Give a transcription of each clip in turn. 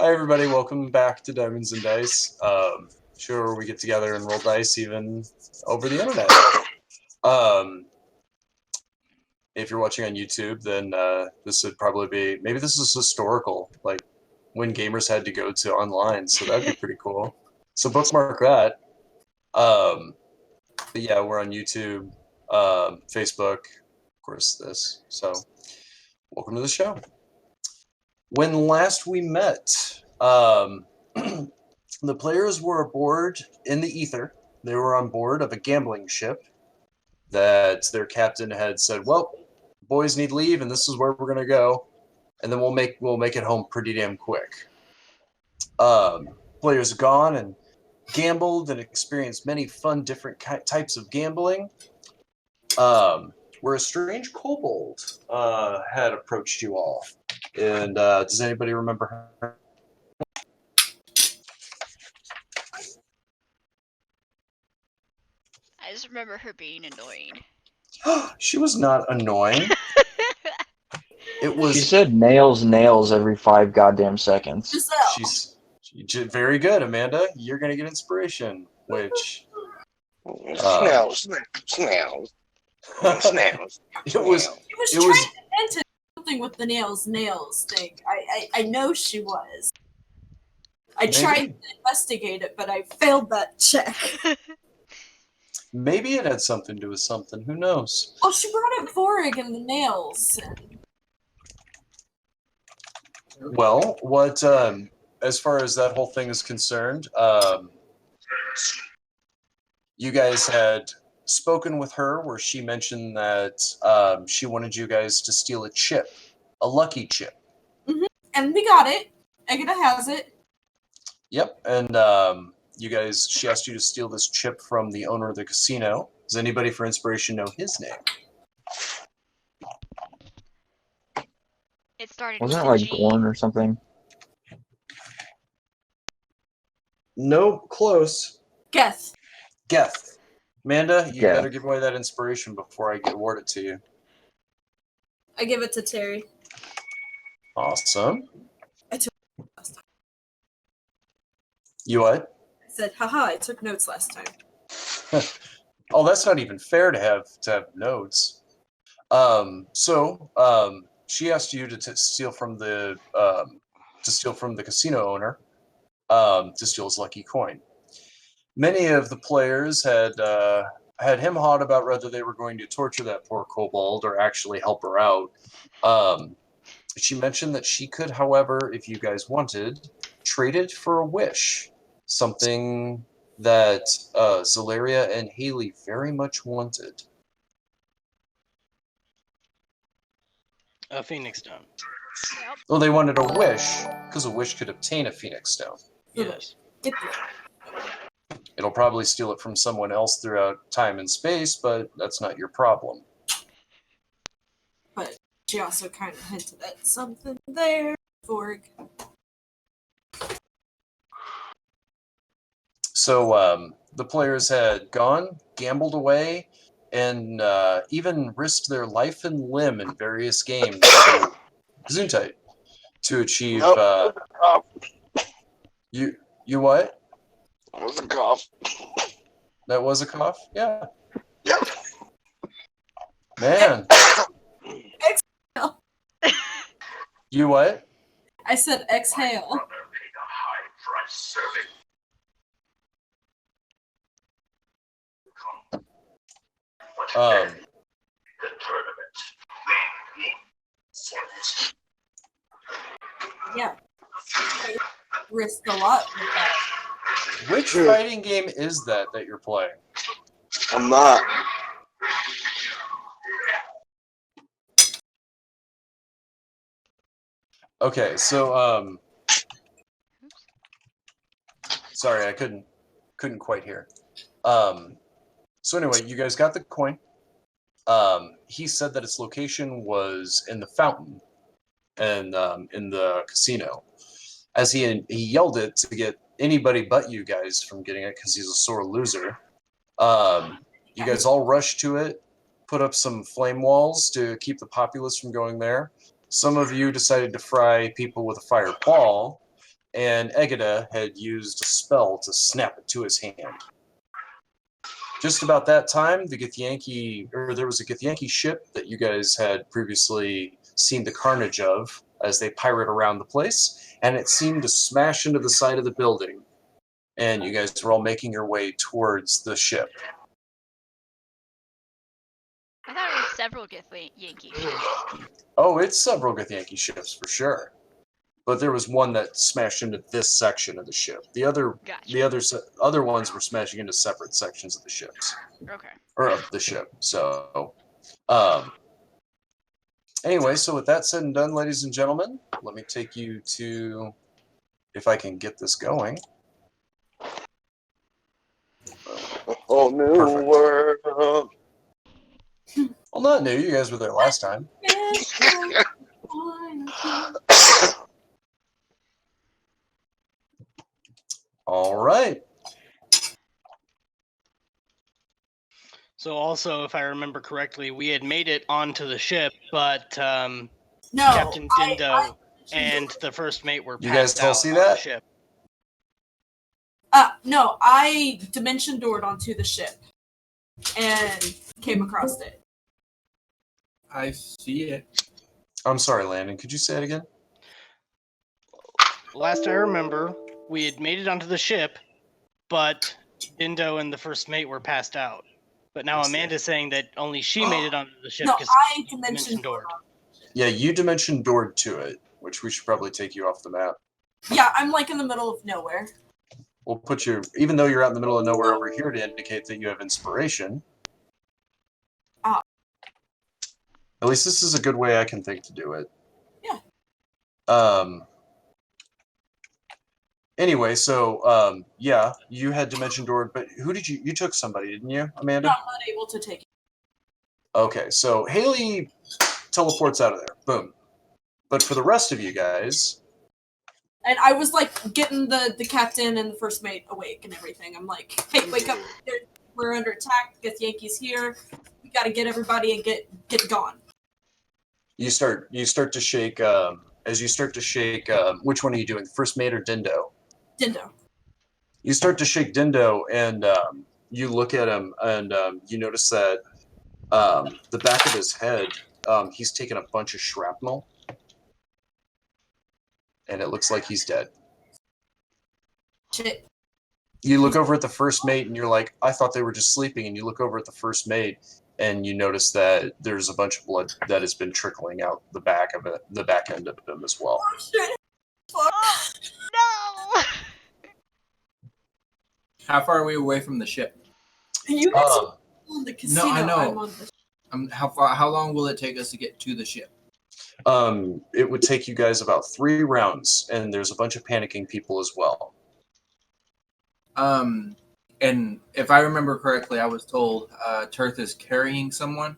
Hi, everybody. Welcome back to Diamonds and Dice. Sure, we get together and roll dice even over the internet. If you're watching on YouTube, then this would probably be, maybe this is historical, like when gamers had to go to online, so that'd be pretty cool. So bookmark that. But yeah, we're on YouTube, Facebook, of course, this. So welcome to the show. When last we met, the players were aboard in the ether. They were on board of a gambling ship that their captain had said, "Well, boys need leave, and this is where we're gonna go, and then we'll make it home pretty damn quick." Players gone and gambled and experienced many fun different types of gambling. Where a strange kobold had approached you all, and does anybody remember her? I just remember her being annoying. She was not annoying. It was. She said nails every 5 goddamn seconds. She's very good, Amanda. You're gonna get inspiration, which Snails. it was trying to invent something with the nails thing. I know she was. I tried to investigate it, but I failed that check. Maybe it had something to do with something. Who knows? Well, she brought up Vorig and the nails. Well, what as far as that whole thing is concerned, you guys had spoken with her where she mentioned that she wanted you guys to steal a chip, a lucky chip. Mm-hmm. And we got it. Agatha has it. Yep, and she asked you to steal this chip from the owner of the casino. Does anybody for inspiration know his name? It started Wasn't it with a like G. Gorn or something? Nope, close. Geth. Amanda, you Yeah. better give away that inspiration before I award it to you. I give it to Terry. Awesome. I took last time. You what? I said, haha, I took notes last time. Oh, that's not even fair to have notes. She asked you to steal from the casino owner, to steal his lucky coin. Many of the players had him hot about whether they were going to torture that poor kobold or actually help her out. She mentioned that she could, however, if you guys wanted, trade it for a wish, something that Zalaria and Haley very much wanted. A phoenix stone. Yep. Well, they wanted a wish, because a wish could obtain a phoenix stone. Yes. It'll probably steal it from someone else throughout time and space, but that's not your problem. But she also kind of hinted at something there. Vorig. So the players had gone, gambled away, and even risked their life and limb in various games to achieve. You what? That was a cough. That was a cough? Yeah. Yep. Man. Exhale. You what? I said exhale. Yeah. I risked a lot with that. Which fighting game is that you're playing? I'm not. Okay, so sorry, I couldn't quite hear. So anyway, you guys got the coin. He said that its location was in the fountain and in the casino. As he yelled it to get anybody but you guys from getting it because he's a sore loser. You guys all rushed to it, put up some flame walls to keep the populace from going there. Some of you decided to fry people with a fire ball, and Egida had used a spell to snap it to his hand. Just about that time, there was a Githyanki ship that you guys had previously seen the carnage of as they pirate around the place, and it seemed to smash into the side of the building. And you guys were all making your way towards the ship. I thought it was several Yankee ships. Oh, it's several Githyanki ships for sure. But there was one that smashed into this section of the ship. The other ones were smashing into separate sections of the ships. Okay. Or of the ship. So, anyway, so with that said and done, ladies and gentlemen, let me take you to, if I can get this going. A whole new Perfect. world. Well, not new. You guys were there last time. All right. So also, if I remember correctly, we had made it onto the ship, but No, Captain Dindo and the first mate were You guys passed all out see on that? the ship. No, I dimension doored onto the ship and came across it. I see it. I'm sorry, Landon. Could you say it again? Last I remember, we had made it onto the ship, but Dindo and the first mate were passed out. But now Amanda's saying that only she made it onto the ship No, because I dimension doored. Yeah, you dimension doored to it, which we should probably take you off the map. Yeah, I'm like in the middle of nowhere. We'll put you, even though you're out in the middle of nowhere over here to indicate that you have inspiration. Ah. At least this is a good way I can think to do it. Yeah. Anyway, so, yeah, you had dimension doored, but who did you took somebody, didn't you, Amanda? No, I'm not able to take it. Okay, so Haley teleports out of there. Boom. But for the rest of you guys, And I was like getting the captain and the first mate awake and everything. I'm like, hey, wake up! We're under attack. Githyanki's here. We got to get everybody and get gone. you start to shake. As you start to shake, which one are you doing? First mate or Dindo? Dindo. You start to shake Dindo, and you look at him, and you notice that the back of his head, he's taken a bunch of shrapnel, and it looks like he's dead. Shit. You look over at the first mate, and you're like, I thought they were just sleeping. And you look over at the first mate, and you notice that there's a bunch of blood that has been trickling out the back of it, the back end of him as well. Oh, shit. Fuck. Oh, no! How far are we away from the ship? You guys are on the casino. I know. I'm on the How long will it take us to get to the ship? It would take you guys about 3 rounds, and there's a bunch of panicking people as well. And if I remember correctly, I was told Turth is carrying someone.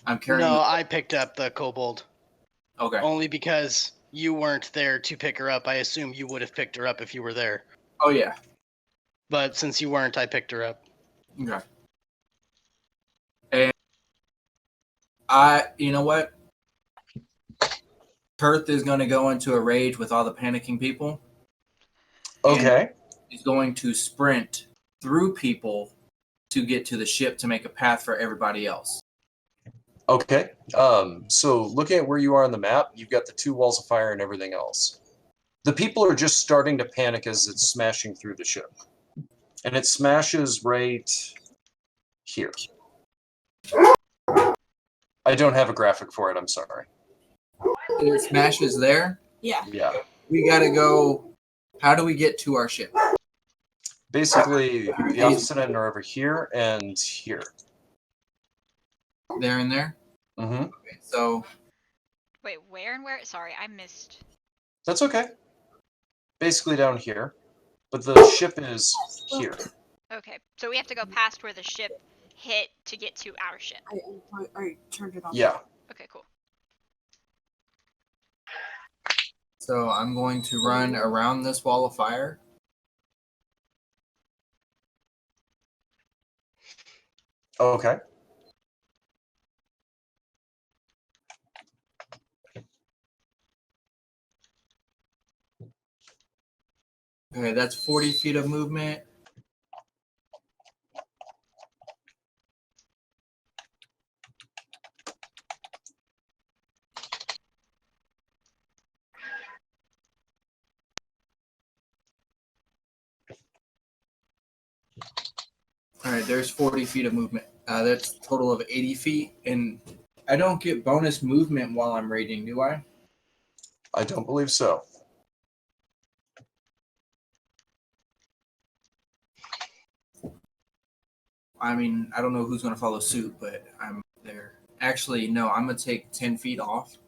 I'm carrying. No, I picked up the kobold. Okay. Only because you weren't there to pick her up. I assume you would have picked her up if you were there. Oh yeah. But since you weren't, I picked her up. Okay. And you know what? Turth is going to go into a rage with all the panicking people. Okay. He's going to sprint through people to get to the ship to make a path for everybody else. Okay. So looking at where you are on the map, you've got the 2 walls of fire and everything else. The people are just starting to panic as it's smashing through the ship. And it smashes right here. I don't have a graphic for it, I'm sorry. It smashes there. Yeah. Yeah. We got to go. How do we get to our ship? Basically, the opposite end are over here and here. There and there. Mm-hmm. Okay, so Wait, where and where? Sorry, I missed. That's okay. Basically down here. But the ship is here. Okay, so we have to go past where the ship hit to get to our ship. I turned it on. Yeah. Okay, cool. So I'm going to run around this wall of fire. Okay. Okay, that's 40 feet of movement. All right, there's 40 feet of movement. That's a total of 80 feet, and I don't get bonus movement while I'm raiding, do I? I don't believe so. I mean, I don't know who's going to follow suit, but I'm there. Actually, no, I'm going to take 10 feet off.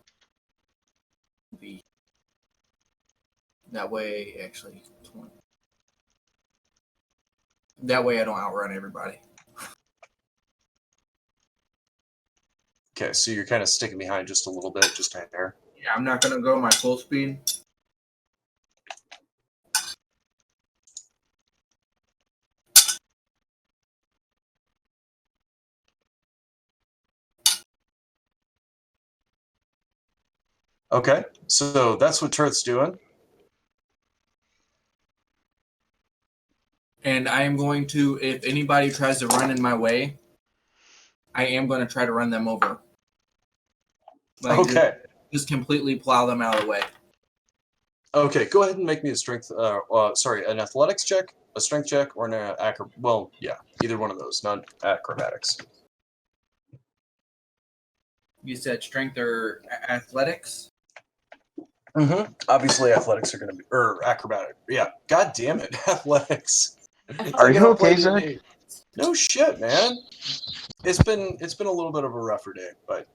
That way, actually, 20. That way I don't outrun everybody. Okay, so you're kind of sticking behind just a little bit, just a hair. Yeah, I'm not going to go my full speed. Okay, so that's what Turth's doing. And I am going to, if anybody tries to run in my way, I am going to try to run them over. Like, Okay. Just completely plow them out of the way. Okay, go ahead and make me a an athletics check, a strength check, or an well, yeah, either one of those, not acrobatics. You said strength or athletics? Mm-hmm. Obviously, athletics are going to be, or acrobatic. Yeah, god damn it, athletics. Are you okay, Played Zach? in no shit, man. It's been a little bit of a rougher day, but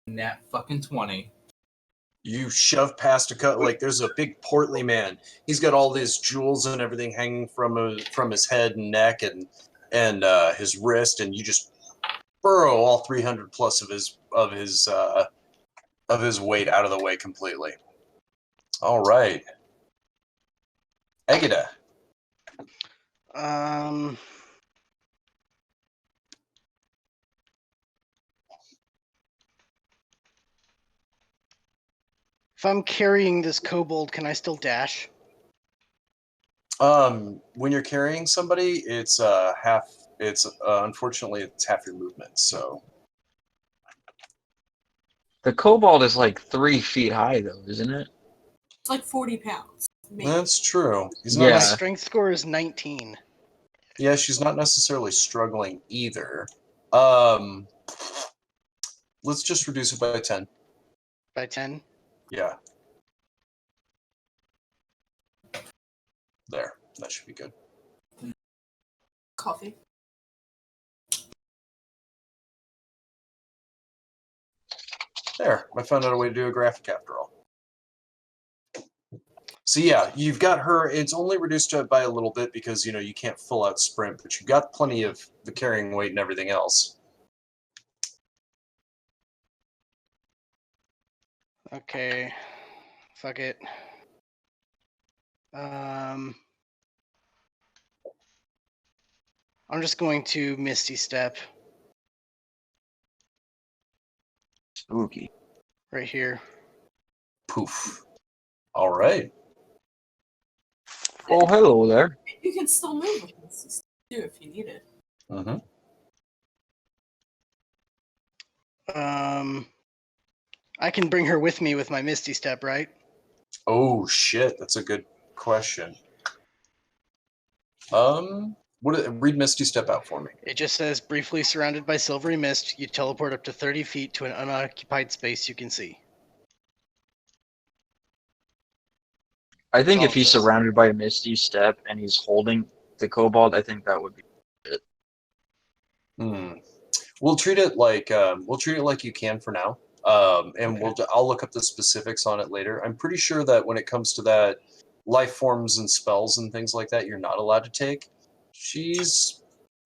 Nat fucking 20. you shove past there's a big portly man. He's got all these jewels and everything hanging from his head and neck and his wrist, and you just burrow all 300 plus of his weight out of the way completely. All right, Egida. If I'm carrying this kobold, can I still dash? When you're carrying somebody, it's half. It's unfortunately it's half your movement. So The kobold is like 3 feet high, though, isn't it? It's like 40 pounds. Maybe. that's true. He's Yeah. not. My strength score is 19. Yeah, she's not necessarily struggling either. Let's just reduce it by 10. By 10? Yeah. There. That should be good. Coffee. There. I found out a way to do a graphic after all. So yeah, you've got her. It's only reduced by a little bit because you can't full out sprint, but you've got plenty of the carrying weight and everything else. Okay. Fuck it. I'm just going to Misty Step Spooky. right here. Poof. All right. Oh, hello there. You can still move with this too if you need it. Mm-hmm. I can bring her with me with my Misty Step, right? Oh shit, that's a good question. Read Misty Step out for me. It just says, briefly surrounded by silvery mist, you teleport up to 30 feet to an unoccupied space you can see. I think if Oh, he's yes. surrounded by a misty step and he's holding the kobold, I think that would be it. We'll treat it like you can for now. And Okay. I'll look up the specifics on it later. I'm pretty sure that when it comes to that, life forms and spells and things like that, you're not allowed to take.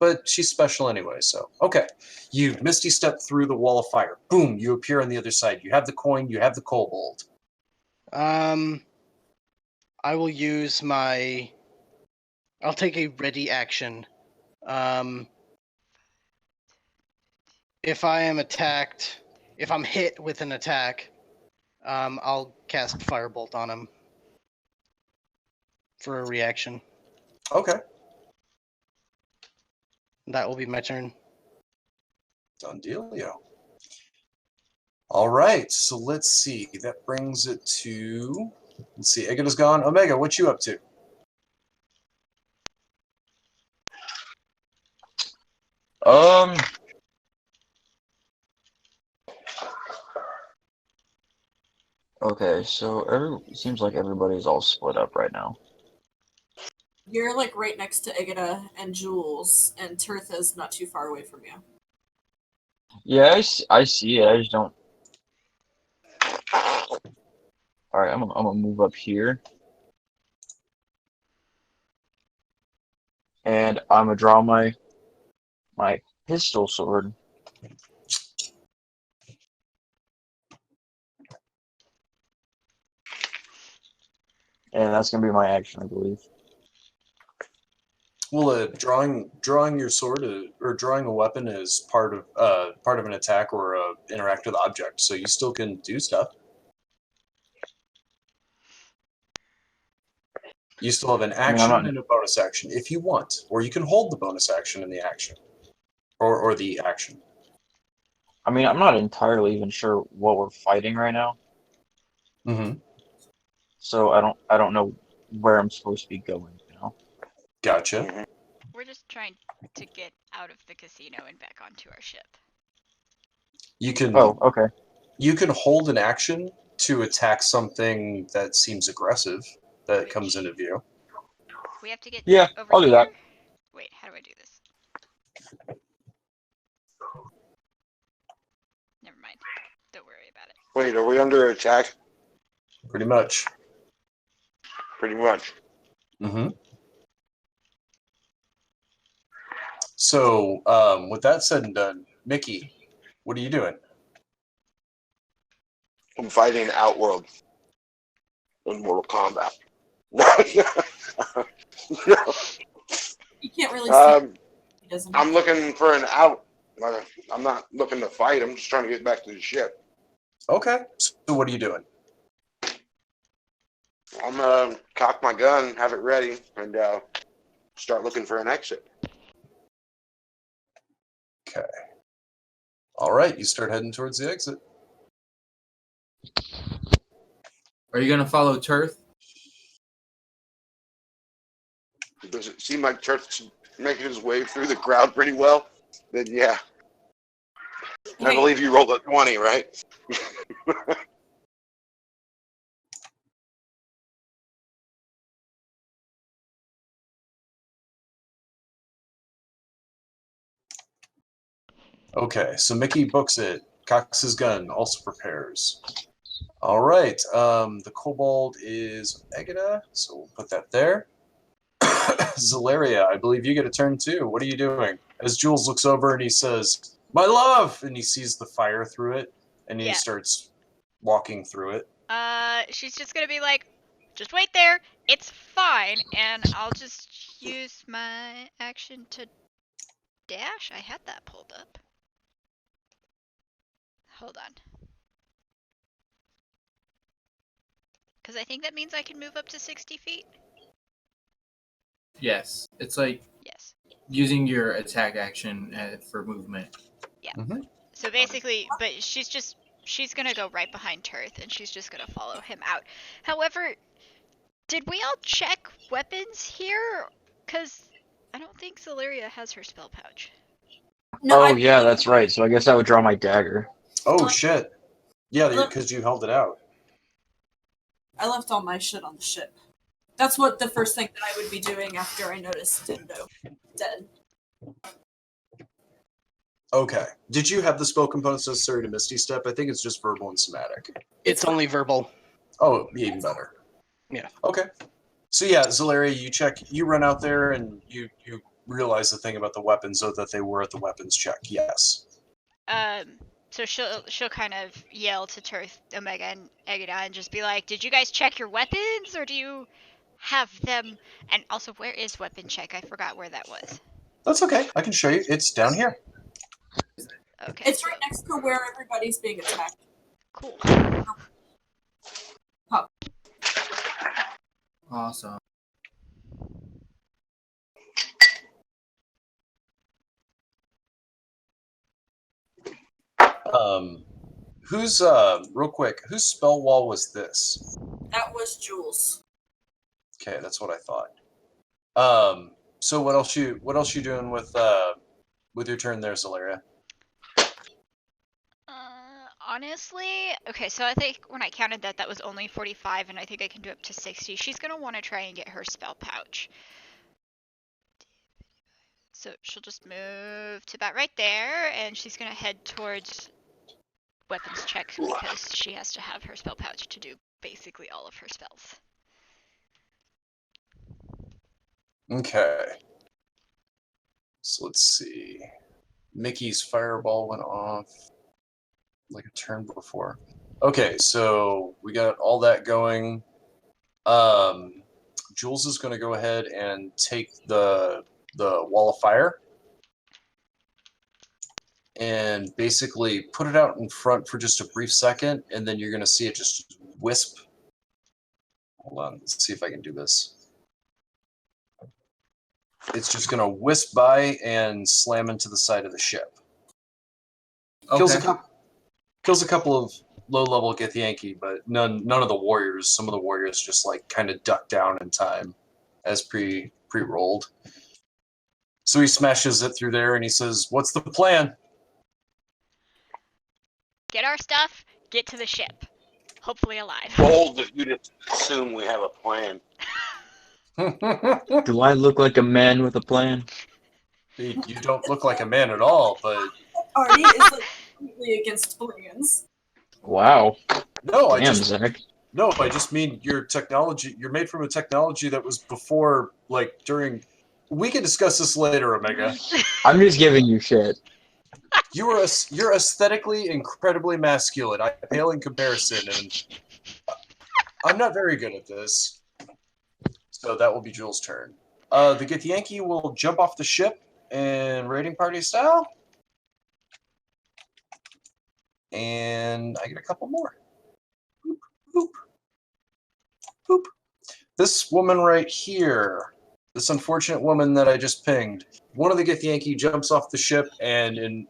But she's special anyway. So okay, you Misty Step through the wall of fire. Boom! You appear on the other side. You have the coin. You have the kobold. I will use my... I'll take a ready action. If I am attacked... If I'm hit with an attack, I'll cast Firebolt on him for a reaction. Okay. That will be my turn. Done dealio. All right, so let's see. That brings it to. Let's see. Egeda's gone. Omega, what you up to? Okay, so seems like everybody's all split up right now. You're like right next to Igida and Jules, and Tirtha's not too far away from you. Yeah, I see it. I just don't. All right, I'm gonna move up here, and I'm gonna draw my pistol sword. And that's gonna be my action, I believe. Well, drawing your sword or drawing a weapon is part of an attack or a interactive object, so you still can do stuff. You still have an I mean, action and a bonus action if you want, or you can hold the bonus action in the action, or the action. I mean, I'm not entirely even sure what we're fighting right now, Mm-hmm. so I don't know where I'm supposed to be going. You know? Gotcha. We're just trying to get out of the casino and back onto our ship. You can Oh, okay. you can hold an action to attack something that seems aggressive that comes into view. We have to get Yeah, over I'll do here? that. Wait, how do I do this? Never mind. Don't worry about it. Wait, are we under attack? Pretty much. Pretty much. Mm-hmm. So, with that said and done, Mickey, what are you doing? I'm fighting Outworld in Mortal Kombat. You can't really see. He doesn't. I'm looking for an out. I'm not looking to fight. I'm just trying to get back to the ship. Okay. So what are you doing? I'm gonna cock my gun, have it ready, and start looking for an exit. Okay. All right. You start heading towards the exit. Are you gonna follow Tirth? Does it seem like Church's making his way through the crowd pretty well? Then yeah. I Hey. believe you rolled a 20, right? Okay. So Mickey books it. Cocks his gun. Also prepares. All right. The kobold is Egida, so we'll put that there. Zalaria, I believe you get a turn too. What are you doing? As Jules looks over and he says, "My love!" and he sees the fire through it, and he Yeah. starts walking through it. She's just gonna be like, just wait there, it's fine, and I'll just use my action to dash. I had that pulled up. Hold on. Because I think that means I can move up to 60 feet? Yes. It's like Yes. using your attack action for movement. Yeah. Mm-hmm. So basically, but she's gonna go right behind Tirth, and she's just gonna follow him out. However, did we all check weapons here? Because I don't think Zalaria has her spell pouch. No, Oh, yeah, that's right. So I guess I would draw my dagger. Oh shit! Yeah, Look. because you held it out. I left all my shit on the ship. That's what the first thing that I would be doing after I noticed Dindo dead. Okay. Did you have the spell components necessary to Misty Step? I think it's just verbal and somatic. It's only verbal. Oh, even better. Yeah. Okay. So yeah, Zalaria, you run out there and you realize the thing about the weapons, so that they were at the weapons check. Yes. So she'll kind of yell to Tirth, Omega, and Egida, and just be like, "Did you guys check your weapons, or do you have them?" And also, where is weapon check? I forgot where that was. That's okay. I can show you. It's down here. Okay. It's right next to where everybody's being attacked. Cool. Awesome. Who's real quick? Whose spell wall was this? That was Jules. Okay, that's what I thought. So what else you doing with your turn there, Zalaria? Honestly, okay, so I think when I counted that, that was only 45, and I think I can do up to 60. She's gonna want to try and get her spell pouch. So she'll just move to about right there, and she's gonna head towards weapons check because she has to have her spell pouch to do basically all of her spells. Okay. So let's see. Mickey's fireball went off like a turn before. Okay, so we got all that going. Jules is going to go ahead and take the wall of fire and basically put it out in front for just a brief second, and then you're going to see it just wisp. Hold on, let's see if I can do this. It's just going to wisp by and slam into the side of the ship. Kills a couple of low-level Githyanki, but none of the warriors. Some of the warriors just like kind of duck down in time as pre-rolled. So he smashes it through there and he says, "What's the plan?" Get our stuff, get to the ship. Hopefully alive. Bold if you just assume we have a plan. Do I look like a man with a plan? You don't look like a man at all, but Artie is like completely against plans. Wow. no, Damn, Zach. I just mean your technology. You're made from a technology that was before, like during. We can discuss this later, Omega. I'm just giving you shit. You're aesthetically incredibly masculine. I pale in comparison, and I'm not very good at this. So that will be Jules' turn. The Githyanki will jump off the ship and raiding party style. And I get a couple more. Boop, boop, boop. This woman right here, this unfortunate woman that I just pinged, one of the Githyanki jumps off the ship and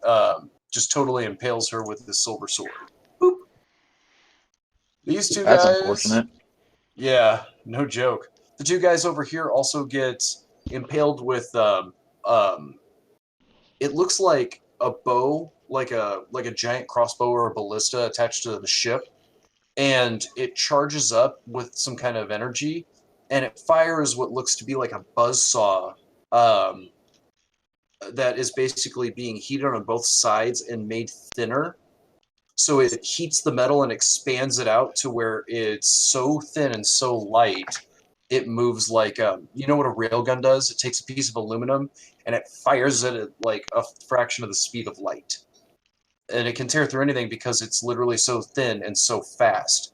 just totally impales her with this silver sword. Boop. These two That's guys. unfortunate. Yeah, no joke. The two guys over here also get impaled with it looks like a bow, like a giant crossbow or a ballista attached to the ship, and it charges up with some kind of energy, and it fires what looks to be like a buzzsaw that is basically being heated on both sides and made thinner. So it heats the metal and expands it out to where it's so thin and so light, it moves like you know what a railgun does? It takes a piece of aluminum and it fires it at like a fraction of the speed of light. And it can tear through anything because it's literally so thin and so fast.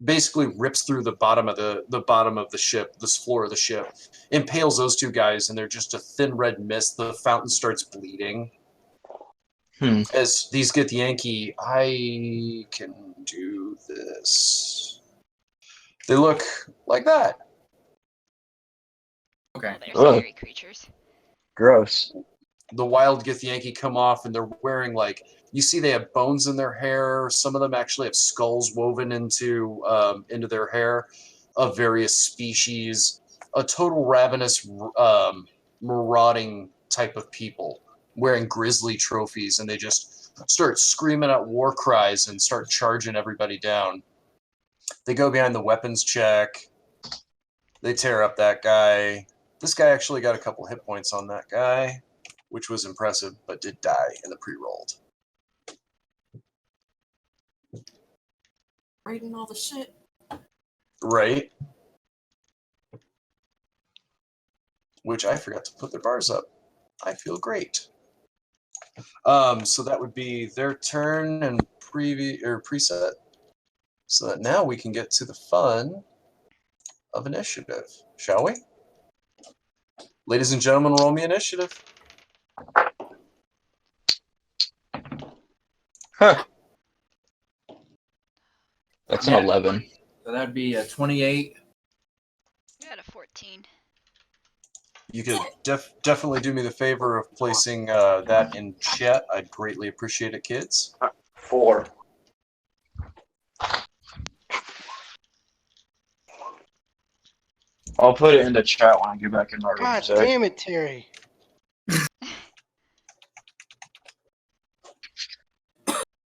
Basically rips through the bottom of the ship, this floor of the ship, impales those two guys, and they're just a thin red mist. The fountain starts bleeding. As these Githyanki, I can do this. They look like that. Okay. Oh, they're scary creatures. Gross. The wild Githyanki come off, and they're wearing like, you see they have bones in their hair. Some of them actually have skulls woven into their hair of various species. A total ravenous, marauding type of people wearing grisly trophies, and they just start screaming out war cries and start charging everybody down. They go behind the weapons check. They tear up that guy. This guy actually got a couple hit points on that guy, which was impressive, but did die in the pre-rolled. Raiding all the shit. Right. Which I forgot to put their bars up. I feel great. So that would be their turn and preset. So that now we can get to the fun of initiative, shall we? Ladies and gentlemen, roll me initiative. Huh. That's an 11. So that'd be a 28. Yeah. 14. You could definitely do me the favor of placing that in chat. I'd greatly appreciate it, kids. 4. I'll put it in the chat when I get back in my room. God Zach. damn it, Terry.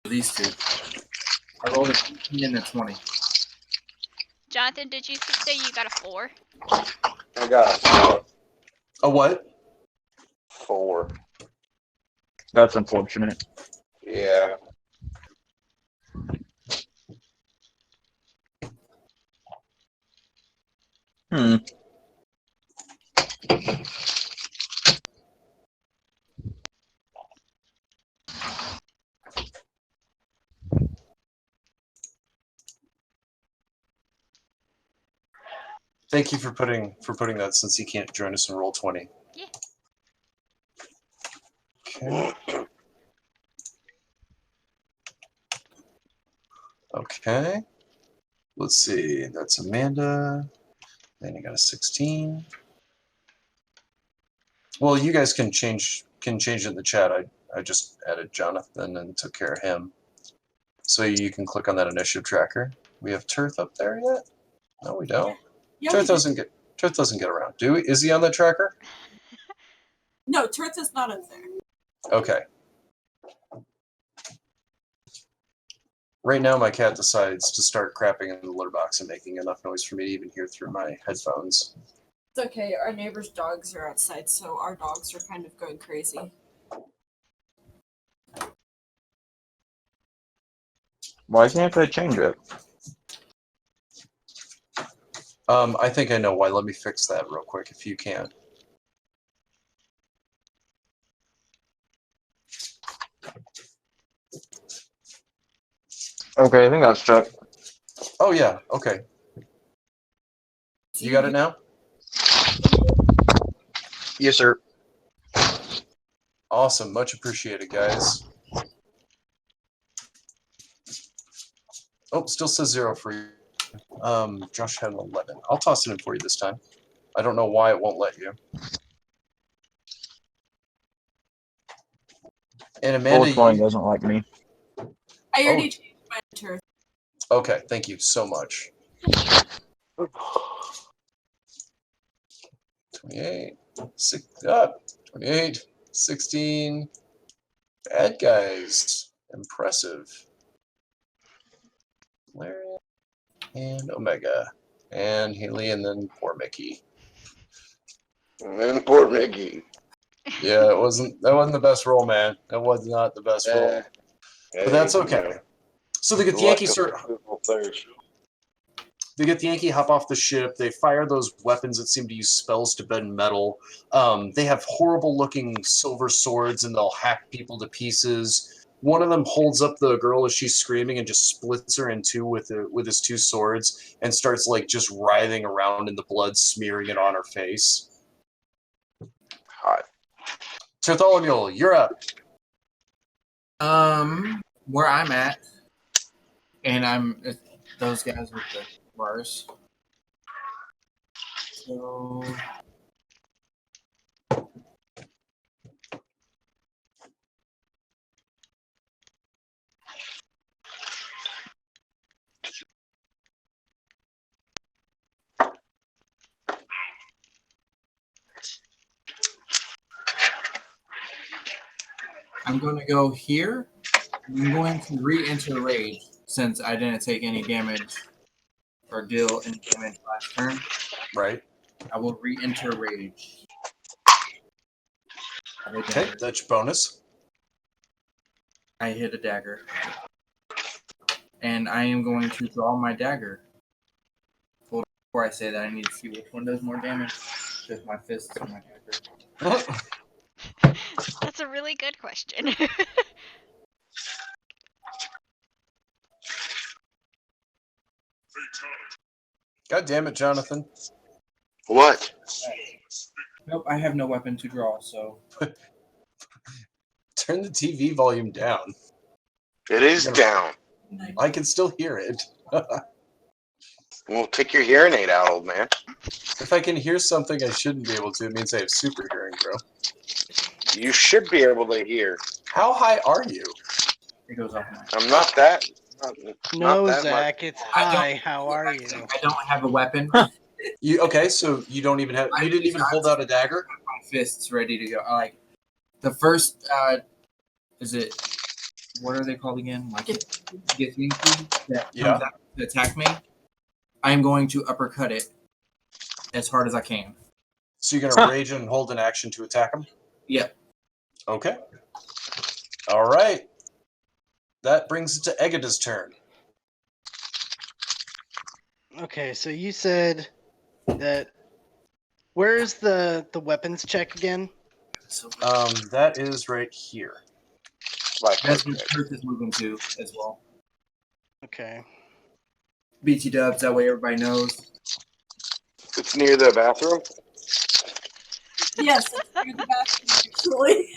These two. I rolled a 18 and a 20. Jonathan, did you say you got a 4? I got A what? 4. That's unfortunate. Yeah. Hmm. Thank you for putting that since he can't join us in roll 20. Yeah. Okay. Okay. Let's see. That's Amanda. Then you got a 16. Well, you guys can change it in the chat. I just added Jonathan and took care of him. So you can click on that initiative tracker. We have Turth up there yet? No, we don't. Yeah, Turth doesn't get around. Do we? Is he on the tracker? No, Turth is not up there. Okay. Right now, my cat decides to start crapping in the litter box and making enough noise for me to even hear through my headphones. It's okay. Our neighbor's dogs are outside, so our dogs are kind of going crazy. Why can't I change it? I think I know why. Let me fix that real quick if you can. Okay, I think that's checked. Oh, yeah. Okay. You got it now? Yes, sir. Awesome. Much appreciated, guys. Oh, still says 0 for you. Josh had an 11. I'll toss it in for you this time. I don't know why it won't let you. And Amanda, 420 doesn't like me. I already changed my Turth. Okay, thank you so much. 28, 28, 16. Bad guys. Impressive. Larry and Omega. And Haley and then poor Mickey. And then poor Mickey. Yeah, that wasn't the best roll, man. That was not the best roll. But that's okay. So they get the Yankee They get the Yankee, hop off the ship. They fire those weapons that seem to use spells to bend metal. They have horrible-looking silver swords, and they'll hack people to pieces. One of them holds up the girl as she's screaming and just splits her in two with his two swords and starts like just writhing around in the blood, smearing it on her face. Hot. Bartholomew, you're up. Where I'm at, and those guys with the bars. So I'm going to go here. I'm going to re-enter rage since I didn't take any damage or deal any damage last turn. Right. I will re-enter rage. Okay, that's your bonus. I hit a dagger. And I am going to draw my dagger. Before I say that, I need to see which one does more damage. Just my fists or my dagger. That's a really good question. God damn it, Jonathan. What? Nope, I have no weapon to draw, so. Turn the TV volume down. It is down. I can still hear it. Well, take your hearing aid out, old man. If I can hear something I shouldn't be able to, it means I have super hearing, bro. You should be able to hear. How high are you? It goes off. I'm not that. No, that Zach, it's I don't- hi. How are you? I don't have a weapon. You okay? So you don't even have. You didn't even hold out a dagger. My fists ready to go. Like the first, is it? What are they called again? Like get me that Yeah. comes out to attack me. I'm going to uppercut it as hard as I can. So you're gonna rage and hold an action to attack him. Yep. Okay. All right. That brings it to Egada's turn. Okay, so you said that. Where's the weapons check again? So That is right here. Like, that's what Earth is moving to as well. Okay. BT dubs. That way everybody knows. it's near the bathroom. Yes, it's near the bathroom, actually.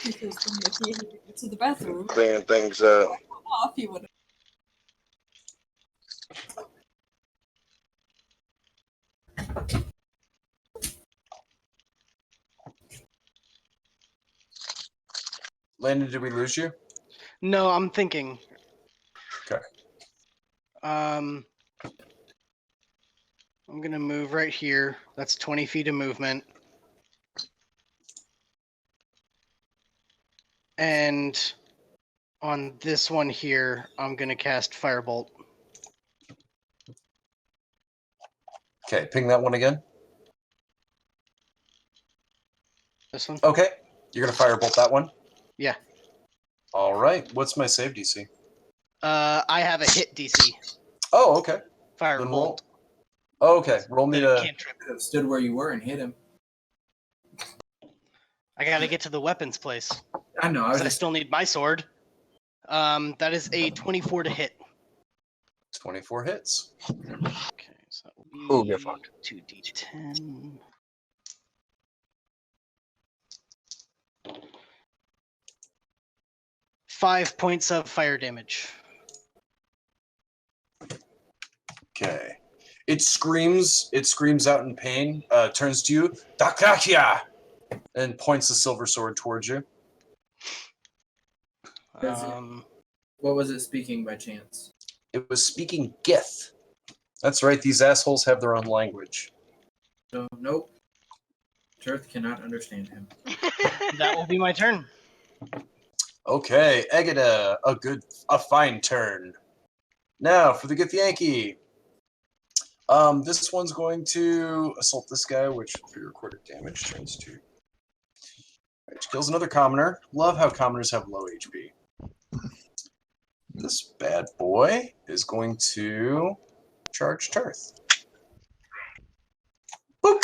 Because if he had to get to the bathroom, Cleaning things up. off, he would have. Landon, did we lose you? No, I'm thinking. Okay. I'm gonna move right here. That's 20 feet of movement. And on this one here, I'm gonna cast Firebolt. Okay, ping that one again. This one? Okay, you're gonna firebolt that one. Yeah. All right. What's my save DC? I have a hit DC. Oh, okay. Then roll. Firebolt. Oh, okay, roll me The to. cantrip. Could have stood where you were and hit him. I gotta get to the weapons place. I know. I was 'Cause I just still need my sword. That is a 24 to hit. 24 hits. Okay, so that will be Oh, get fucked. 2d10. Five points of fire damage. Okay. It screams out in pain, turns to you, Dakakia, and points the silver sword towards you. Does it- What was it speaking by chance? It was speaking Gith. That's right, these assholes have their own language. So nope. Turth cannot understand him. That will be my turn. Okay, Egada, a fine turn. Now for the Githyanki. This one's going to assault this guy, which pre-recorded damage turns to. Which kills another commoner. Love how commoners have low HP. This bad boy is going to charge Turth. Boop!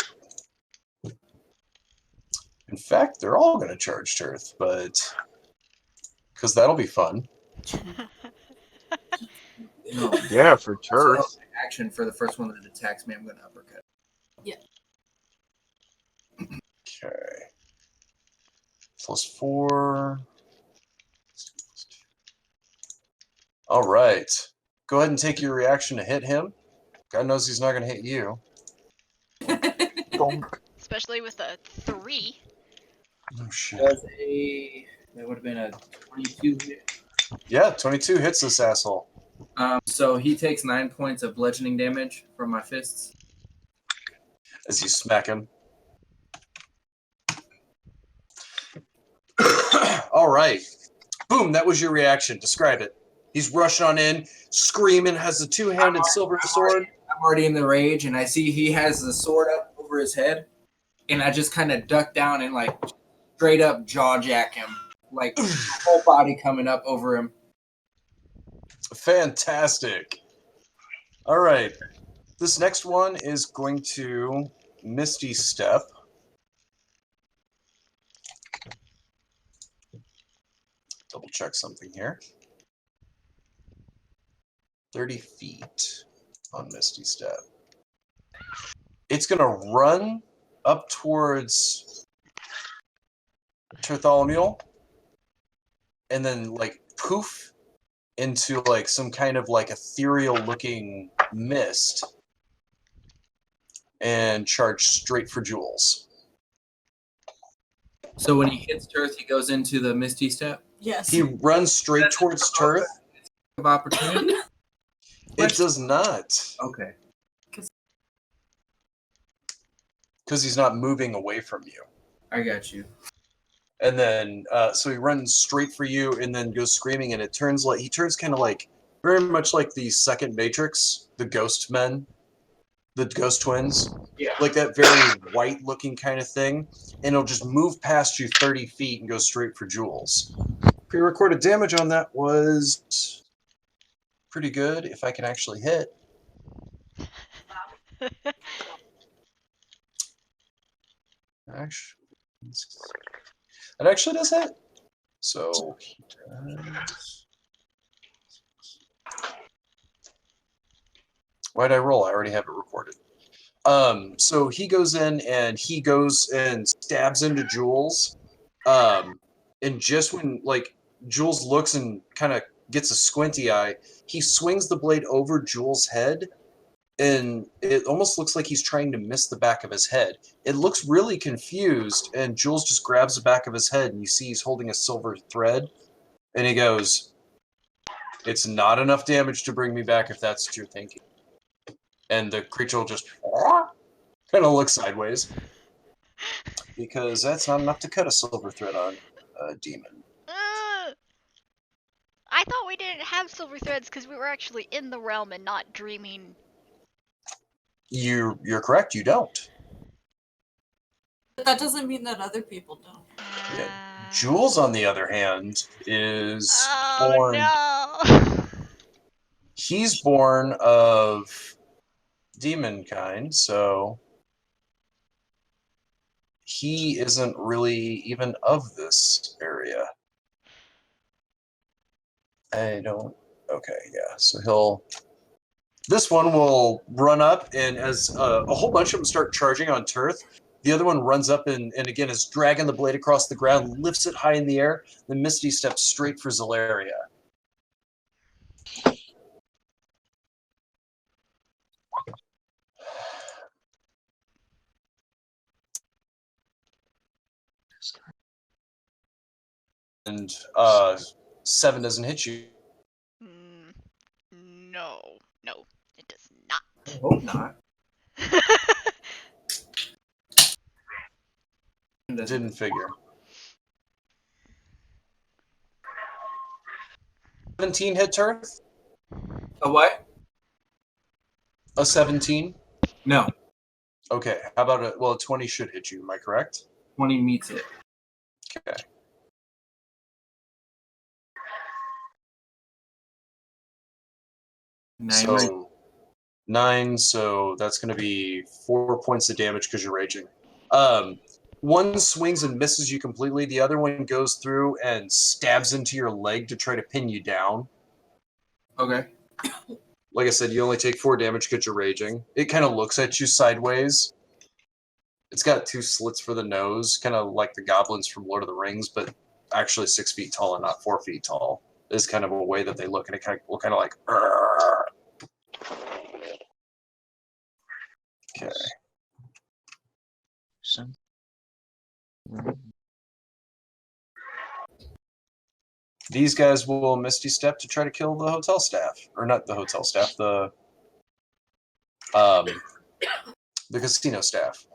In fact, they're all going to charge Turth, but because that'll be fun. No. Yeah, for turf. Action for the first one that attacks me, I'm going to uppercut. Okay. +4. All right. Go ahead and take your reaction to hit him. God knows he's not going to hit you. Especially with a 3. Oh, shit. That would have been a 22 hit. Yeah, 22 hits this asshole. So he takes 9 points of bludgeoning damage from my fists. As you smack him. All right. Boom, that was your reaction. Describe it. He's rushing on in, screaming, has a two-handed silver sword. I'm already in the rage, and I see he has the sword up over his head, and I just kind of duck down and like straight up jaw jack him, like whole body coming up over him. Fantastic. All right. This next one is going to Misty Step. Double check something here. 30 feet on Misty Step. It's going to run up towards Bartholomew and then, like, poof, into like some kind of like ethereal looking mist and charge straight for Jules. So when he hits Turth, he goes into the Misty Step Yes. He runs straight towards Turth. of opportunity. It does not, Okay. because he's not moving away from you. I got you. And then, so he runs straight for you, and then goes screaming. And he turns kind of like very much like the second Matrix, the Ghost Men, the Ghost Twins, Yeah. like that very white-looking kind of thing. And it'll just move past you 30 feet and go straight for Jules. Pre-recorded damage on that was pretty good, if I can actually hit. Actually, it actually does hit. So he does. Why'd I roll? I already have it recorded. So he goes in and he goes and stabs into Jules. And just when like Jules looks and kind of gets a squinty eye, he swings the blade over Jules' head, and it almost looks like he's trying to miss the back of his head. It looks really confused, and Jules just grabs the back of his head, and you see he's holding a silver thread, and he goes, "It's not enough damage to bring me back if that's what you're thinking." And the creature will just kind of look sideways, because that's not enough to cut a silver thread on a demon. I thought we didn't have silver threads because we were actually in the realm and not dreaming. You're correct, you don't. But that doesn't mean that other people don't. Yeah. Jules, on the other hand, is born. Oh no! He's born of demon kind, so he isn't really even of this area. I don't. Okay, yeah. So he'll. This one will run up, and as a whole bunch of them start charging on Turth, the other one runs up and again is dragging the blade across the ground, lifts it high in the air. Then Misty steps straight for Zalaria. And 7 doesn't hit you. No, it does not. I hope not. Didn't figure. 17 hit Turth? A what? A 17? No. Okay, how about a 20 should hit you, am I correct? 20 meets it. Okay. So 9, so that's going to be 4 points of damage because you're raging. One swings and misses you completely. The other one goes through and stabs into your leg to try to pin you down. Okay. Like I said, you only take 4 damage because you're raging. It kind of looks at you sideways. It's got 2 slits for the nose, kind of like the goblins from Lord of the Rings, but actually 6 feet tall and not 4 feet tall. Is kind of a way that they look, and it kind of look kind of like. Argh. Okay. These guys will Misty Step to try to kill the hotel staff, or not the hotel staff, the casino staff.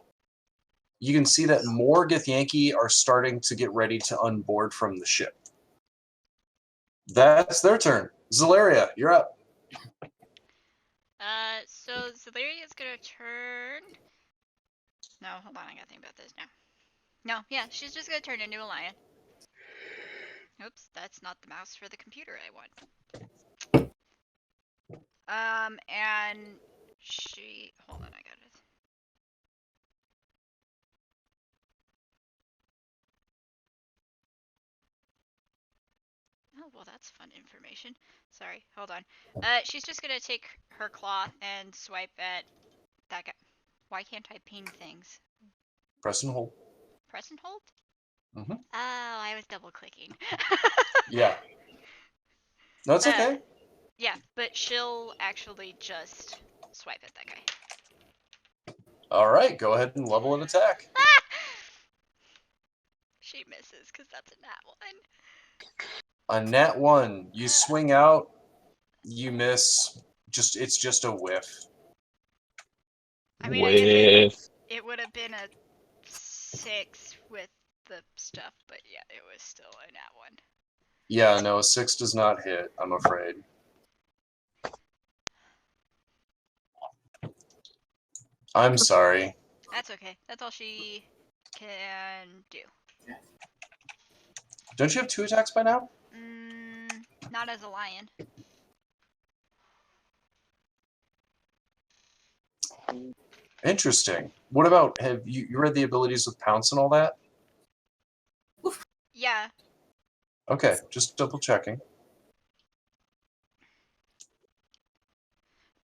You can see that more Githyanki are starting to get ready to unboard from the ship. That's their turn. Zalaria, you're up. So Zalaria's gonna turn. No, hold on, I gotta think about this now. No, yeah, she's just gonna turn into a lion. Oops, that's not the mouse for the computer I want. And she. Hold on, I got it. Oh, well, that's fun information. Sorry, hold on. She's just gonna take her claw and swipe at that guy. Why can't I ping things? Press and hold. Press and hold? Mm-hmm. Oh, I was double clicking. Yeah. No, it's okay. Yeah, but she'll actually just swipe at that guy. All right, go ahead and level an attack. She misses because that's a nat one. A nat 1. You swing out, you miss. It's just a whiff. I mean, I guess With it would have been a 6 with the stuff, but yeah, it was still a nat 1. Yeah, no, a 6 does not hit, I'm afraid. I'm sorry. That's okay. That's all she can do. Don't you have 2 attacks by now? Not as a lion. Interesting. What about, have you read the abilities with Pounce and all that? Yeah. Okay, just double checking.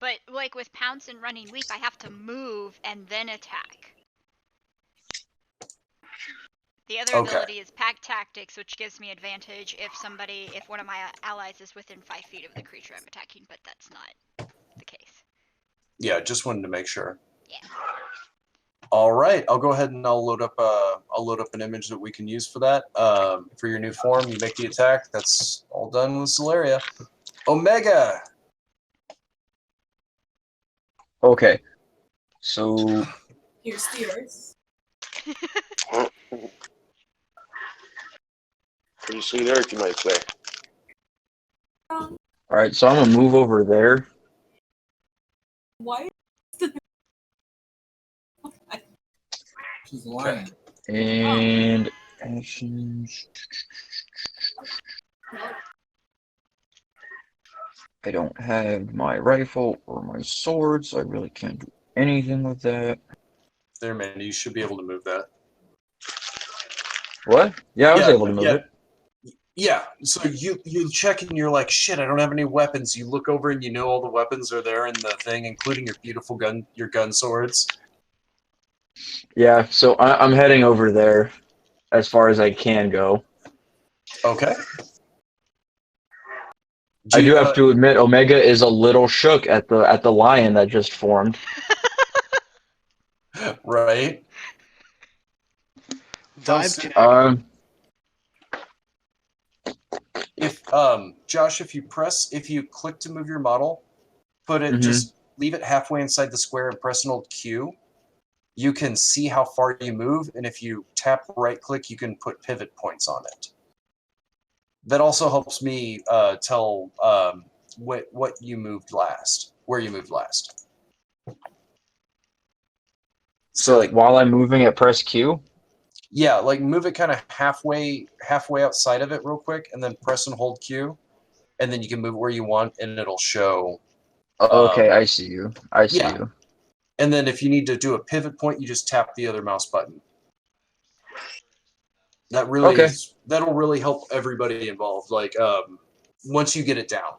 But like with Pounce and Running Leap, I have to move and then attack. The other Okay. ability is Pack Tactics, which gives me advantage if one of my allies is within 5 feet of the creature I'm attacking, but that's not the case. Yeah, just wanted to make sure. Yeah. All right, I'll go ahead and I'll load up an image that we can use for that. For your new form, you make the attack. That's all done with Celeria. Omega. okay. So Here's the earth. Pretty sweet earth, you might say. all right, so I'm gonna move over there. Why? She's lying. And actions. I don't have my rifle or my sword, so I really can't do anything with that. There, man, you should be able to move that. What? Yeah, I was able to move it. Yeah, so you check and you're like, shit, I don't have any weapons. You look over and you know all the weapons are there in the thing, including your beautiful gun swords. Yeah, so I'm heading over there as far as I can go. Okay. I do have to admit, Omega is a little shook at the lion that just formed. Right. Vibe check. If Josh, if you click to move your model, just leave it halfway inside the square and press an old Q. You can see how far you move, and if you tap right click, you can put pivot points on it. That also helps me tell what you moved last, where you moved last. So like while I'm moving it, press Q. Yeah, like move it kind of halfway outside of it real quick, and then press and hold Q, and then you can move it where you want, and it'll show. Okay, I see you. I see you. And then if you need to do a pivot point, you just tap the other mouse button. That really that'll really help everybody involved. Like once you get it down,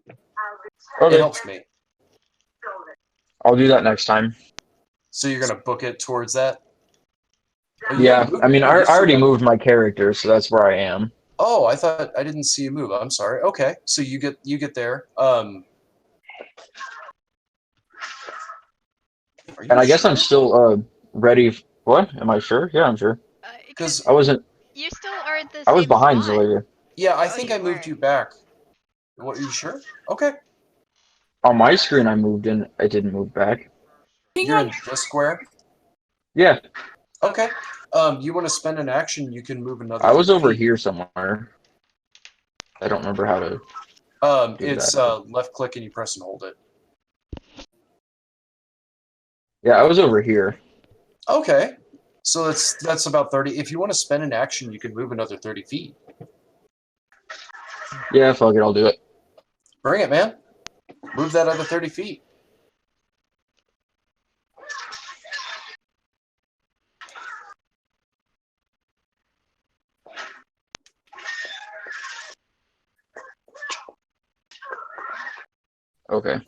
it helps me. I'll do that next time. So you're gonna book it towards that. Yeah, I mean, I already moved my character, so that's where I am. Oh, I thought I didn't see you move. I'm sorry. Okay, so you get there. And I guess I'm still ready. What? Am I sure? Yeah, I'm sure. Because I wasn't. You still are at the I was same behind spot. Zaleria. Yeah, I think I moved you back. What? Are you sure? Okay. On my screen, I moved in. I didn't move back. You're in this square. Yeah. Okay. You want to spend an action? You can move another. I was 30 over feet. here somewhere. I don't remember how to. It's left click and you press and hold it. Yeah, I was over here. Okay. So that's about 30. If you want to spend an action, you can move another 30 feet. Yeah, fuck it, I'll do it. Bring it, man. Move that other 30 feet. Okay.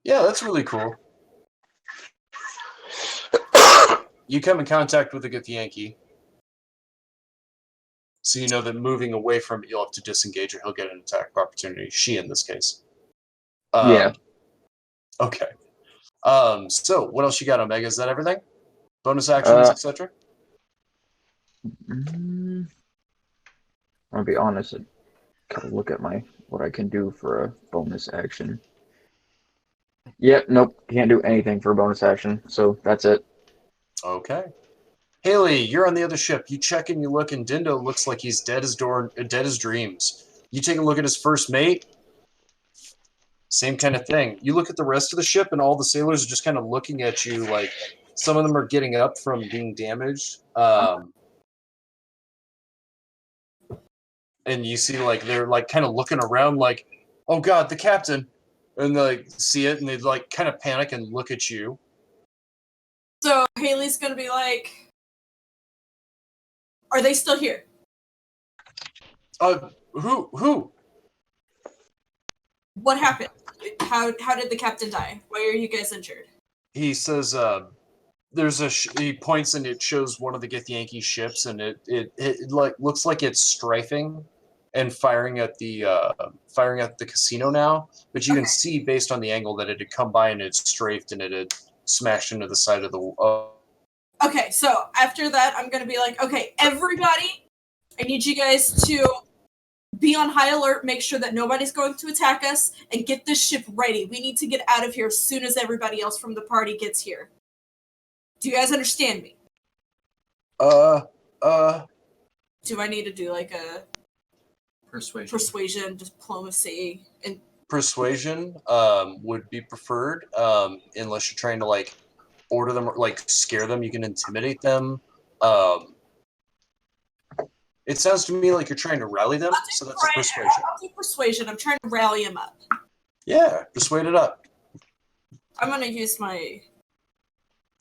Yeah, that's really cool. You come in contact with a Githyanki. So you know that moving away from it, you'll have to disengage or he'll get an attack of opportunity. She, in this case. Yeah. Okay. So what else you got, Omega? Is that everything? Bonus actions, etc.? I'll be honest. I gotta look at what I can do for a bonus action. Yep. Nope. Can't do anything for a bonus action. So that's it. Okay. Haley, you're on the other ship. You check and you look, and Dindo looks like he's dead as dreams. You take a look at his first mate. Same kind of thing. You look at the rest of the ship, and all the sailors are just kind of looking at you like some of them are getting up from being damaged. And you see like they're like kind of looking around like, oh god, the captain. And they like see it and they like kind of panic and look at you. So Haley's gonna be like, "Are they still here?" Who? What happened? How did the captain die? Why are you guys injured? He says, there's he points and it shows one of the Githyanki ships and it like looks like it's strafing and firing at the casino now, but you can see based on the angle that it had come by and it strafed and it had smashed into the side of the. Okay, so after that, I'm gonna be like, okay, everybody, I need you guys to be on high alert, make sure that nobody's going to attack us, and get this ship ready. We need to get out of here as soon as everybody else from the party gets here. Do you guys understand me? Do I need to do like a persuasion, diplomacy, and Persuasion would be preferred, unless you're trying to like order them or like scare them. You can intimidate them. It sounds to me like you're trying to rally them, so that's a persuasion. I'll do persuasion. I'm trying to rally them up. Yeah, persuade it up. I'm gonna use my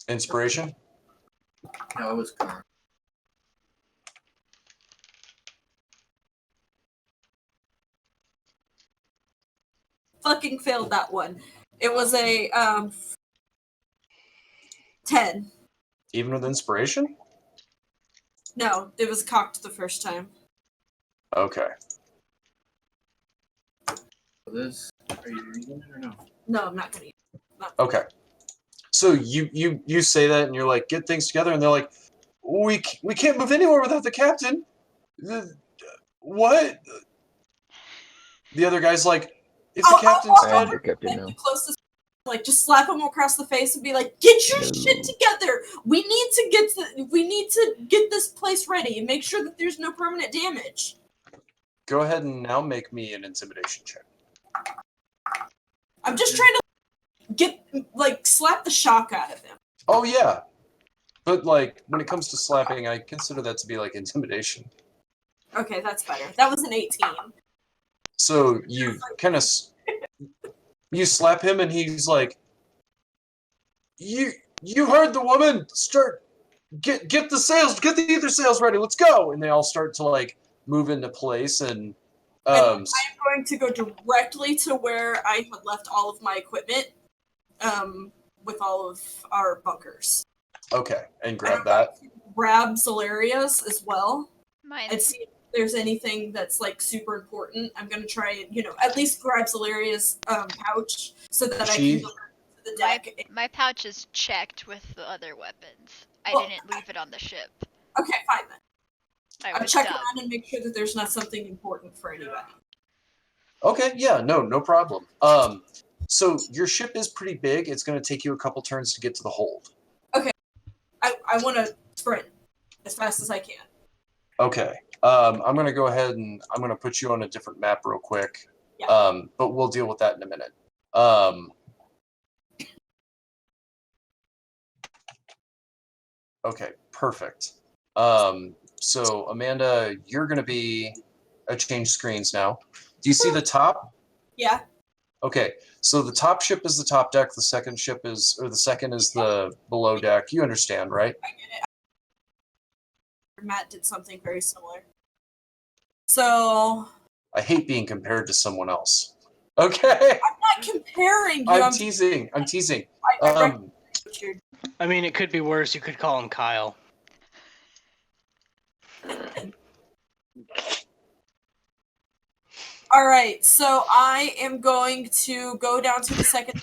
Inspiration? No, it was gone. fucking failed that one. It was a 10. Even with inspiration? No, it was cocked the first time. Okay. This, are you reading it or no? No, I'm not gonna use it. Okay. So you say that and you're like, get things together, and they're like, we can't move anywhere without the captain. What? The other guy's like, if the captain's dead, The captain now. The closest, like, just slap him across the face and be like, "Get your shit together. We need to get this place ready and make sure that there's no permanent damage." go ahead and now make me an intimidation check. I'm just trying to slap the shock out of him. Oh yeah, but like when it comes to slapping, I consider that to be like intimidation. Okay, that's better. That was an 18. So you kind of you slap him, and he's like, "You heard the woman. Start get the sails, get the ether sails ready. Let's go!" And they all start to like move into place, and I'm going to go directly to where I had left all of my equipment, with all of our bunkers. Okay, and grab that. Grab Zalaria's as well. Mine. And see if there's anything that's like super important. I'm gonna try and at least grab Zalaria's pouch so that I can go back to the deck. My pouch is checked with the other weapons. I didn't leave it on the ship. Okay, fine then. I I'll was check dumb. around and make sure that there's not something important for anybody. Okay, yeah, no problem. So your ship is pretty big. It's going to take you a couple turns to get to the hold. Okay, I want to sprint as fast as I can. Okay, I'm going to go ahead and I'm going to put you on a different map real quick. Yeah. But we'll deal with that in a minute. Okay, perfect. So Amanda, you're going to be change screens now. Do you see the top? Yeah. Okay, so the top ship is the top deck. The second is the below deck. You understand, right? I get it. Matt did something very similar. So I hate being compared to someone else. Okay. I'm not comparing you. I'm teasing. I mean, it could be worse. You could call him Kyle. All right, so I am going to go down to the second.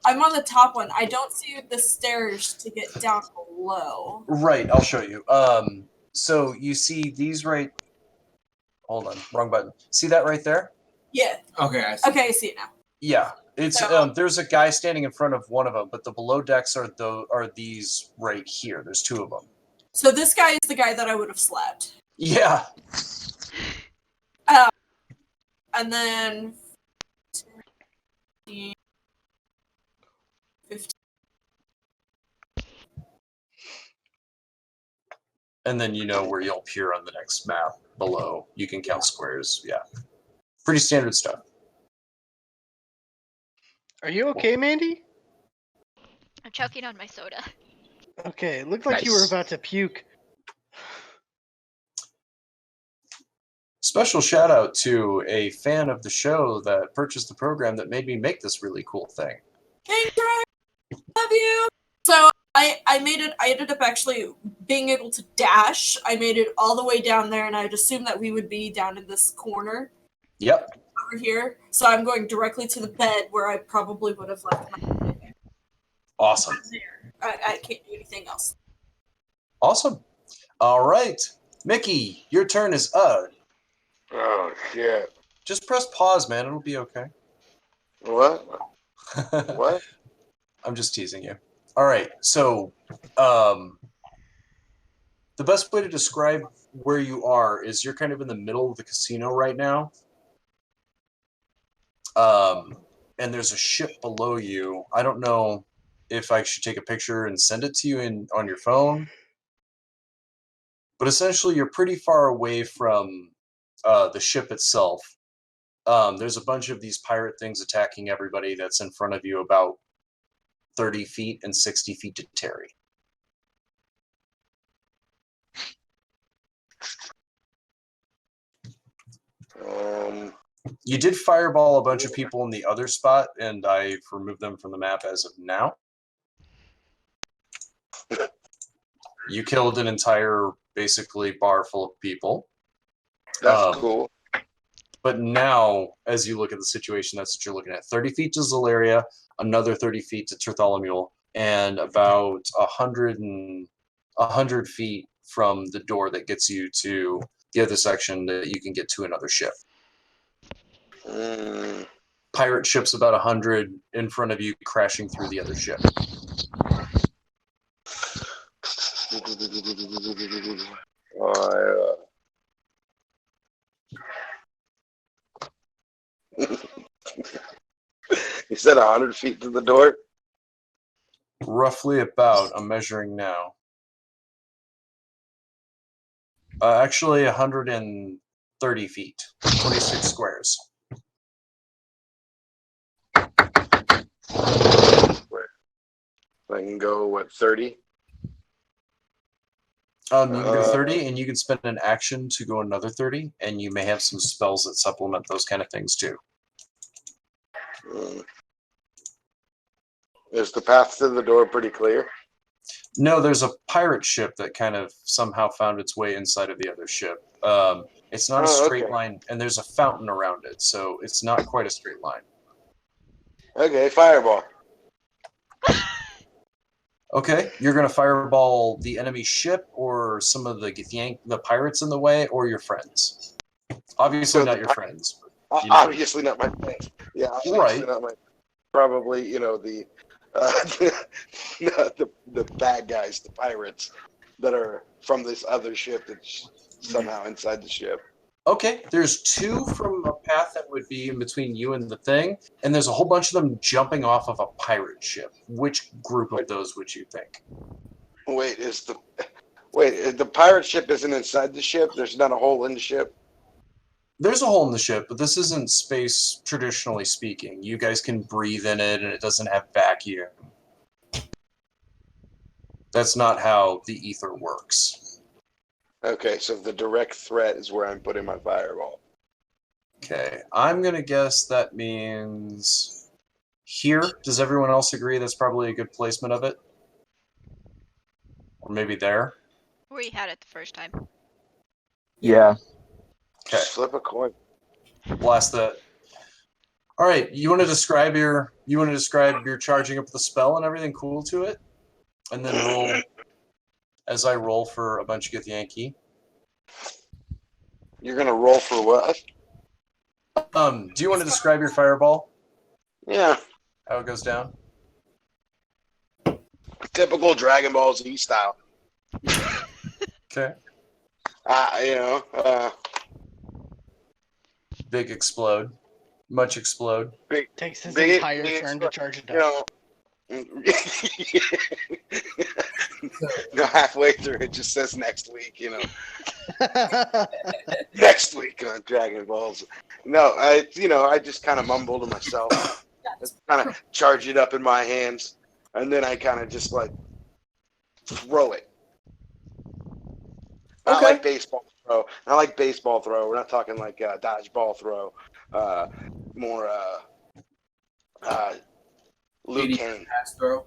I'm on the top one. I don't see the stairs to get down below. Right, I'll show you. So you see these right. Hold on, wrong button. See that right there? Yeah. Okay, I see. Okay, I see it now. Yeah, it's So- there's a guy standing in front of one of them, but the below decks are these right here. There's two of them. So this guy is the guy that I would have slapped. Yeah. And then 15. And then you know where you'll appear on the next map below. You can count squares. Yeah. Pretty standard stuff. Are you okay, Mandy? I'm choking on my soda. Okay, it looked like you were Nice. about to puke. Special shout out to a fan of the show that purchased the program that made me make this really cool thing. Thanks, Ryan. Love you. So I made it. I ended up actually being able to dash. I made it all the way down there, and I'd assumed that we would be down in this corner Yep. over here. So I'm going directly to the bed where I probably would have left my. Awesome. I can't do anything else. Awesome. All right. Mickey, your turn is Oh shit! just press pause, man. It'll be okay. What? What? I'm just teasing you. All right. So, the best way to describe where you are is you're kind of in the middle of the casino right now. And there's a ship below you. I don't know if I should take a picture and send it to you on your phone. But essentially, you're pretty far away from the ship itself. There's a bunch of these pirate things attacking everybody that's in front of you, about 30 feet and 60 feet to Terry. You did fireball a bunch of people in the other spot, and I've removed them from the map as of now. You killed an entire, basically, bar full of people. That's cool. But now, as you look at the situation, that's what you're looking at. 30 feet to Zalaria, another 30 feet to Bartholomew, and about 100 feet from the door that gets you to the other section that you can get to another ship. Pirate ship's about 100 in front of you, crashing through the other ship. You said 100 feet to the door? Roughly about, I'm measuring now. Actually, 130 feet, 26 squares. I can go, what, 30? You can go 30, and you can spend an action to go another 30, and you may have some spells that supplement those kind of things too. Is the path to the door pretty clear? No, there's a pirate ship that kind of somehow found its way inside of the other ship. It's not a straight okay. line, and there's a fountain around it, so it's not quite a straight line. Okay, fireball. Okay, you're going to fireball the enemy ship, or some of the pirates in the way, or your friends. Obviously So not the your pi- friends. You know. Obviously not my friends. Yeah, obviously Right. not my. Probably, you know, the bad guys, the pirates that are from this other ship that's somehow inside the ship. Okay, there's two from a path that would be in between you and the thing, and there's a whole bunch of them jumping off of a pirate ship. Which group of those would you think? Wait, the pirate ship isn't inside the ship? There's not a hole in the ship? There's a hole in the ship, but this isn't space traditionally speaking. You guys can breathe in it, and it doesn't have vacuum. That's not how the ether works. Okay, so the direct threat is where I'm putting my fireball. Okay, I'm going to guess that means here. Does everyone else agree that's probably a good placement of it? Or maybe there? Where you had it the first time. Yeah. Okay. Just flip a coin. Blast that. All right, you want to describe your charging up the spell and everything cool to it, and then roll as I roll for a bunch of Githyanki. You're gonna roll for what? Do you want to describe your fireball? Yeah, How it goes down? typical Dragon Ball Z style. Okay. Big explode. Much explode. Big, Takes his big, entire big turn to charge it you up. know. Halfway through it just says next week, next week on Dragon Balls. No, I just kind of mumble to myself, kind of charge it up in my hands, and then I kind of just like throw it. Not Okay. like baseball throw. Not like baseball throw. We're not talking like dodgeball throw. More Liu 80 Kang. pass throw.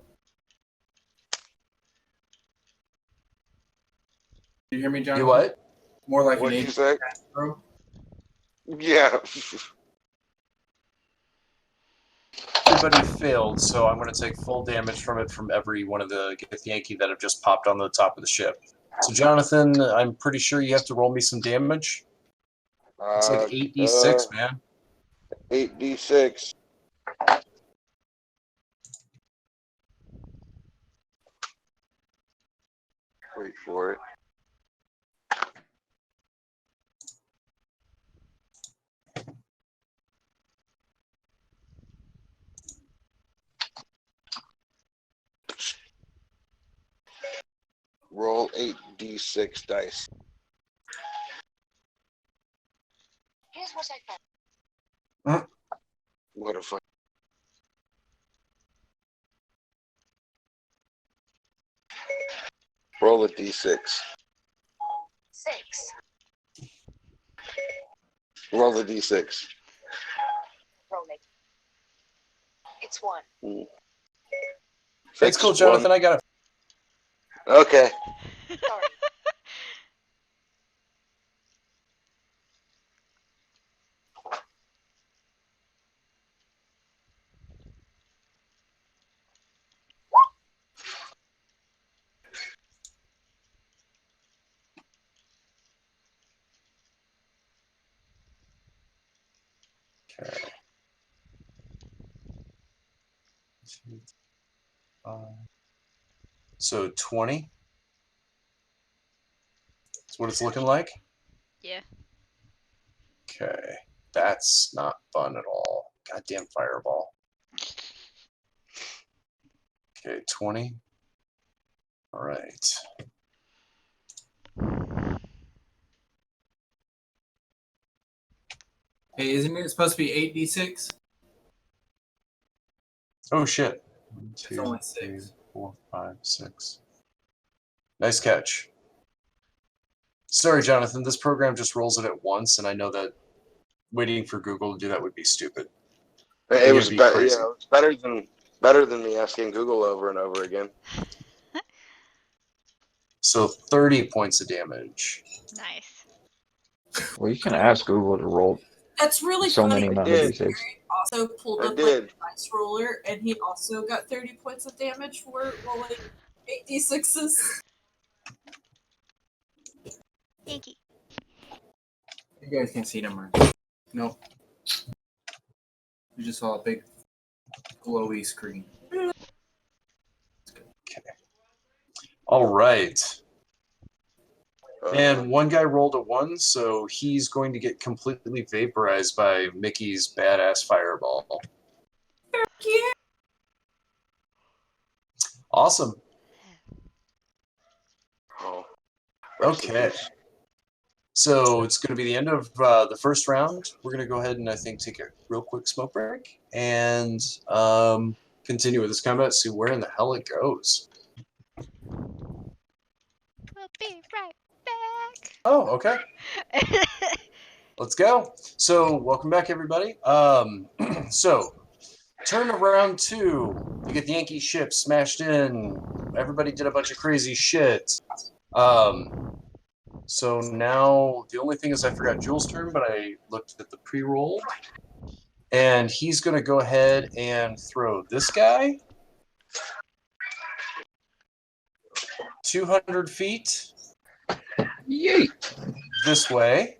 Did you hear me, John? You what? More like What'd an you 80 say? pass throw. Yeah. Everybody failed, so I'm going to take full damage from it from every one of the Githyanki that have just popped on the top of the ship. So, Jonathan, I'm pretty sure you have to roll me some damage. It's like 8d6, man. 8d6. Wait for it. Roll 8d6 dice. Here's what I found. What a fuck. Roll a d6. 6. Roll a d6. Rolling. It's 1. It's cool, Jonathan. I got it. Okay. Sorry. Okay. 2, 5. So 20. That's what it's looking like. Yeah. Okay. That's not fun at all. Goddamn fireball. Okay, 20. All right. Hey, isn't it supposed to be 8d6? Oh shit. 1, It's 2, only 3, 6. 4, 5, 6. Nice catch. Sorry, Jonathan. This program just rolls it at once, and I know that waiting for Google to do that would be stupid. It was be better. crazy. Yeah, it's better than me asking Google over and over again. So 30 points of damage. Nice. Well, you can ask Google to roll That's really so funny. many amount of did. d6. Also pulled I up like did. a dice roller, and he also got 30 points of damage for rolling 8d6s. Yankee. You guys can see them, right? Nope. You just saw a big glowy screen. All right. Uh, And one guy rolled a 1, so he's going to get completely vaporized by Mickey's badass fireball. Yeah. Awesome. oh, rest in Okay. peace. So it's going to be the end of the first round. We're going to go ahead and I think take a real quick smoke break and continue with this combat, see where in the hell it goes. We'll be right back. Oh, okay. Let's go. So welcome back, everybody. So turn around 2. You get the Yankee ship smashed in. Everybody did a bunch of crazy shit. So now the only thing is I forgot Jules' turn, but I looked at the pre-roll. And he's going to go ahead and throw this guy 200 feet Yay! this way.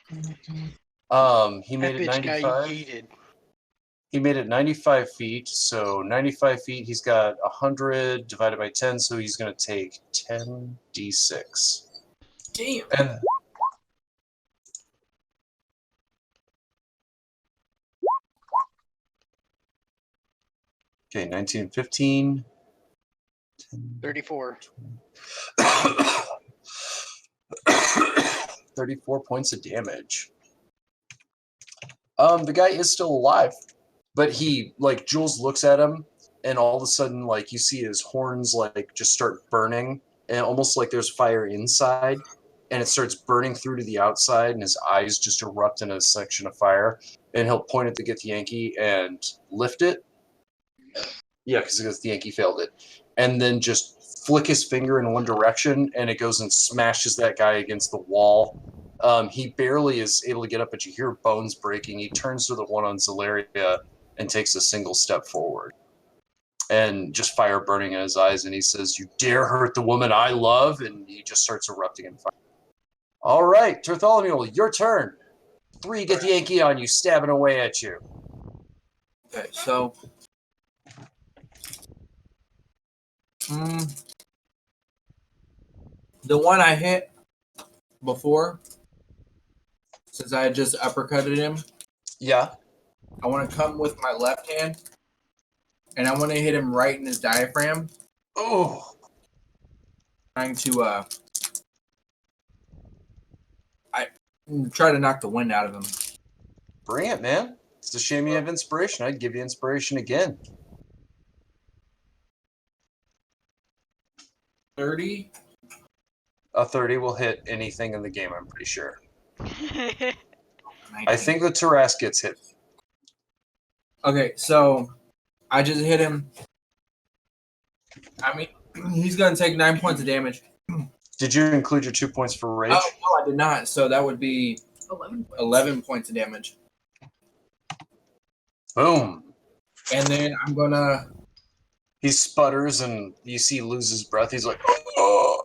He made That it bitch got 95. yeeted. He made it 95 feet. So 95 feet, he's got 100 divided by 10, so he's going to take 10d6. Damn. And okay, 19, 15. 34. 34 points of damage. The guy is still alive, but he, like, Jules looks at him, and all of a sudden, like, you see his horns, like, just start burning, and almost like there's fire inside, and it starts burning through to the outside, and his eyes just erupt in a section of fire, and he'll point at the Githyanki and lift it. Yeah, because the Githyanki failed it. And then just flick his finger in one direction, and it goes and smashes that guy against the wall. He barely is able to get up, but you hear bones breaking. He turns to the one on Zalaria and takes a single step forward. And just fire burning in his eyes, and he says, "You dare hurt the woman I love?" And he just starts erupting in fire. All right, Bartholomew, your turn. 3 Githyanki on you, stabbing away at you. Okay, so the one I hit before, since I had just uppercutted him, Yeah. I want to come with my left hand, and I want to hit him right in his diaphragm, Oh. trying to try to knock the wind out of him. Bring it, man. It's a shame you have inspiration. I'd give you inspiration again. 30. A 30 will hit anything in the game, I'm pretty sure. 19. I think the Tarrasque gets hit. Okay, so I just hit him. I mean, he's gonna take 9 points of damage. Did you include your 2 points for rage? Oh no, I did not. So that would be 11 points of damage. Boom. And then I'm gonna He sputters and you see he loses breath. He's like, oh.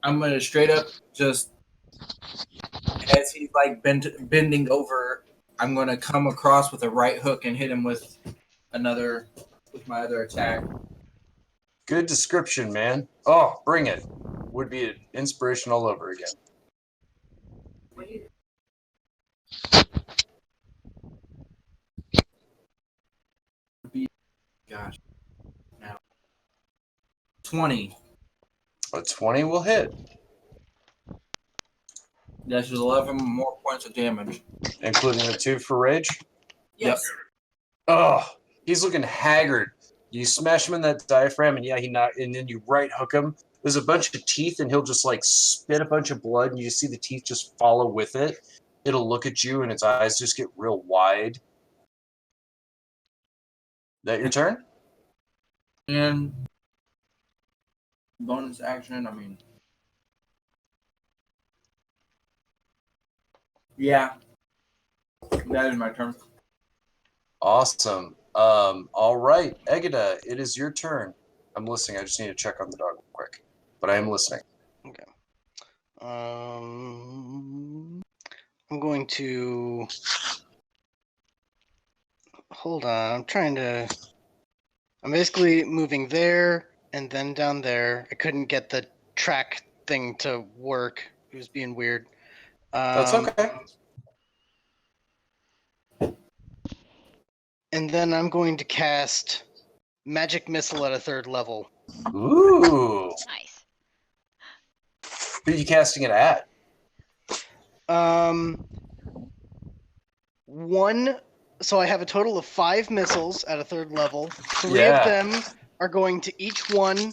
I'm gonna straight up just as he's like bending over, I'm gonna come across with a right hook and hit him with my other attack. Good description, man. Oh, bring it. Would be an inspiration all over again. Gosh. Now 20. A 20 will hit, That's just 11 more points of damage. including the 2 for rage. Yes. Oh, he's looking haggard. You smash him in that diaphragm, and yeah, and then you right hook him. There's a bunch of teeth, and he'll just like spit a bunch of blood, and you just see the teeth just follow with it. It'll look at you, and its eyes just get real wide. That your turn? And bonus action, I mean. Yeah. That is my turn. Awesome. All right, Egida, it is your turn. I'm listening. I just need to check on the dog real quick, but I am listening. Okay. I'm going to hold on. I'm basically moving there and then down there. I couldn't get the track thing to work. It was being weird. That's okay. And then I'm going to cast Magic Missile at a 3rd level. Ooh. Nice. Who are you casting it at? So I have a total of 5 missiles at a 3rd level. 3 Yeah. of them are going to each one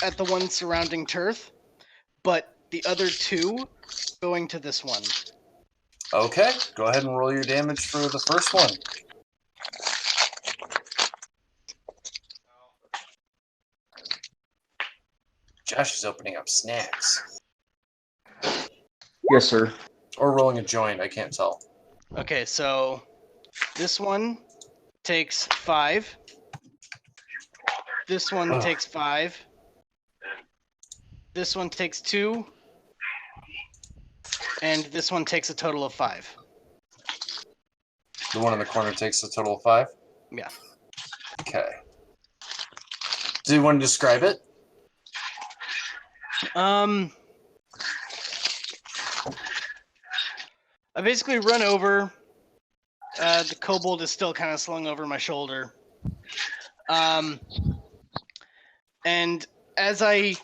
at the one surrounding Turth, but the other 2 going to this one. Okay, go ahead and roll your damage for the first one. Josh is opening up snacks. Yes, sir. Or rolling a joint, I can't tell. Okay, so this one takes 5. This one Ugh. takes 5. This one takes 2. And this one takes a total of 5. The one in the corner takes a total of 5? Yeah. Okay. Do you want to describe it? I basically run over. The kobold is still kind of slung over my shoulder. And as I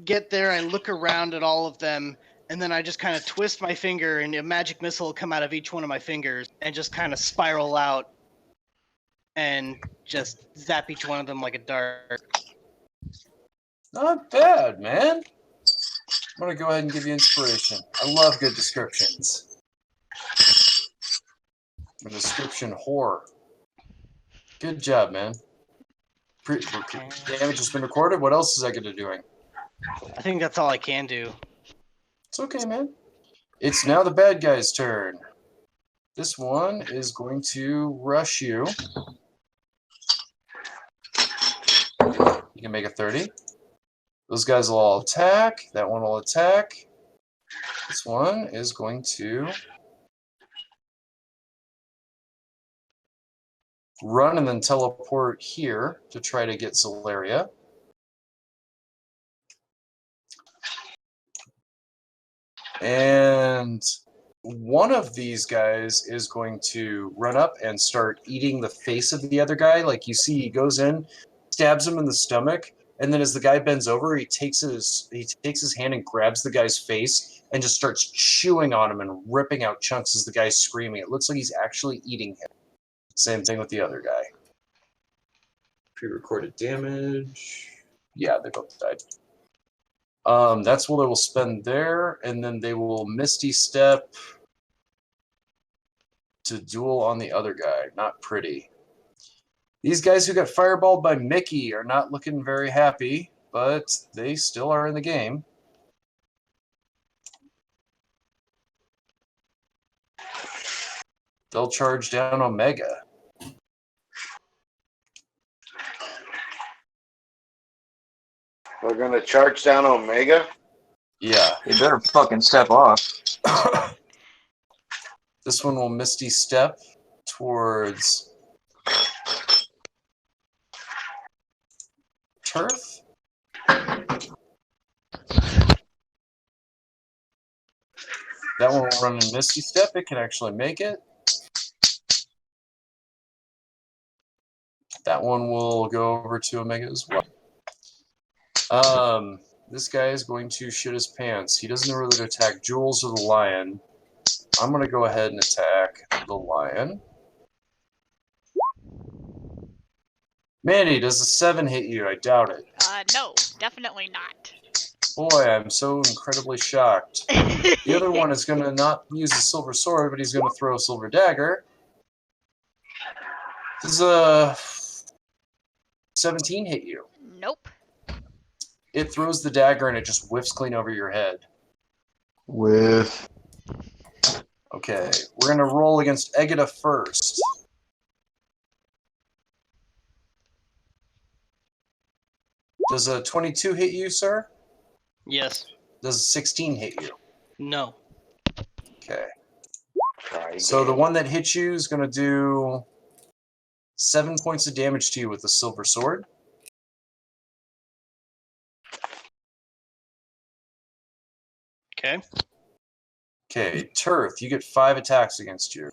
get there, I look around at all of them, and then I just kind of twist my finger, and a magic missile will come out of each one of my fingers and just kind of spiral out and just zap each one of them like a dart. Not bad, man. I'm going to go ahead and give you inspiration. I love good descriptions. A description whore. Good job, man. Damage has been recorded. What else is I going to be doing? I think that's all I can do. It's okay, man. It's now the bad guy's turn. This one is going to rush you. You can make a 30. Those guys will all attack. That one will attack. This one is going to run and then teleport here to try to get Zolaria. And one of these guys is going to run up and start eating the face of the other guy. Like you see, he goes in, stabs him in the stomach, and then as the guy bends over, he takes his hand and grabs the guy's face and just starts chewing on him and ripping out chunks as the guy's screaming. It looks like he's actually eating him. Same thing with the other guy. Pre-recorded damage. Yeah, they both died. That's what they will spend there, and then they will Misty Step to duel on the other guy. Not pretty. These guys who got fireballed by Mickey are not looking very happy, but they still are in the game. They'll charge down Omega. We're gonna charge down Omega. Yeah. You better fucking step off. This one will Misty Step towards Turf. That one will run in Misty Step. It can actually make it. That one will go over to Omega as well. This guy is going to shit his pants. He doesn't know whether to attack Jules or the lion. I'm going to go ahead and attack the lion. Mandy, does a 7 hit you? I doubt it. No, definitely not. Boy, I'm so incredibly shocked. The other one is going to not use a silver sword, but he's going to throw a silver dagger. Does a 17 hit you? Nope. It throws the dagger and it just whiffs clean over your head. With Okay, we're going to roll against Egida first. Does a 22 hit you, sir? Yes. Does a 16 hit you? No. Okay. Try So the again. one that hits you is going to do 7 points of damage to you with the silver sword. Okay. Okay, Turth, you get 5 attacks against you.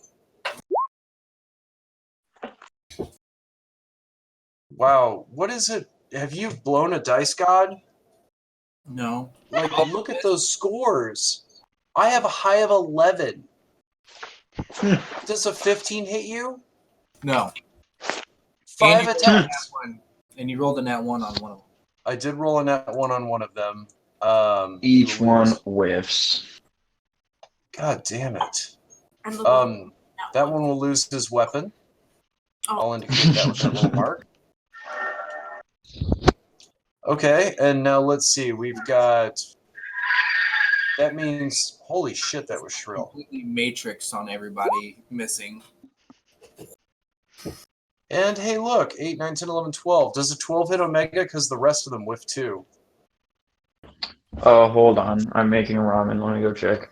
Wow, what is it? Have you blown a dice god? No. Like, look at those scores. I have a high of 11. Does a 15 hit you? No. 5 And you rolled a attacks. nat one, and you rolled a nat 1 on one of them. I did roll a nat 1 on one of them. each you will one lose. whiffs. God damn it. I'm looking That one will lose his weapon. Oh. I'll indicate that with that little mark. Okay, and now let's see. We've got. That means, holy shit, that was shrill. Completely matrix on everybody missing. And hey, look, 8, 9, 10, 11, 12. Does a 12 hit Omega? Because the rest of them whiff too. Oh, hold on. I'm making ramen. Let me go check.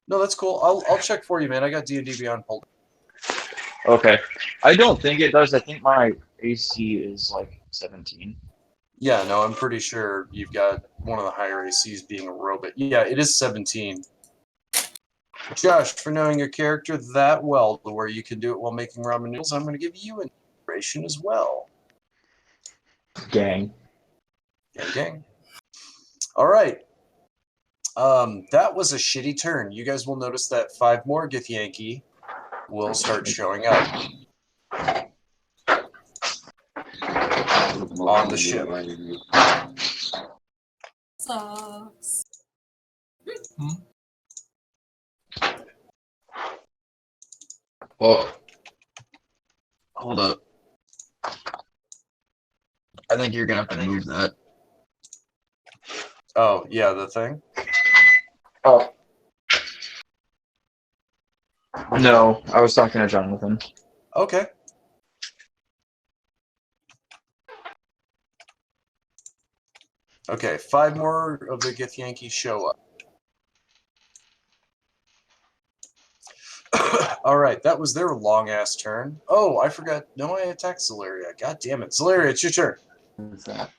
No, that's cool. I'll check for you, man. I got D&D Beyond pulled. Okay. I don't think it does. I think my AC is like 17. Yeah, no, I'm pretty sure you've got one of the higher ACs being a robot. Yeah, it is 17. Josh, for knowing your character that well to where you can do it while making ramen noodles, I'm going to give you an inspiration as well. Gang. Gang, gang. All right. That was a shitty turn. You guys will notice that 5 more Githyanki will start showing up on the ship. Sucks. Well, hold up. I think you're gonna have to move that. Oh, yeah, the thing? Oh. No, I was talking to Jonathan. Okay. Okay, 5 more of the Githyanki show up. All right, that was their long-ass turn. Oh, I forgot. No, I attacked Zalaria. God damn it. Zalaria, it's your turn. What's that?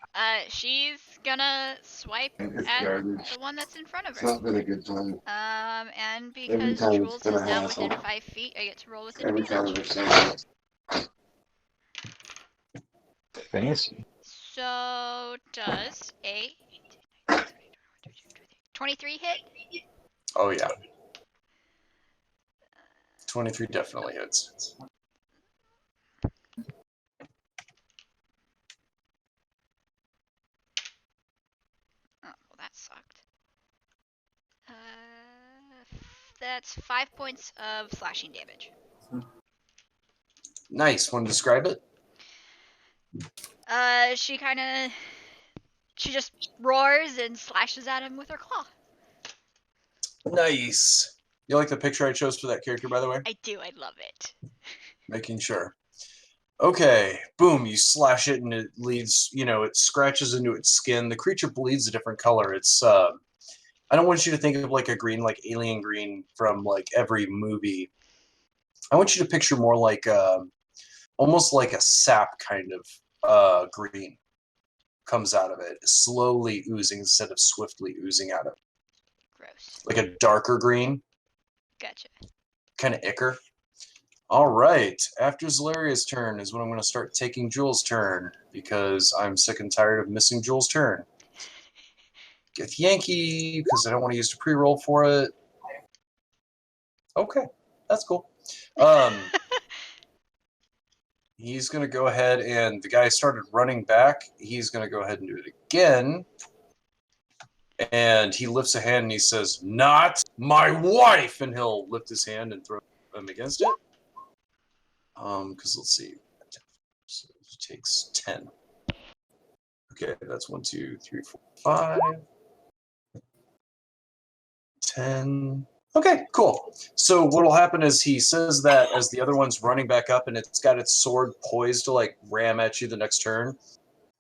She's gonna swipe It's at garbage. the one that's in front of It's her. not been a good time. And Every because time it's Jules been is a now hassle. within 5 feet, I get to roll with Every time advantage. we're saying it. Fancy. So does a 23 hit? Oh, yeah. 23 definitely hits. Oh, well, that sucked. That's 5 points of slashing damage. Nice. Want to describe it? She just roars and slashes at him with her claw. Nice. You like the picture I chose for that character, by the way? I do, I love it. Making sure. Okay, boom, you slash it and it leaves, it scratches into its skin. The creature bleeds a different color. It's, I don't want you to think of like a green, like alien green from like every movie. I want you to picture more like, almost like a sap kind of green comes out of it, slowly oozing instead of swiftly oozing out of it. Gross. Like a darker green, Gotcha. kind of ichor. All right, after Zalaria's turn is when I'm going to start taking Jules' turn, because I'm sick and tired of missing Jules' turn. Get Yankee, because I don't want to use the pre-roll for it. Okay, that's cool. He's going to go ahead, and the guy started running back. He's going to go ahead and do it again. And he lifts a hand and he says, "Not my wife!" And he'll lift his hand and throw him against it. Because let's see. So it takes 10. Okay, that's 1, 2, 3, 4, 5. 10. Okay, cool. So what'll happen is he says that as the other one's running back up and it's got its sword poised to like ram at you the next turn.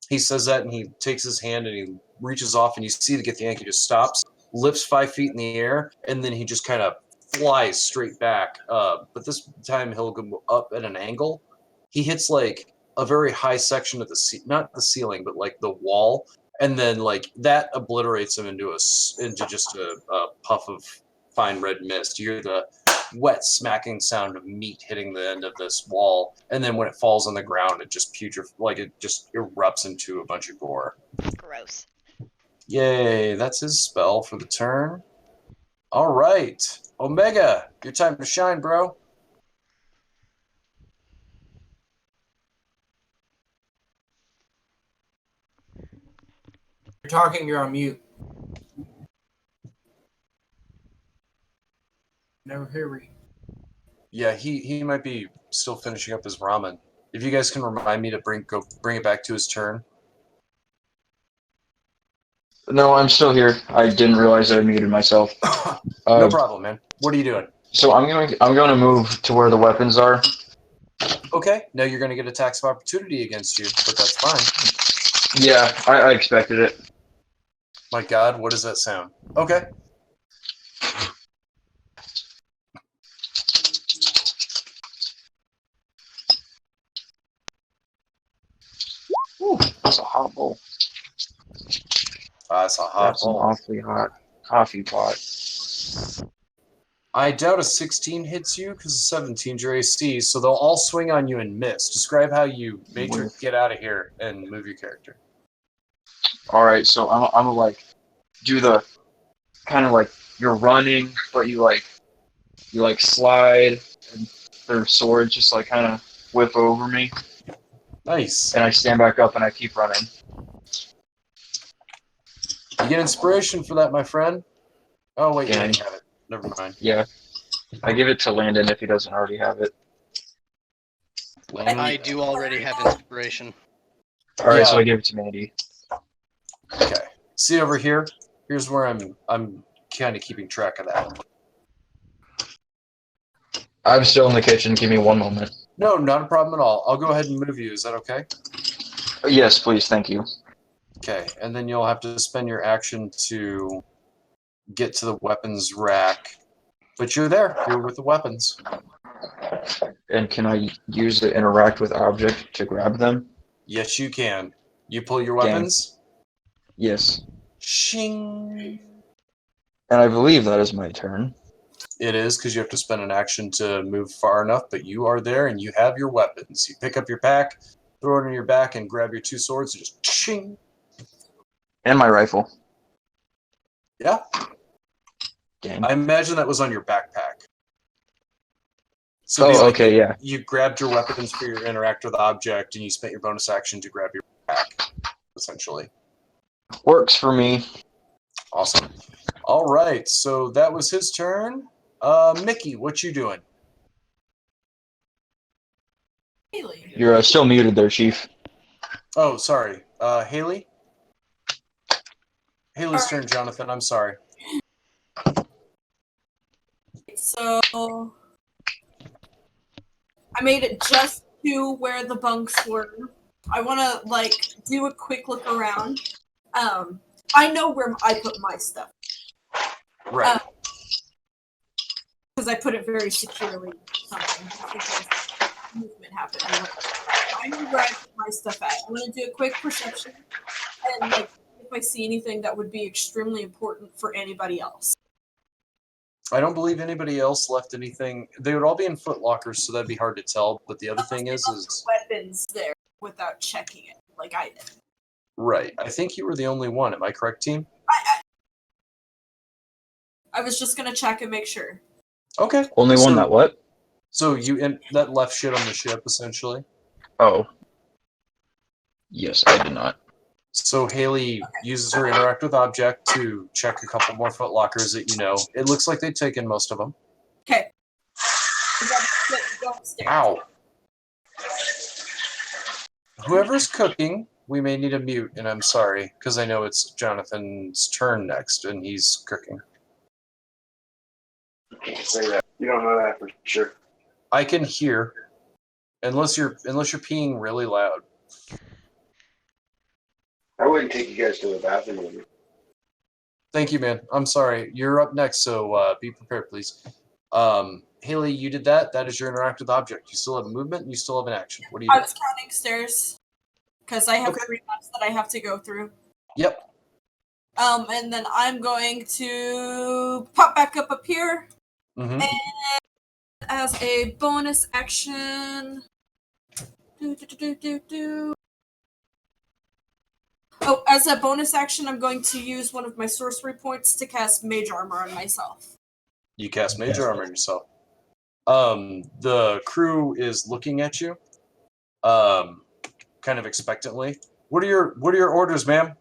He says that and he takes his hand and he reaches off and you see the Githyanki just stops, lifts 5 feet in the air, and then he just kind of flies straight back. But this time he'll go up at an angle. He hits like a very high section of the not the ceiling, but like the wall, and then like that obliterates him into just a puff of fine red mist. You hear the wet smacking sound of meat hitting the end of this wall, and then when it falls on the ground, it just it just erupts into a bunch of gore. Gross. Yay! That's his spell for the turn. All right, Omega, your time to shine, bro. You're talking, you're on mute. Never hear me. Yeah, he might be still finishing up his ramen. If you guys can remind me to bring it back to his turn. No, I'm still here. I didn't realize I muted myself. No problem, man. What are you doing? So I'm going to move to where the weapons are. Okay, now you're going to get attacks of opportunity against you, but that's fine. Yeah, I expected it. My God, what does that sound? Okay. Ooh, that's a hot bowl. That's a hot That's an bowl. awfully hot coffee pot. I doubt a 16 hits you because a 17's your AC, so they'll all swing on you and miss. Describe how you Matrix get out of here and move your character. All right, so I'm gonna like do the kind of like you're running, but you slide, and their swords just like kind of whip over me, Nice. and I stand back up and I keep running. You get inspiration for that, my friend. Oh, wait, Yeah. you have it. Never mind. Yeah, I give it to Landon if he doesn't already have it. I do already have inspiration. All right, Yeah. so I give it to Mandy. Okay. See over here? Here's where I'm kind of keeping track of that. I'm still in the kitchen. Give me one moment. No, not a problem at all. I'll go ahead and move you. Is that okay? Yes, please. Thank you. Okay, and then you'll have to spend your action to get to the weapons rack. But you're there. You're with the weapons. And can I use the interact with object to grab them? Yes, you can. You pull your Dang. weapons. Yes. Shing. And I believe that is my turn. It is because you have to spend an action to move far enough, but you are there and you have your weapons. You pick up your pack, throw it on your back, and grab your two swords and just shing. And my rifle. Yeah. Dang. I imagine that was on your backpack. So it'd be Oh, like okay, yeah. You grabbed your weapons for your interact with object, and you spent your bonus action to grab your pack, essentially. Works for me. Awesome. All right, so that was his turn. Mickey, what you doing? Haley. You're still muted there, Chief. Oh, sorry. Haley? Haley's turn, Jonathan. I'm sorry. So I made it just to where the bunks were. I want to do a quick look around. I know where I put my stuff Right. because I put it very securely. Something because movement happened. I know where I put my stuff at. I'm gonna do a quick perception and if I see anything that would be extremely important for anybody else. I don't believe anybody else left anything. They would all be in foot lockers, so that'd be hard to tell. But the other thing is weapons there without checking it, like I did. Right. I think you were the only one. Am I correct, team? I was just gonna check and make sure. Okay. Only one that what? So that left shit on the ship, essentially. Oh. Yes, I did not. So Haley uses her interact with object to check a couple more foot lockers that you know. It looks like they've taken most of them. Okay. Go upstairs. Ow. Whoever's cooking, we may need a mute, and I'm sorry, because I know it's Jonathan's turn next, and he's cooking. You can't say that. You don't know that for sure. I can hear, unless you're peeing really loud. I wouldn't take you guys to the bathroom with me. Thank you, man. I'm sorry. You're up next, so be prepared, please. Haley, you did that. That is your interactive object. You still have a movement, and you still have an action. What are you I doing? was counting stairs because I have 3 maps that I have to go through. Yep. And then I'm going to pop back up here, Mm-hmm. and as a bonus action. Oh, as a bonus action, I'm going to use one of my sorcery points to cast Mage Armor on myself. You cast Major Armor on yourself. The crew is looking at you, kind of expectantly. What are your orders, ma'am?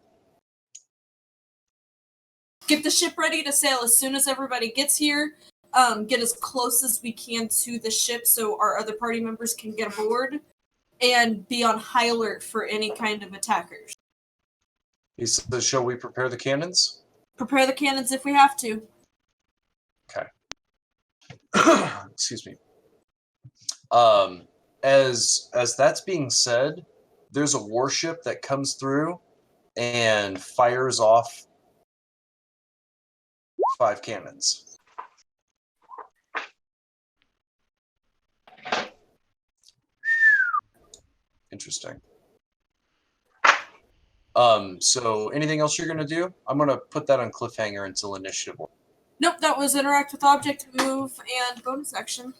Get the ship ready to sail as soon as everybody gets here. Get as close as we can to the ship so our other party members can get aboard, and be on high alert for any kind of attackers. He says, shall we prepare the cannons? Prepare the cannons if we have to. Excuse me. As that's being said, there's a warship that comes through and fires off 5 cannons. Interesting. So anything else you're gonna do? I'm gonna put that on cliffhanger until initiative. Nope, that was interact with object, move, and bonus action.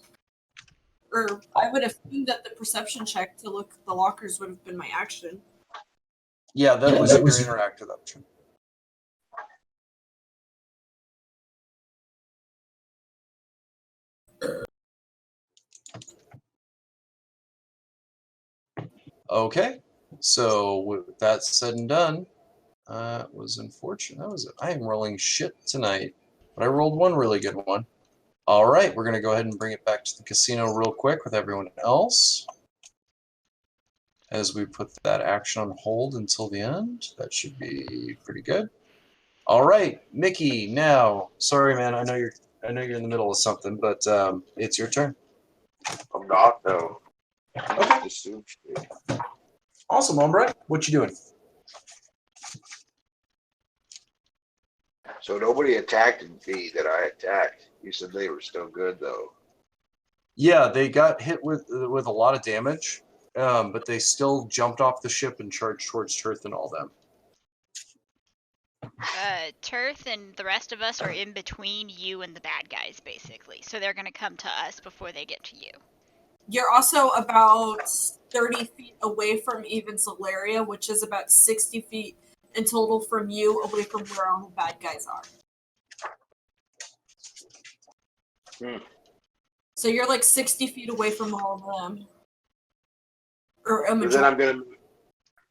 Or I would assume that the perception check to look at the lockers would have been my action. Yeah, that was your interactive option. Okay, so with that said and done, it was unfortunate. I am rolling shit tonight, but I rolled one really good one. All right, we're gonna go ahead and bring it back to the casino real quick with everyone else, as we put that action on hold until the end. That should be pretty good. All right, Mickey. Now, sorry, man. I know you're in the middle of something, but it's your turn. I'm not though. Okay. Assume shit. Awesome, hombre. What you doing? So nobody attacked me that I attacked. You said they were still good though. Yeah, they got hit with a lot of damage, but they still jumped off the ship and charged towards Tirth and all them. Tirth and the rest of us are in between you and the bad guys, basically. So they're gonna come to us before they get to you. You're also about 30 feet away from even Zolaria, which is about 60 feet in total from you, away from where all the bad guys are. So you're like 60 feet away from all of them. Or a And majority.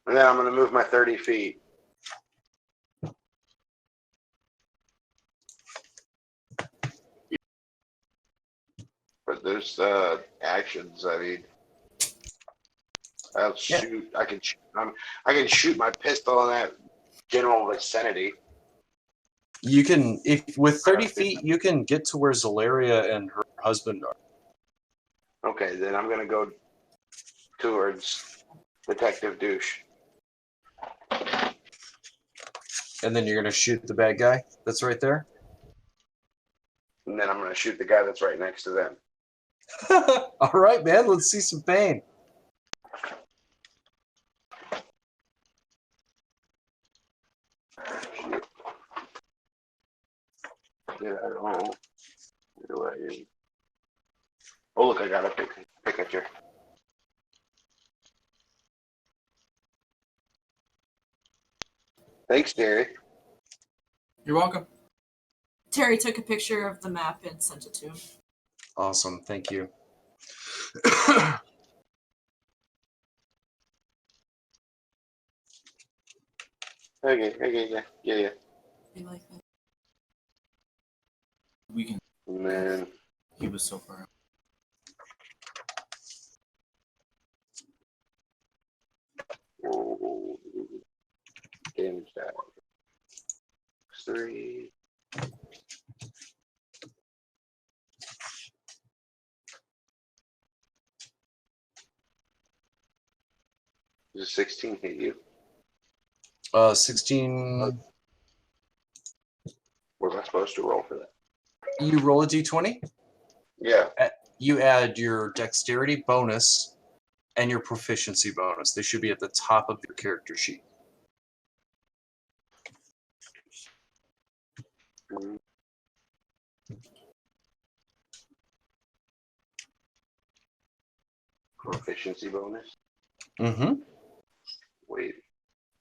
then I'm gonna move my 30 feet. But there's actions. I mean, I'll shoot. I can shoot my pistol in that general vicinity. You can, if with 30 feet, you can get to where Zolaria and her husband are. Okay, then I'm gonna go towards Detective Douche. And then you're gonna shoot the bad guy that's right there. And then I'm gonna shoot the guy that's right next to them. All right, man. Let's see some pain. Shit. Yeah, I don't know. Where do I? Oh, look, I got a picture. Thanks, Terry. You're welcome. Terry took a picture of the map and sent it to him. Awesome. Thank you. Okay, yeah. Be like that. We can. Man, He was so far. oh, damage that. 3. Does 16 hit you? 16. What am I supposed to roll for that? You roll a d20. Yeah. You add your dexterity bonus and your proficiency bonus. They should be at the top of your character sheet. Proficiency bonus. Mm-hmm. Wait,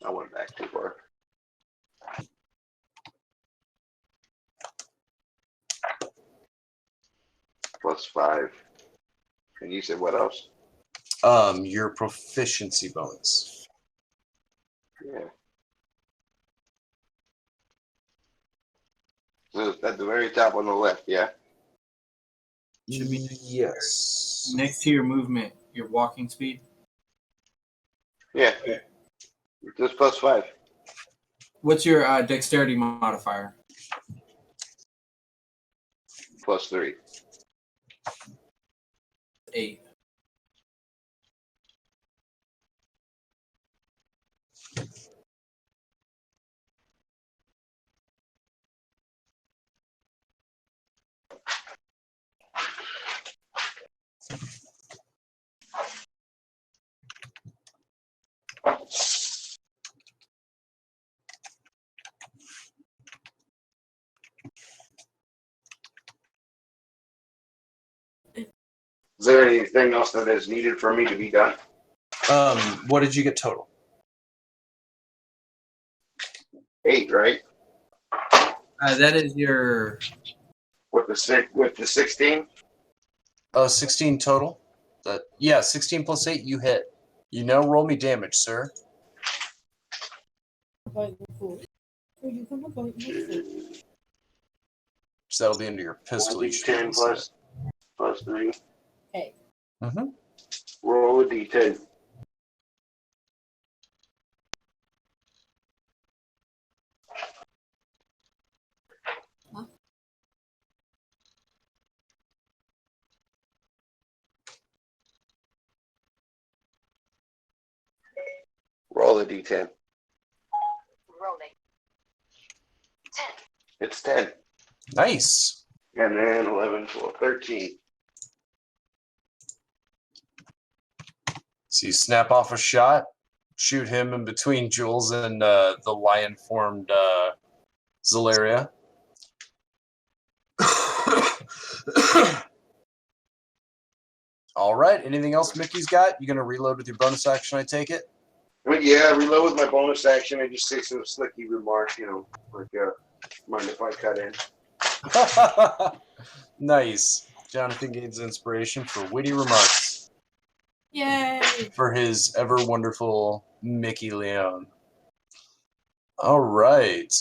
I went back too far. +5. And you said what else? Your proficiency bonus. Yeah. So at the very top on the left, yeah? Should be Yes. next to your movement, your walking speed. Yeah. Just +5. What's your dexterity modifier? +3. 8. Is there anything else that is needed for me to be done? What did you get total? 8, right? That is your. With the 16? 16 total. 16 plus 8, you hit. You now roll me damage, sir. So that'll be into your pistol. You should be 10 able to see plus 3. it. Mhm. Roll a d10. Roll a d10. Rolling. 10. It's 10. Nice. And then 11, 12, 13. So you snap off a shot, shoot him in between Jules and the lion-formed Zalaria. All right. Anything else Mickey's got? You gonna reload with your bonus action? I take it. But yeah, reload with my bonus action. I just say some slicky remarks, like mind if I cut in? Nice. Jonathan gains inspiration for witty remarks Yay! for his ever wonderful Mickey Leone. All right.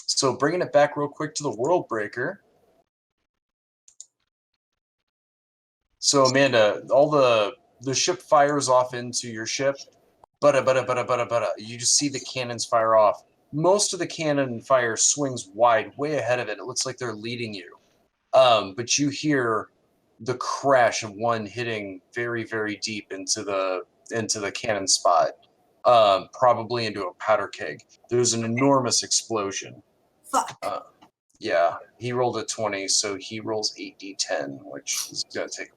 So bringing it back real quick to the World Breaker. So Amanda, all the ship fires off into your ship. Butta. You just see the cannons fire off. Most of the cannon fire swings wide, way ahead of it. It looks like they're leading you. But you hear the crash of one hitting very, very deep into the cannon spot. Probably into a powder keg. There's an enormous explosion. Fuck. Yeah, he rolled a 20, so he rolls 8d10, which is going to take.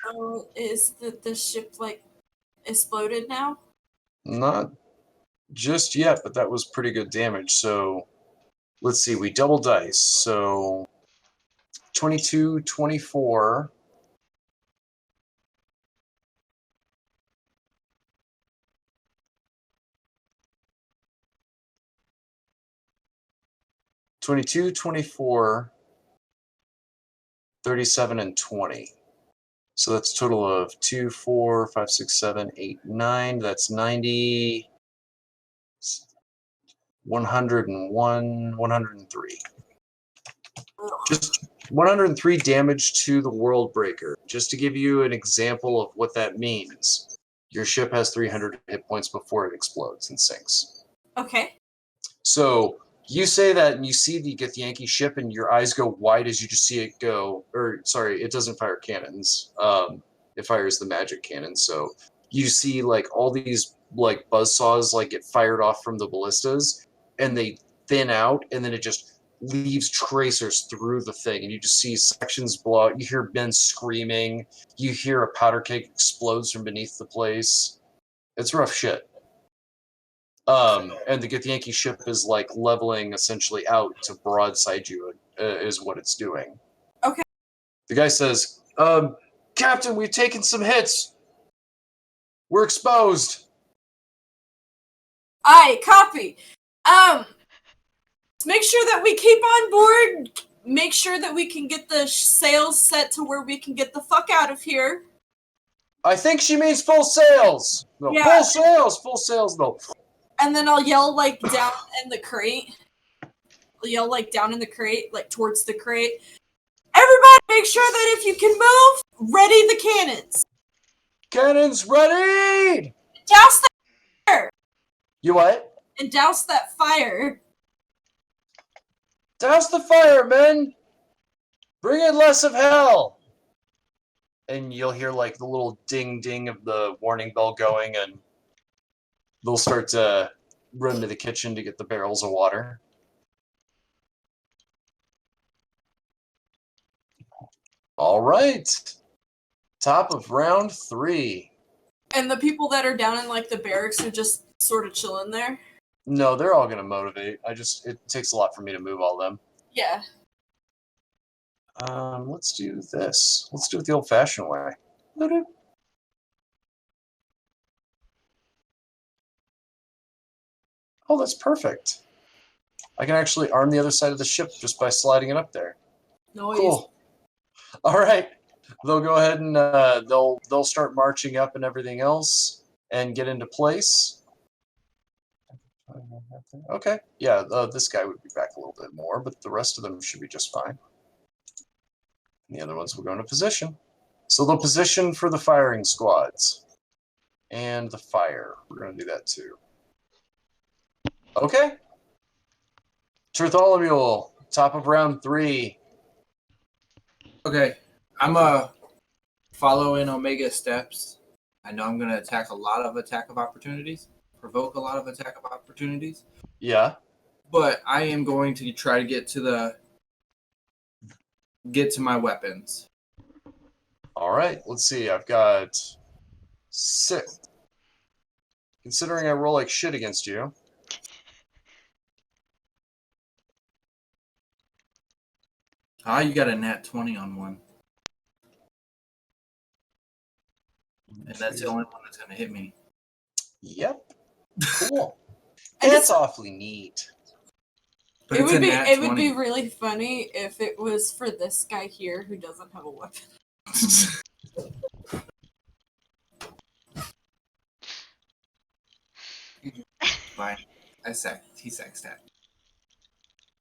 Oh, is the ship exploded now? Not just yet, but that was pretty good damage. So let's see, we double dice. So 22, 24. 22, 24, 37, and 20. So that's a total of 2, 4, 5, 6, 7, 8, 9. That's 90, 101, 103. Just 103 damage to the World Breaker. Just to give you an example of what that means, your ship has 300 hit points before it explodes and sinks. Okay. So you say that and you see the Githyanki ship and your eyes go wide as you just see it go, or sorry, it doesn't fire cannons. It fires the magic cannon. So you see all these buzzsaws get fired off from the ballistas and they thin out and then it just leaves tracers through the thing and you just see sections blow out. You hear Ben screaming. You hear a powder keg explodes from beneath the place. It's rough shit. And the Githyanki ship is leveling essentially out to broadside you is what it's doing. Okay. The guy says, Captain, we've taken some hits. We're exposed. Aye, copy. Make sure that we keep on board. Make sure that we can get the sails set to where we can get the fuck out of here. I think she means full sails. No, Yeah. Full sails, no. And then I'll yell down in the crate. I'll yell down in the crate, towards the crate. Everybody Make sure that if you can move, ready the cannons. Cannons ready! Douse that fire. You what? And douse that fire. Douse the fire, men! Bring in less of hell! And you'll hear like the little ding ding of the warning bell going, and they'll start to run to the kitchen to get the barrels of water. All right. Top of round 3. And the people that are down in like the barracks are just sort of chilling there. No, they're all gonna motivate. It takes a lot for me to move all them. Yeah. Let's do this. Let's do it the old-fashioned way. Oh, that's perfect. I can actually arm the other side of the ship just by sliding it up there. Noise. Cool. All right. They'll go ahead and they'll start marching up and everything else and get into place. Okay. Yeah, this guy would be back a little bit more, but the rest of them should be just fine. And the other ones will go into position. So they'll position for the firing squads. And the fire. We're going to do that too. Okay. Bartholomew, top of round 3. Okay, I'm following Omega steps. I know I'm gonna attack a lot of attack of opportunities, provoke a lot of attack of opportunities. Yeah. But I am going to try to get to my weapons. All right. Let's see. I've got 6. Considering I roll like shit against you. You got a nat 20 on one. And that's the only one that's going to hit me. Yep. Cool. That's awfully neat. But It it's would a be nat it would 20. be really funny if it was for this guy here who doesn't have a weapon. Fine. He sacked that.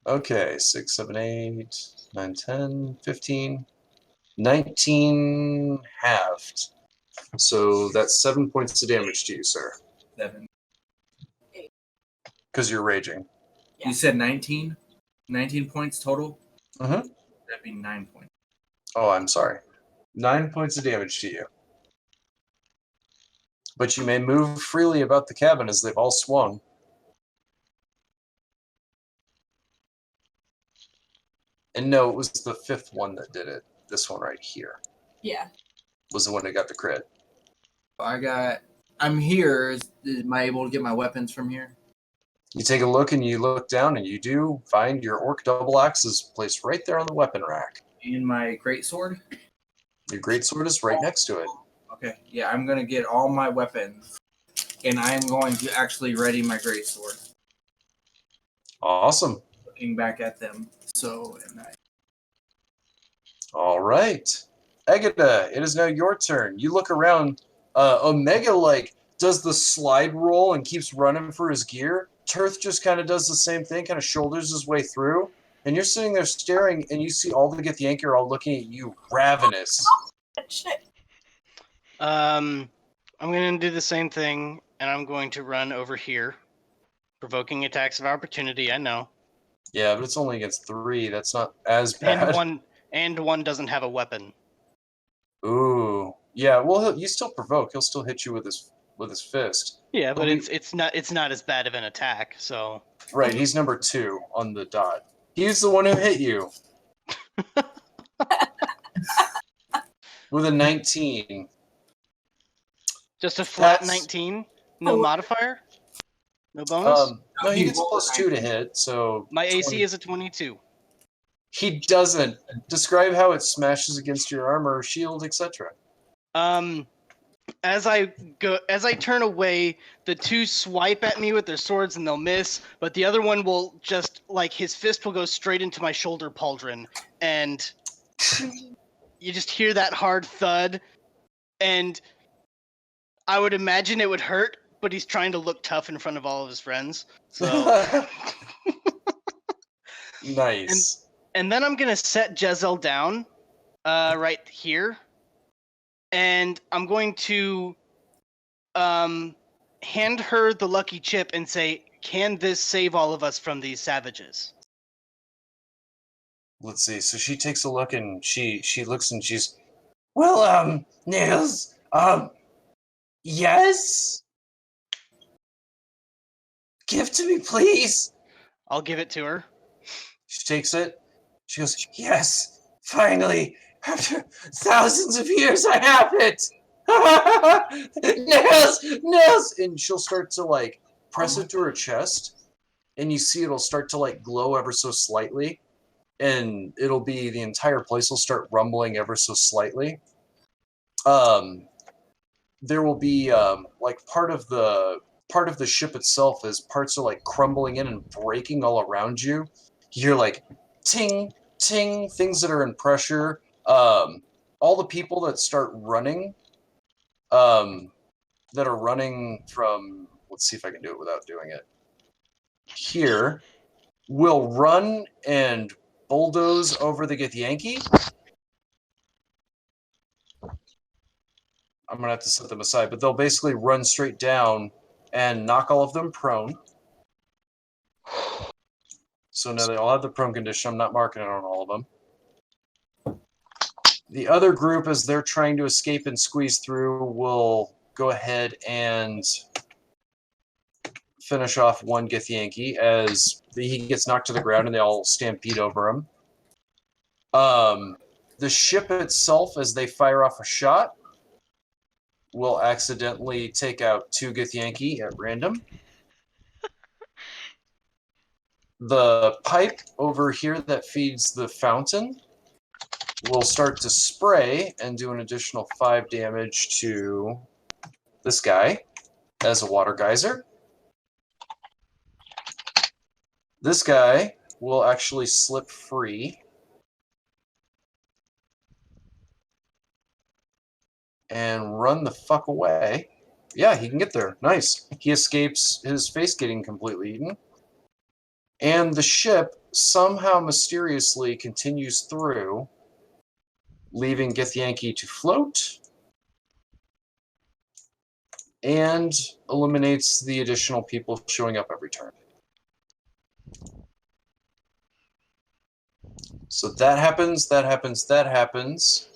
Okay. 6, 7, 8, 9, 10, 15, 19 halved. So that's 7 points of damage to you, sir. 7. Because you're raging. Yeah. You said 19? 19 points total? Mm-hmm. That'd be 9 points. Oh, I'm sorry. 9 points of damage to you. But you may move freely about the cabin as they've all swung. And no, it was the 5th one that did it. This one right here Yeah. was the one that got the crit. I'm here. Am I able to get my weapons from here? You take a look and you look down and you do find your orc double axe is placed right there on the weapon rack. And my greatsword? Your greatsword is right next to it. Okay, yeah, I'm going to get all my weapons. And I am going to actually ready my greatsword. Awesome. Looking back at them. All right. Egida, it is now your turn. You look around. Omega, does the slide roll and keeps running for his gear. Tirth just kind of does the same thing, kind of shoulders his way through. And you're sitting there staring, and you see all the Githyanki are all looking at you, ravenous. Shit. I'm going to do the same thing, and I'm going to run over here. Provoking attacks of opportunity, I know. Yeah, but it's only against 3. That's not as bad. And one doesn't have a weapon. Ooh. Yeah, well, you still provoke. He'll still hit you with his fist. Yeah, but it's not as bad of an attack, so. Right, he's number 2 on the dot. He's the one who hit you. With a 19. Just a flat That's- 19? No modifier? No bonus? No, he gets a +2 to hit, so... My 20. AC is a 22. He doesn't. Describe how it smashes against your armor, shield, etc. As I turn away, the 2 swipe at me with their swords and they'll miss, but the other one will just, his fist will go straight into my shoulder pauldron, and you just hear that hard thud, and I would imagine it would hurt, but he's trying to look tough in front of all of his friends, so... Nice. And then I'm gonna set Jezel down, right here, and I'm going to hand her the lucky chip and say, "Can this save all of us from these savages?" Let's see. So she takes a look and she looks and she's, well, Nails, yes. Give to me, please. I'll give it to her. She takes it. She goes, yes. Finally, after thousands of years, I have it. Nails, and she'll start to like press it to her chest, and you see it'll start to like glow ever so slightly. And it'll be the entire place will start rumbling ever so slightly. There will be like part of the ship itself as parts are like crumbling in and breaking all around you. You hear like ting ting things that are in pressure. All the people that start running, that are running from. Let's see if I can do it without doing it. Here, will run and bulldoze over the Githyanki. I'm gonna have to set them aside, but they'll basically run straight down and knock all of them prone. So now they all have the prone condition. I'm not marking it on all of them. The other group, as they're trying to escape and squeeze through, will go ahead and finish off one Githyanki as he gets knocked to the ground and they all stampede over him. The ship itself, as they fire off a shot, will accidentally take out two Githyanki at random. The pipe over here that feeds the fountain will start to spray and do an additional 5 damage to this guy as a water geyser. This guy will actually slip free and run the fuck away. Yeah, he can get there. Nice. He escapes his face getting completely eaten. And the ship somehow mysteriously continues through, leaving Githyanki to float, and eliminates the additional people showing up every turn. So that happens, that happens, that happens.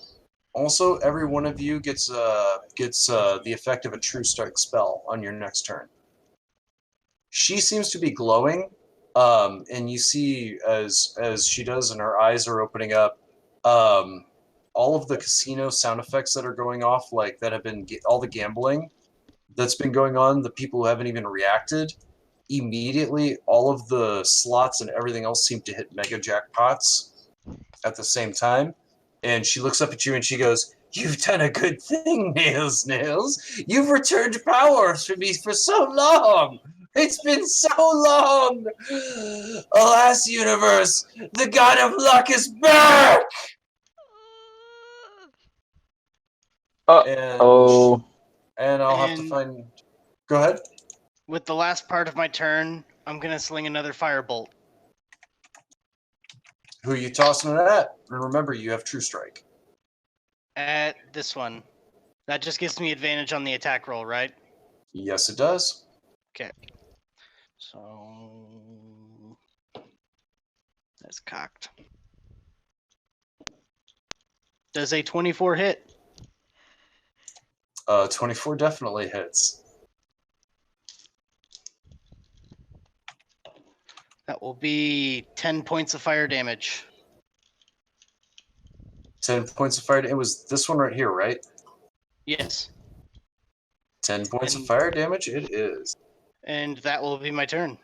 Also, every one of you gets the effect of a True Strike spell on your next turn. She seems to be glowing, and you see as she does, and her eyes are opening up. All of the casino sound effects that are going off, like that have been all the gambling that's been going on, the people who haven't even reacted, immediately all of the slots and everything else seem to hit mega jackpots at the same time. And she looks up at you and she goes, "You've done a good thing, Nails. You've returned powers for me for so long. It's been so long. Alas, universe, the god of luck is back." Oh. And I'll have to And- find. Go ahead. With the last part of my turn, I'm gonna sling another firebolt. Who are you tossing it at? And remember, you have True Strike. At this one. That just gives me advantage on the attack roll, right? Yes, it does. Okay. So that's cocked. Does a 24 hit? 24 definitely hits. That will be 10 points of fire damage. 10 points of fire. It was this one right here, right? Yes. 10 points of And- fire damage. It is. And that will be my turn.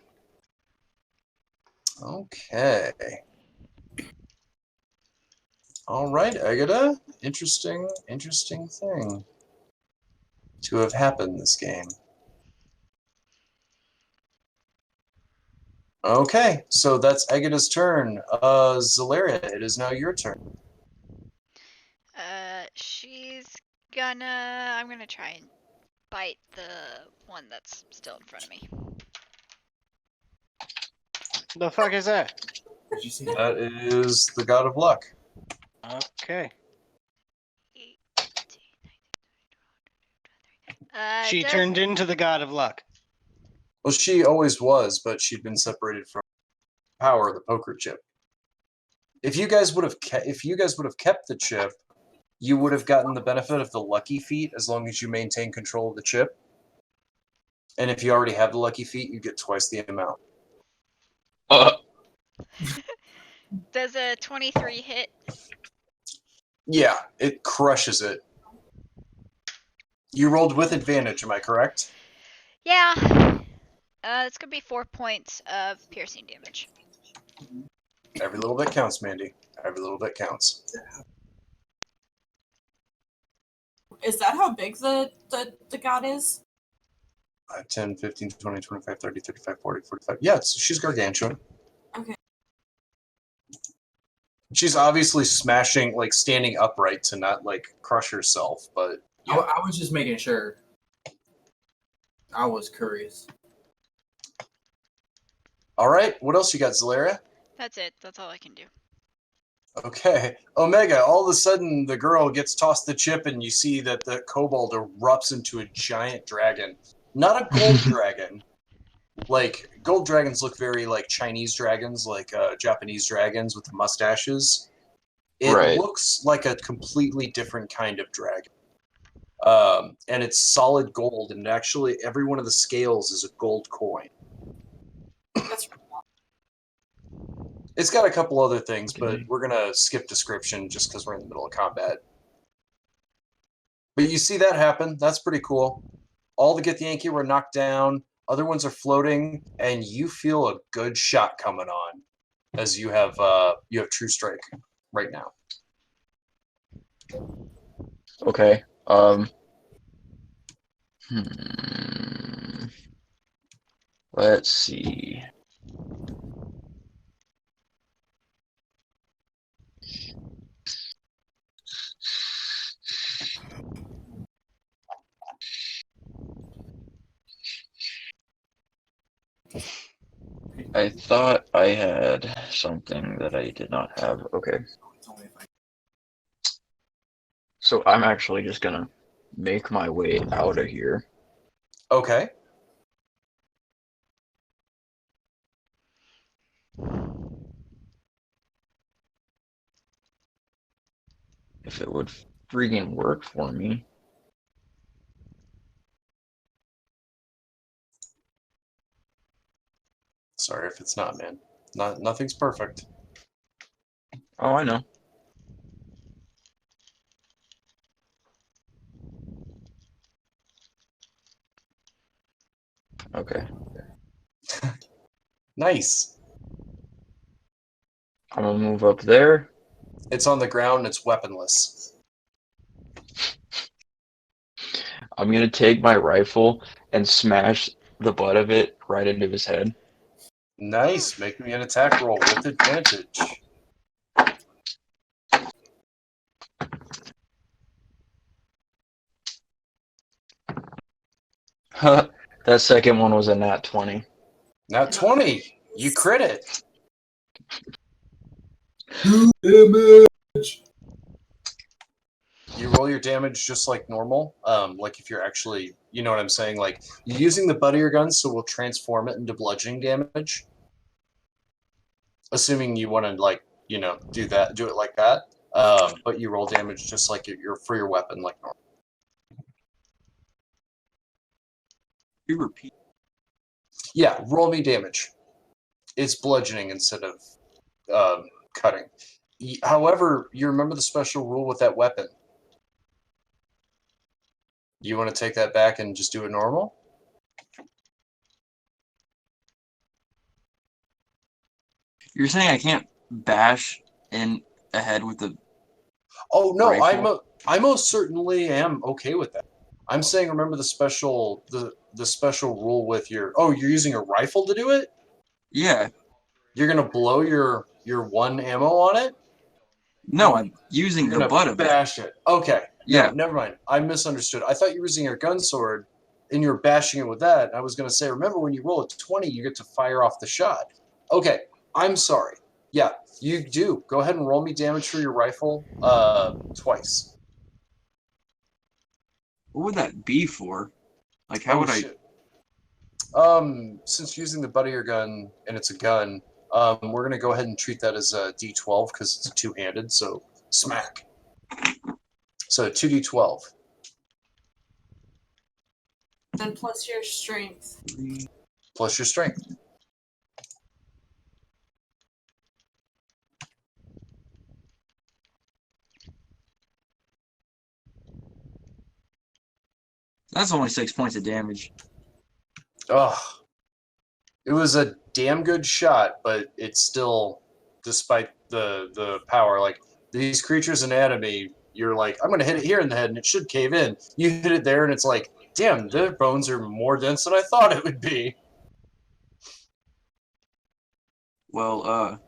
Okay. All right, Agata. Interesting thing to have happened this game. Okay, so that's Agata's turn. Zalaria, it is now your turn. I'm gonna try and bite the one that's still in front of me. The fuck is that? Did you see That is the God of Luck. Okay. She does- turned into the god of luck. Well, she always was, but she'd been separated from power of the poker chip. If you guys would have kept the chip, you would have gotten the benefit of the lucky feat as long as you maintain control of the chip. And if you already have the lucky feat, you get twice the amount. Does a 23 hit? Yeah, it crushes it. You rolled with advantage, am I correct? Yeah. It's gonna be 4 points of piercing damage. Every little bit counts, Mandy. Every little bit counts. Is that how big the god is? 5, 10, 15, 20, 25, 30, 35, 40, 45. Yeah, she's gargantuan. Okay. She's obviously smashing, like, standing upright to not, like, crush herself, but... Yeah. I was just making sure. I was curious. All right, what else you got, Zalaria? That's it. That's all I can do. Okay. Omega, all of a sudden, the girl gets tossed the chip, and you see that the kobold erupts into a giant dragon. Not a gold dragon. Like, gold dragons look very like Chinese dragons, like Japanese dragons with the mustaches. It Right. looks like a completely different kind of dragon. And it's solid gold, and actually every one of the scales is a gold coin. That's It's got a couple other things, but we're going to skip description just because we're in the middle of combat. But you see that happen. That's pretty cool. All the Githyanki were knocked down. Other ones are floating, and you feel a good shot coming on as you have True Strike right now. Okay. Let's see. I thought I had something that I did not have. Okay. So I'm actually just gonna make my way out of here. Okay. If it would freaking work for me. Sorry if it's not, man. Nothing's perfect. Oh, I know. Okay. Nice. I'm gonna move up there. It's on the ground. It's weaponless. I'm gonna take my rifle and smash the butt of it right into his head. Nice. Make me an attack roll with advantage. That second one was a nat 20. Now 20. You crit it. Damage. You roll your damage just like normal. Like if you're actually, you know what I'm saying? Like you're using the butt of your gun, so we'll transform it into bludgeoning damage. Assuming you want to do it like that. But you roll damage just like you're for your weapon, like normal. You repeat. Yeah, roll me damage. It's bludgeoning instead of cutting. However, you remember the special rule with that weapon. You want to take that back and just do it normal? You're saying I can't bash in the head with the... Oh no, rifle? I most certainly am okay with that. I'm saying remember the special rule with your you're using a rifle to do it? Yeah. You're gonna blow your one ammo on it? No, I'm using You're the gonna butt of it. bash it. Okay. Yeah. No, never mind. I misunderstood. I thought you were using your gun sword and you're bashing it with that. I was gonna say, remember when you roll a 20, you get to fire off the shot. Okay, I'm sorry. Yeah, you do. Go ahead and roll me damage for your rifle twice. What would that be for? Like, how Oh, would I? shit. Since using the butt of your gun and it's a gun, we're gonna go ahead and treat that as a D12 because it's two-handed. So smack. So 2D12 And plus your strength. plus your strength. That's only 6 points of damage. Ugh. It was a damn good shot, but it's still, despite the power, like these creatures' anatomy, you're like, I'm gonna hit it here in the head and it should cave in. You hit it there and it's like, damn, their bones are more dense than I thought it would be. Well,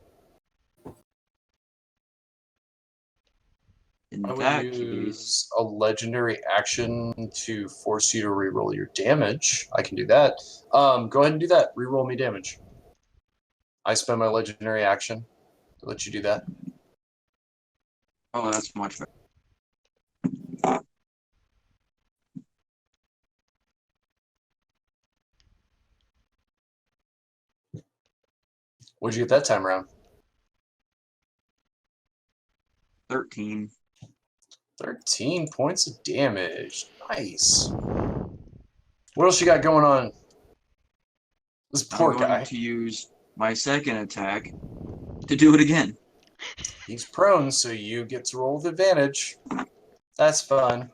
in I would that case, use a legendary action to force you to reroll your damage. I can do that. Go ahead and do that. Reroll me damage. I spend my legendary action to let you do that. oh, that's much better. What'd you get that time around? 13. 13 points of damage. Nice. What else you got going on? This poor I'm going guy. to use my second attack to do it again. He's prone, so you get to roll with advantage. That's fun.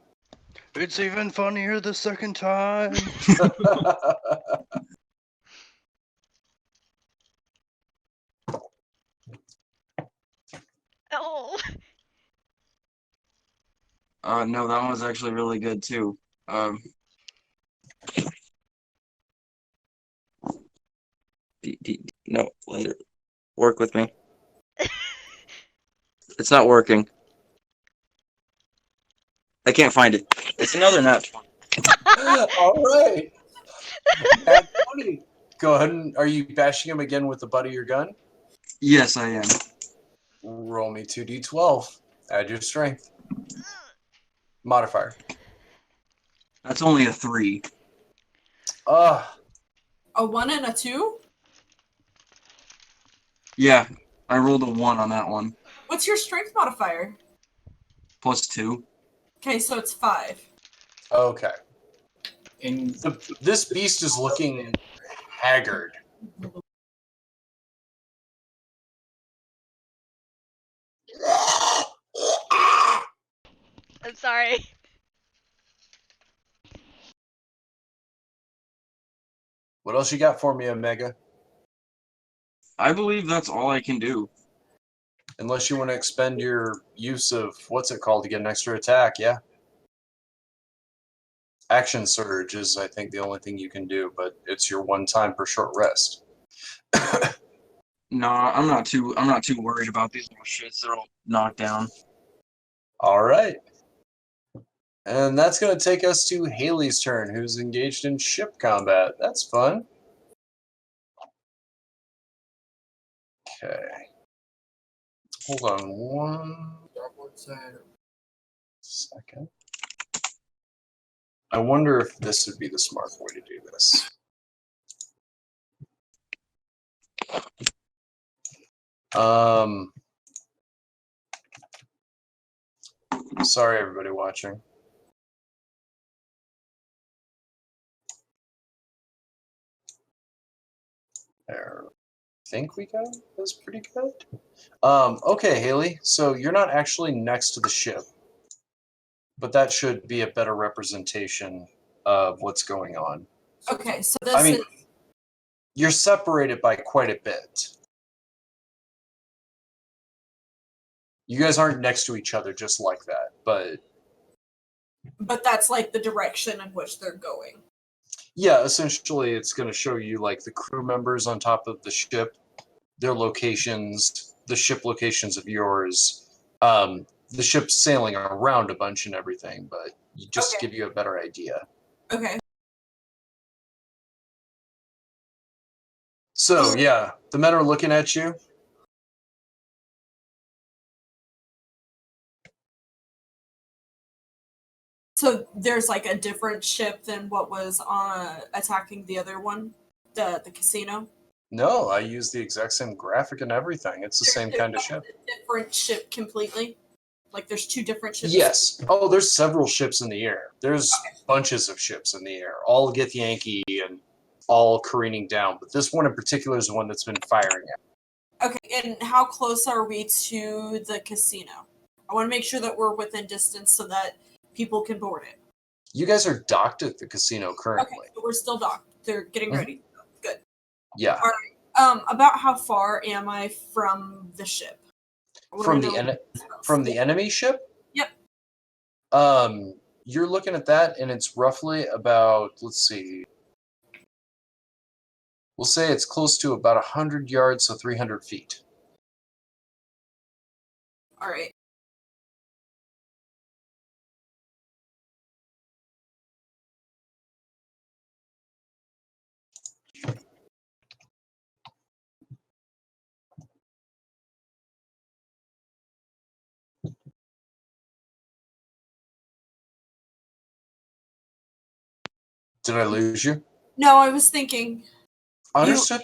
It's even funnier the second time. Oh. No, that one was actually really good too. No, later. Work with me. It's not working. I can't find it. It's another nat 20. All right. Nat 20. Go ahead and are you bashing him again with the butt of your gun? Yes, I am. Roll me 2d12. Add your strength. Modifier. That's only a 3. Uh, A 1 and a 2? Yeah, I rolled a 1 on that one. What's your strength modifier? Plus 2. Okay, so it's 5. okay. And This beast is looking haggard. I'm sorry. What else you got for me, Omega? I believe that's all I can do. Unless you want to expend your use of, what's it called to get an extra attack, yeah? Action Surge is, I think, the only thing you can do, but it's your one time per short rest. No, I'm not too worried about these little shits. They're all knocked down. All right. And that's going to take us to Haley's turn, who's engaged in ship combat. That's fun. Okay. Hold on one second. I wonder if this would be the smart way to do this. Sorry, everybody watching. There. I think we got it. That's pretty good. Okay, Haley. So you're not actually next to the ship, but that should be a better representation of what's going on. Okay, so this I mean, is... you're separated by quite a bit. You guys aren't next to each other just like that, but But that's like the direction in which they're going. yeah, essentially it's going to show you like the crew members on top of the ship, their locations, the ship locations of yours, the ship's sailing around a bunch and everything, but just to give you a better idea. Okay. So yeah, the men are looking at you. So there's like a different ship than what was attacking the other one, the casino. No, I use the exact same graphic and everything. It's the same kind of ship. Different ship completely. Like there's two different ships. Yes. Oh, there's several ships in the air. There's bunches of ships in the air, all get Yankee and all careening down. But this one in particular is the one that's been firing at. Okay, and how close are we to the casino? I want to make sure that we're within distance so that people can board it. You guys are docked at the casino currently. Okay, so we're still docked. They're getting ready. Good. Yeah. All right. About how far am I from the ship? From the enemy ship? Yep. You're looking at that, and it's roughly about, let's see, we'll say it's close to about 100 yards, so 300 feet. All right. Did I lose you? No, I was thinking. Understood.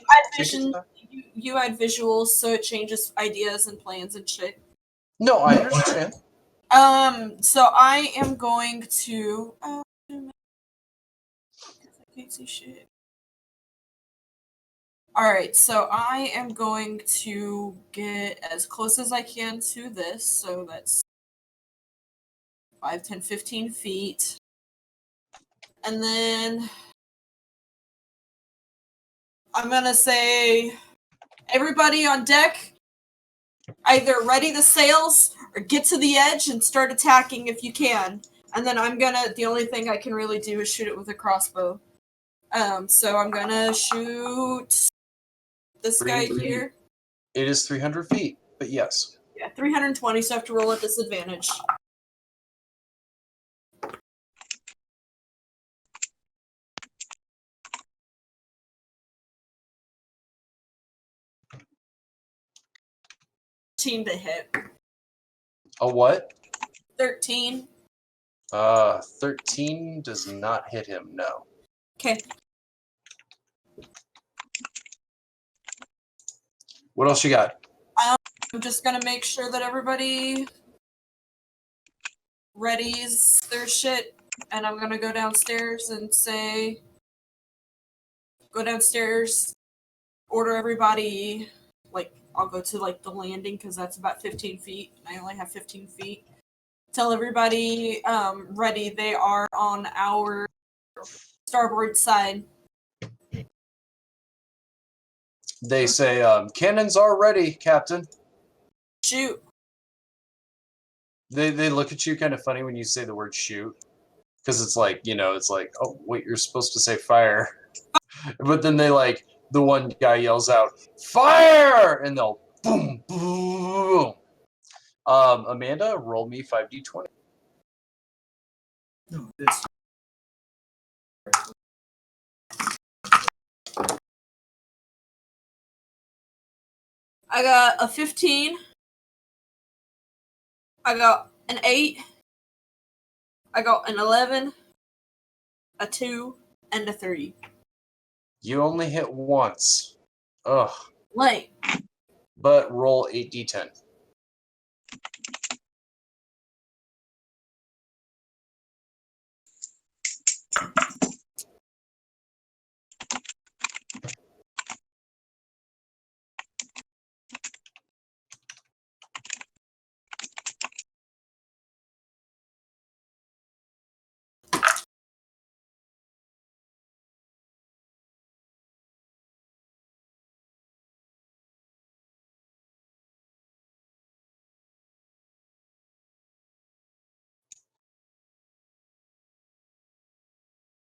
You had visuals, so it changes ideas and plans and shit. No, I understand. So I am going to. I can't see shit. Alright, so I am going to get as close as I can to this, so that's 5, 10, 15 feet. And then I'm gonna say, everybody on deck, either ready the sails or get to the edge and start attacking if you can. And then the only thing I can really do is shoot it with a crossbow. So I'm gonna shoot this guy here. It is 300 feet, but yes. Yeah, 320, so I have to roll at disadvantage. To hit. A what? 13. 13 does not hit him, no. Okay. What else you got? I'm just gonna make sure that everybody readies their shit, and I'm gonna go downstairs and say, go downstairs, order everybody, like, I'll go to, like, the landing, because that's about 15 feet. I only have 15 feet. Tell everybody, ready. They are on our starboard side. They say, cannons are ready, Captain. Shoot. They look at you kind of funny when you say the word shoot. Because it's like, it's like, oh, wait, you're supposed to say fire. But then the one guy yells out, fire! And they'll boom, boom. Amanda, roll me 5d20. No, this. I got a 15. I got an 8. I got an 11, a 2, and a 3. You only hit once. Ugh. Lame. But roll 8d10.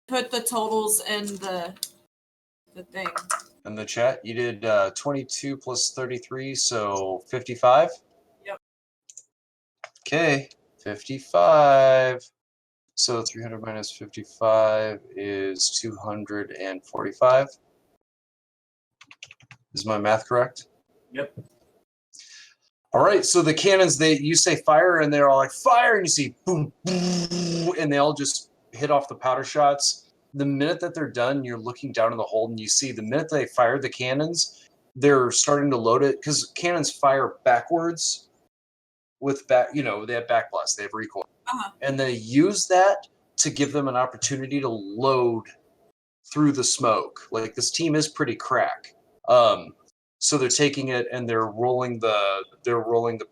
Put the totals in the thing. In the chat, you did 22 plus 33, so 55? Yep. Okay, 55. So 300 minus 55 is 245. Is my math correct? Yep. All right, so the cannons, you say fire, and they're all like fire, and you see boom, boom, and they all just hit off the powder shots. The minute that they're done, you're looking down in the hole, and you see the minute they fire the cannons, they're starting to load it because cannons fire backwards with they have backblast, they have recoil, and they use that to give them an opportunity to load through the smoke. Like this team is pretty crack. So they're taking it and they're rolling the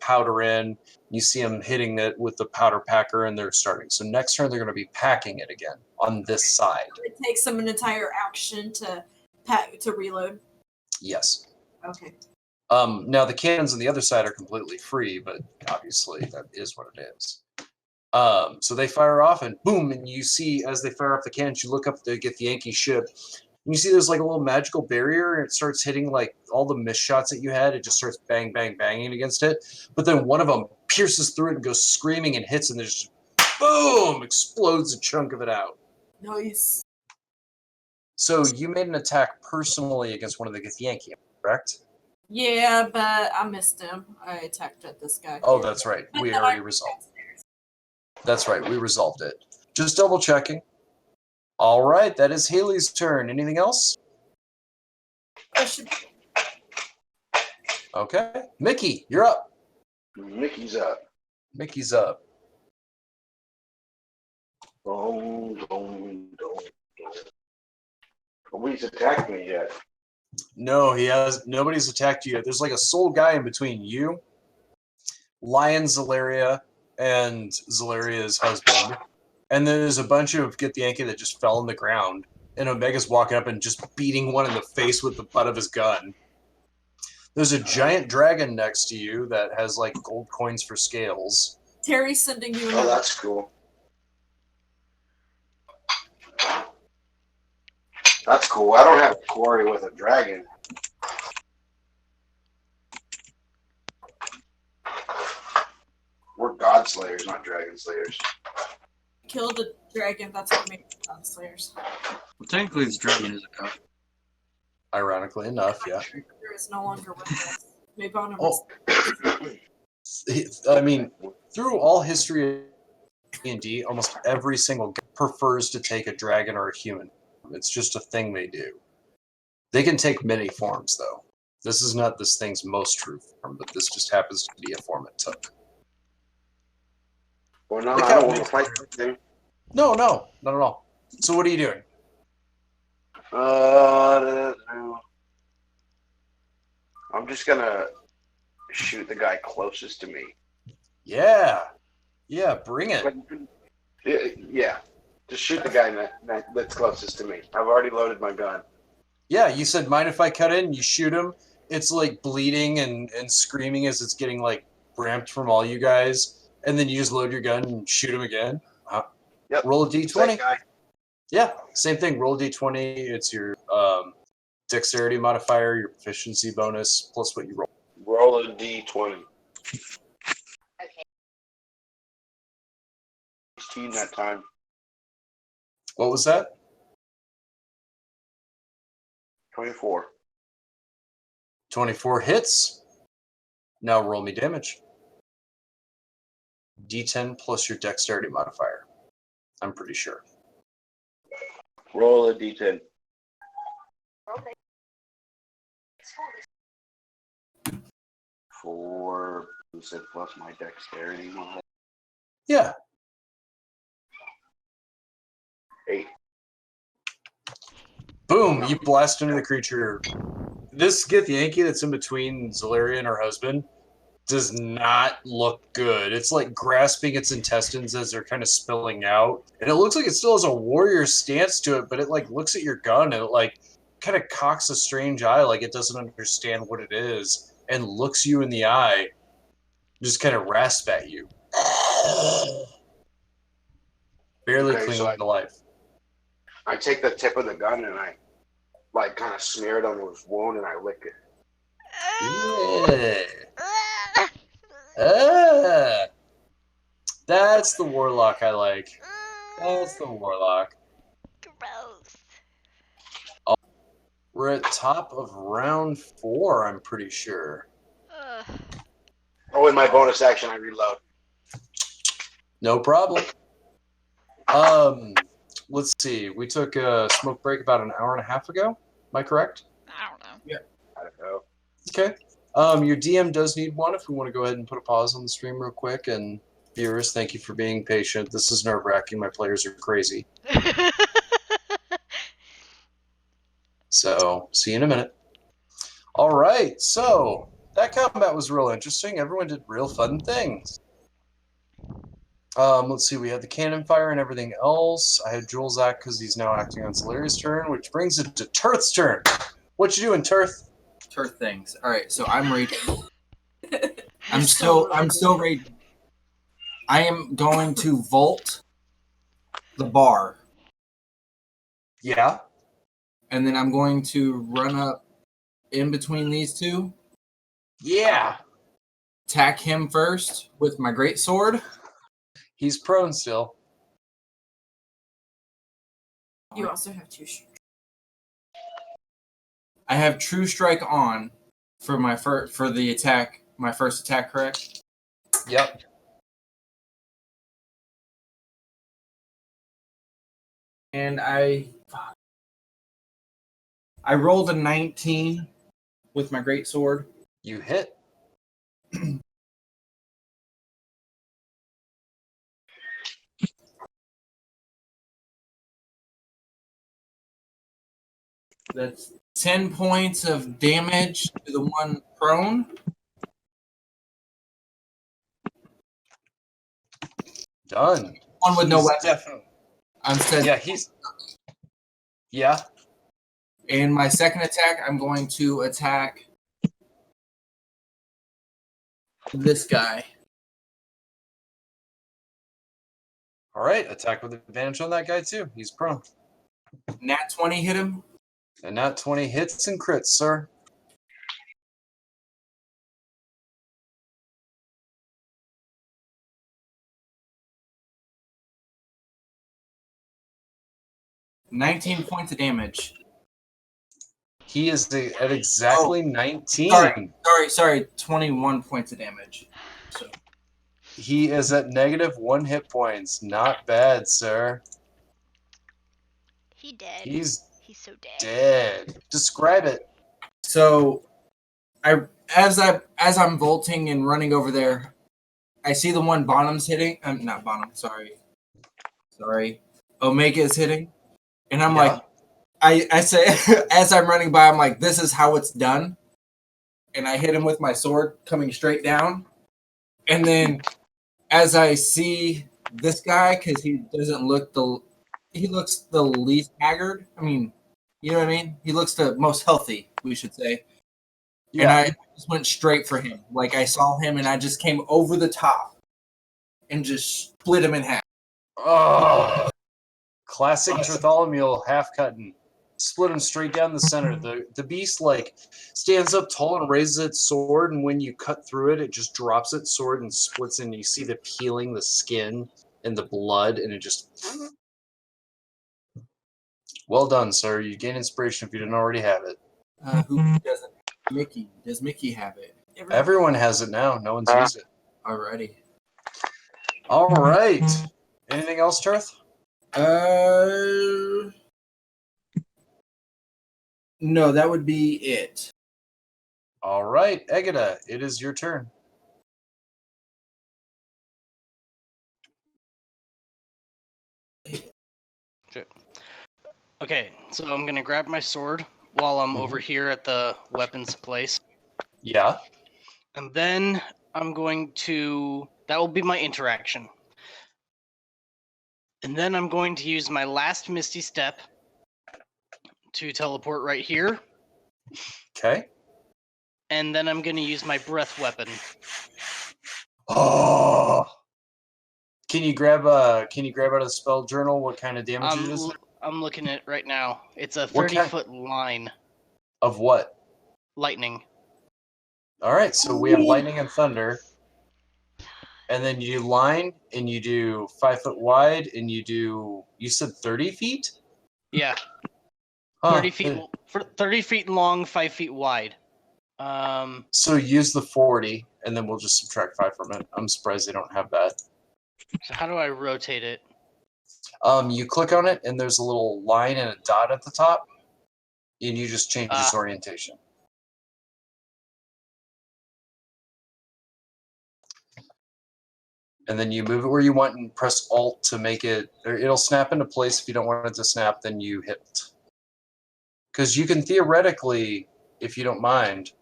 powder in. You see them hitting it with the powder packer, and they're starting. So next turn they're going to be packing it again on this side. It takes them an entire action to reload. Yes. Okay. Now the cannons on the other side are completely free, but obviously that is what it is. So they fire off, and boom, and you see as they fire off the cannons, you look up to get the Yankee ship, and you see there's like a little magical barrier, and it starts hitting like all the missed shots that you had. It just starts bang, bang, banging against it. But then one of them pierces through it and goes screaming and hits, and there's just boom, explodes a chunk of it out. Nice. So you made an attack personally against one of the Yankee, correct? Yeah, but I missed him. I attacked at this guy. Oh, that's right. We already resolved. That's right. We resolved it. Just double checking. All right. That is Haley's turn. Anything else? Okay. Mickey, you're up. Mickey's up. Mickey's up. Nobody's attacked me yet. No, nobody's attacked you yet. There's like a sole guy in between you, Lion Zalaria, and Zalaria's husband. And then there's a bunch of Get the Yankee that just fell on the ground. And Omega's walking up and just beating one in the face with the butt of his gun. There's a giant dragon next to you that has like gold coins for scales. Terry's sending you Oh, another. that's cool. That's cool. I don't have a quarry with a dragon. We're god slayers, not dragon slayers. Killed a dragon. That's what made God Slayers. Well, technically, this dragon is a god. Ironically enough, yeah. There is no longer with us. Maybe on a Oh. I mean, through all history of D&D, almost every single guy prefers to take a dragon or a human. It's just a thing they do. They can take many forms, though. This is not this thing's most true form, but this just happens to be a form it took. Well, no, I don't want to fight that thing. No, not at all. So what are you doing? I'm just gonna shoot the guy closest to me. Yeah, bring it. Yeah, just shoot the guy that's closest to me. I've already loaded my gun. Yeah, you said, mind if I cut in? You shoot him. It's like bleeding and screaming as it's getting like ramped from all you guys. And then you just load your gun and shoot him again. Yep. Roll a d20. Guy. Yeah, same thing. Roll a d20. It's your dexterity modifier, your proficiency bonus, plus what you roll. Roll a d20. Okay. 16 that time. What was that? 24. 24 hits. Now roll me damage. D10 plus your dexterity modifier. I'm pretty sure. Roll a d10. Okay. 4. You said plus my dexterity. Yeah. 8. Boom! You blast into the creature. This Get Yankee that's in between Zalaria and her husband does not look good. It's like grasping its intestines as they're kind of spilling out. And it looks like it still has a warrior stance to it, but it like looks at your gun and it like kind of cocks a strange eye like it doesn't understand what it is and looks you in the eye, just kind of rasp at you. Barely clinging to life. I take the tip of the gun and I like kind of smear it on his wound and I lick it. Yeah. That's the warlock I like. That's the warlock. Gross. Oh, we're at top of round 4, I'm pretty sure. Oh, in my bonus action, I reload. No problem. Let's see. We took a smoke break about an hour and a half ago. Am I correct? I don't know. I don't know. Okay. Your DM does need one if we want to go ahead and put a pause on the stream real quick. And viewers, thank you for being patient. This is nerve-wracking. My players are crazy. So, see you in a minute. All right. So, that combat was real interesting. Everyone did real fun things. Let's see. We had the cannon fire and everything else. I had Jules act because he's now acting on Solaria's turn, which brings it to Turth's turn. What you doing, Turth? Turf things. All right, so I'm reading. I'm still reading. I am going to vault the bar, Yeah. and then I'm going to run up in between these two, Yeah. attack him first with my great sword. He's prone still. You also have 2 shooters. I have True Strike on for my for the attack. My first attack, correct? Yep. And I rolled a 19 with my great sword. You hit. That's 10 points of damage to the one prone. Done. One with no He's weapon. Definitely. Instead, Yeah, he's. Yeah. and my second attack, I'm going to attack this guy. All right. Attack with advantage on that guy too. He's prone. Nat 20 hit him. And that 20 hits and crits, sir. $19 points of damage. He is at exactly 19. Sorry. 21 points of damage. So He is at -1 hit points. Not bad, sir. He dead. He's so dead. dead. Describe it. So as I'm vaulting and running over there, I see the one Bonham's hitting. Not Bonham, sorry. Omega is hitting. And I'm like, I say as I'm running by, I'm like, this is how it's done. And I hit him with my sword coming straight down. And then as I see this guy, because he doesn't look he looks the least haggard. I mean, you know what I mean? He looks the most healthy, we should say. Yeah. And I just went straight for him. Like I saw him and I just came over the top and just split him in half. Oh, classic Bartholomew half cutting. Split him straight down the center. The beast like stands up tall and raises its sword, and when you cut through it, it just drops its sword and splits, and you see the peeling, the skin, and the blood, and it just. Well done, sir. You gain inspiration if you didn't already have it. Who doesn't? Mickey. Does Mickey have it? Everyone has it now. No one's used it. Alrighty. All right. Anything else, Turth? No, that would be it. All right, Egida, it is your turn. Okay, so I'm gonna grab my sword while I'm over here at the weapons place. Yeah. And then I'm going to... That will be my interaction. And then I'm going to use my last Misty Step to teleport right here. Okay. And then I'm going to use my breath weapon. Oh. Can you grab out of the spell journal what kind of damage it is? I'm looking at it right now. It's a What kind- 30-foot line. Of what? Lightning. All right, so we have lightning and thunder. And then you do line, and you do 5 foot wide, and you said 30 feet? Yeah. Huh. 30 feet long, 5 feet wide. So use the 40, and then we'll just subtract 5 from it. I'm surprised they don't have that. So how do I rotate it? You click on it, and there's a little line and a dot at the top, and you just change its orientation. And then you move it where you want and press Alt to make it, or it'll snap into place. If you don't want it to snap, then you hit. Because you can theoretically, if you don't mind,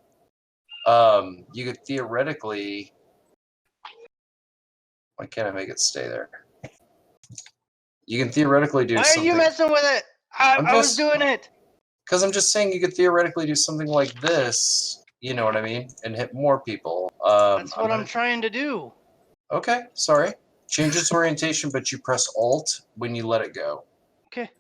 you could theoretically, why can't I make it stay there? You can theoretically do Why something. are you messing with it? I was just- doing it. Because I'm just saying you could theoretically do something like this, you know what I mean, and hit more people. That's what I'm trying to do. Okay, sorry. Change its orientation, but you press Alt when you let it go. Okay.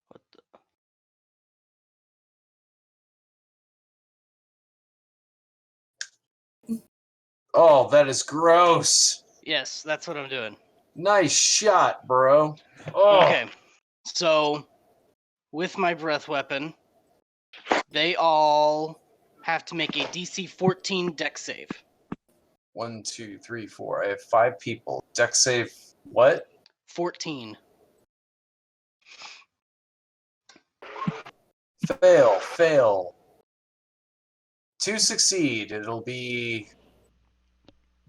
What the? Oh, that is gross. Yes, that's what I'm doing. Nice shot, bro. Oh. Okay. So, with my breath weapon, they all have to make a DC 14 dex save. 1, 2, 3, 4. I have 5 people. Dex save what? 14. Fail, fail. 2 succeed. It'll be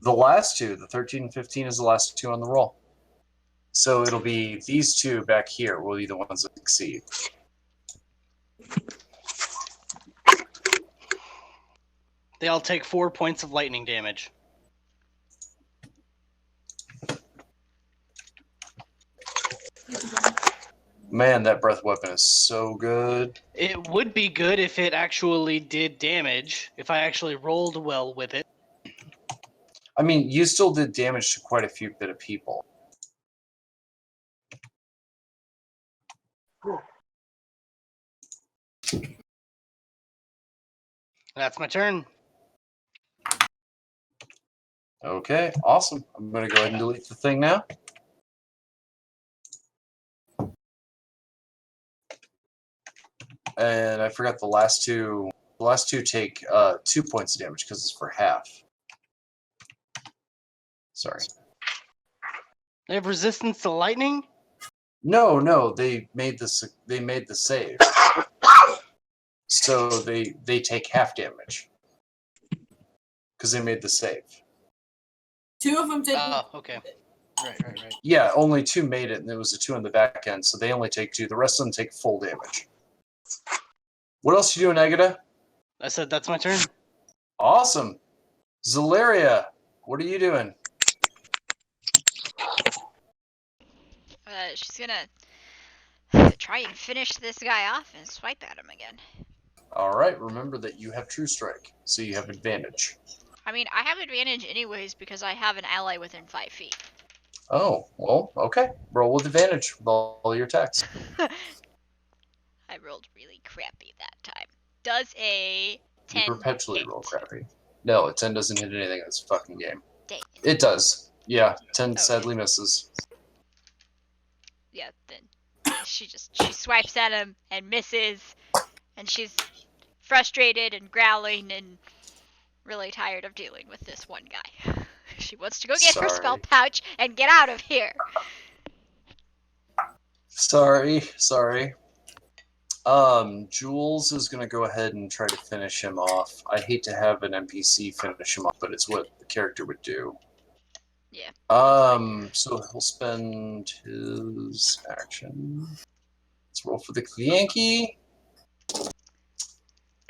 the last 2. The 13 and 15 is the last 2 on the roll. So it'll be these 2 back here will be the ones that succeed. They all take 4 points of lightning damage. Man, that breath weapon is so good. It would be good if it actually did damage, if I actually rolled well with it. I mean, you still did damage to quite a few bit of people. That's my turn. Okay, awesome. I'm going to go ahead and delete the thing now. And I forgot the last 2. The last 2 take 2 points of damage because it's for half. Sorry. They have resistance to lightning? No, they made the save. So they take half damage because they made the save. 2 of them didn't. Oh, okay. Right. Yeah, only 2 made it, and there was a 2 on the back end, so they only take 2. The rest of them take full damage. What else you doing, Agata? I said that's my turn. Awesome. Zalaria, what are you doing? She's gonna try and finish this guy off and swipe at him again. Alright, remember that you have True Strike, so you have advantage. I mean, I have advantage anyways because I have an ally within 5 feet. Oh, well, okay. Roll with advantage with all your attacks. I rolled really crappy that time. Does a 10 You perpetually hit? roll crappy. No, a 10 doesn't hit anything in this fucking game. Dang it. It does. Yeah, 10 Okay. sadly misses. Yeah, then she swipes at him and misses, and she's frustrated and growling and really tired of dealing with this one guy. She wants to go get her spell Sorry. pouch and get out of here. Sorry. Jules is going to go ahead and try to finish him off. I hate to have an NPC finish him off, but it's what the character would do. Yeah. So he'll spend his action. Let's roll for the Yankee.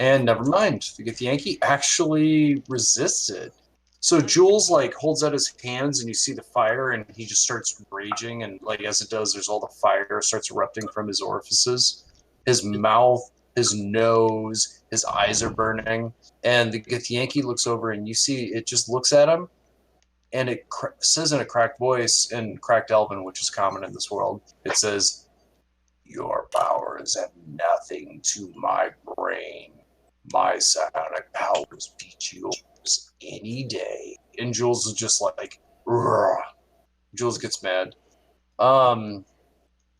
And never mind. The Yankee actually resists it. So Jules like holds out his hands and you see the fire and he just starts raging and like as it does, there's all the fire starts erupting from his orifices. His mouth, his nose, his eyes are burning. And the Yankee looks over and you see it just looks at him and it says in a cracked voice in cracked Elven, which is common in this world, it says, "Your powers have nothing to my brain. My psionic powers beat yours any day." And Jules is just like, "Rrr." Jules gets mad.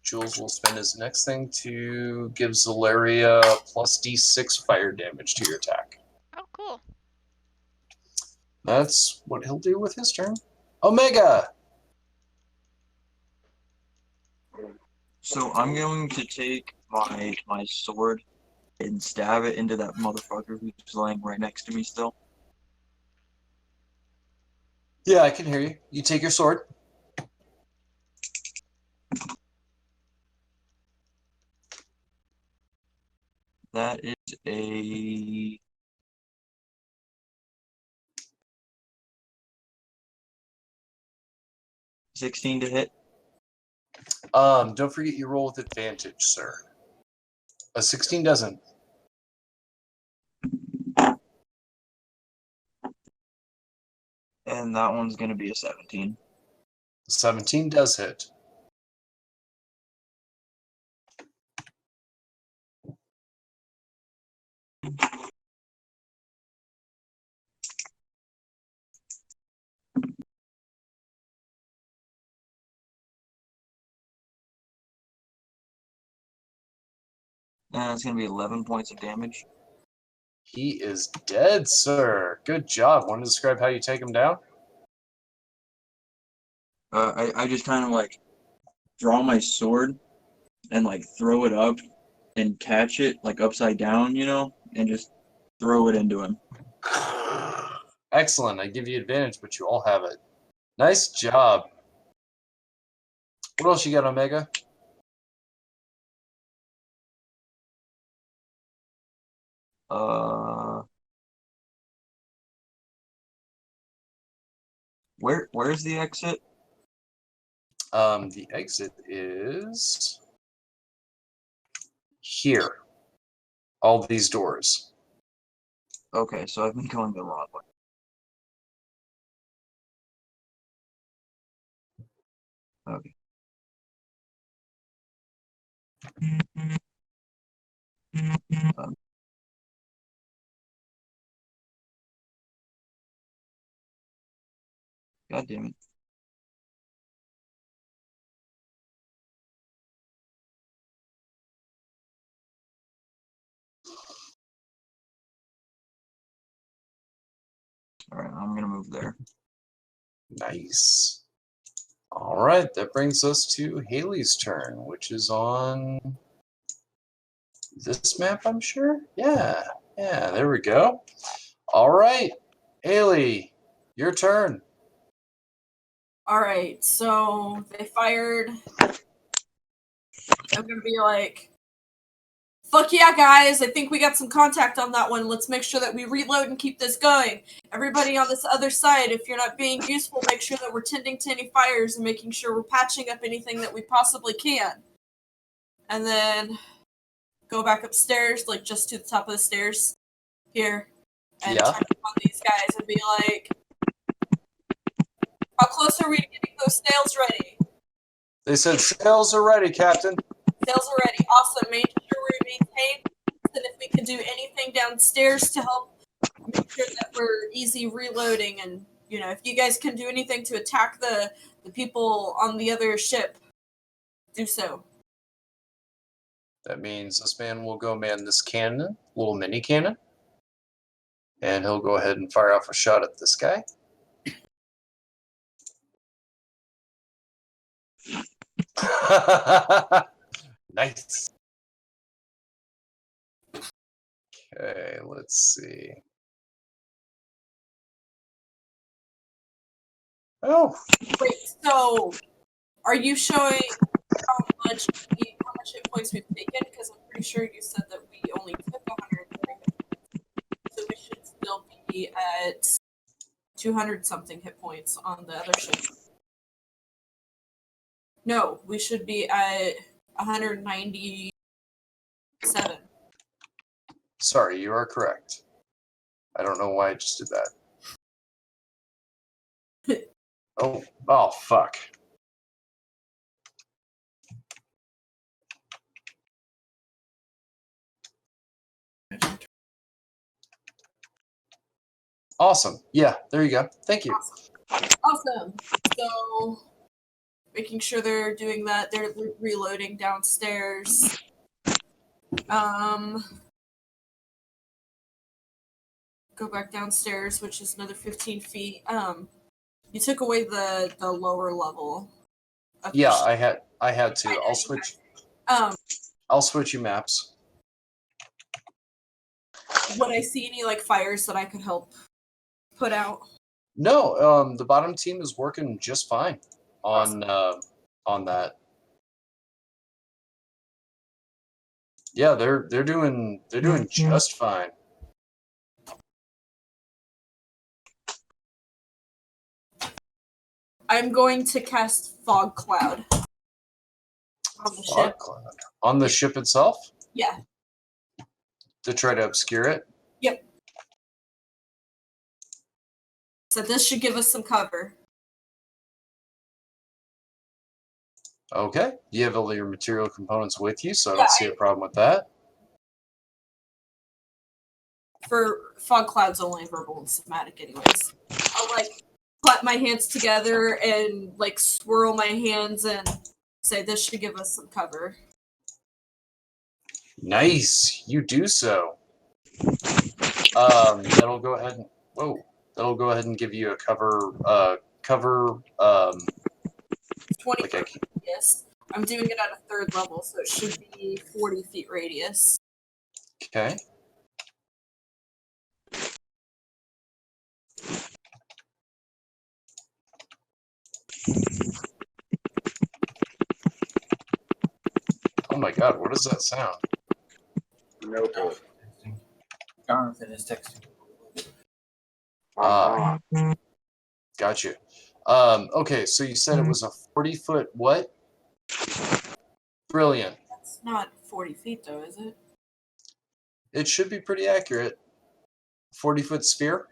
Jules will spend his next thing to give Zalaria plus D6 fire damage to your attack. Oh, cool. That's what he'll do with his turn. Omega! So I'm going to take my sword and stab it into that motherfucker who's laying right next to me still. Yeah, I can hear you. You take your sword. That is a 16 to hit. Don't forget you roll with advantage, sir. A 16 doesn't. And that one's going to be a 17. 17 does hit. And it's going to be 11 points of damage. He is dead, sir. Good job. Want to describe how you take him down? I just kind of like draw my sword and like throw it up and catch it like upside down, you know, and just throw it into him. Excellent. I give you advantage, but you all have it. Nice job. What else you got, Omega? Where's the exit? The exit is here. All these doors. Okay, so I've been going the wrong way. Okay. God damn it. Alright, I'm gonna move there. Nice. All right, that brings us to Haley's turn, which is on this map, I'm sure. Yeah, there we go. All right, Haley, your turn. All right, so they fired. I'm gonna be like, fuck yeah, guys. I think we got some contact on that one. Let's make sure that we reload and keep this going. Everybody on this other side, if you're not being useful, make sure that we're tending to any fires and making sure we're patching up anything that we possibly can. And then go back upstairs, like just to the top of the stairs here, and Yeah. check on these guys and be like, how close are we to getting those sails ready? They said sails are ready, Captain. Sails are ready. Awesome. Make sure we maintain. And if we can do anything downstairs to help make sure that we're easy reloading, and if you guys can do anything to attack the people on the other ship, do so. That means this man will go man this cannon, little mini cannon, and he'll go ahead and fire off a shot at this guy. Nice. Okay, let's see. Oh, Wait, so are you showing how much hit points we've taken? Because I'm pretty sure you said that we only took 130 hit points. So we should still be at 200 something hit points on the other ship. No, we should be at 197. sorry, you are correct. I don't know why I just did that. Oh, fuck. Awesome. Yeah, there you go. Thank you. Awesome. So making sure they're doing that. They're reloading downstairs. Go back downstairs, which is another 15 feet. You took away the lower level. Of the Yeah, ship. I had to. I'll switch. Um, I'll switch you maps. would I see any like fires that I could help put out? No, the bottom team is working just fine on that. Yeah, they're doing just fine. I'm going to cast Fog Cloud on the ship. Fog cloud. On the ship itself Yeah. to try to obscure it. Yep. So this should give us some cover. Okay. You have all your material components with you, so I Yeah, don't see a problem with that. For Fog Cloud's only verbal and somatic anyways. I'll like clap my hands together and like swirl my hands and say this should give us some cover. Nice. You do so. That'll go ahead and that'll go ahead and give you a cover 20 like I feet radius. I'm doing it at a 3rd level, so it should be 40 feet radius. okay. Oh my god, what does that sound? No clue. Jonathan is texting. Got you. Okay, so you said it was a 40-foot what? Brilliant. That's not 40 feet though, is it? It should be pretty accurate. 40-foot sphere?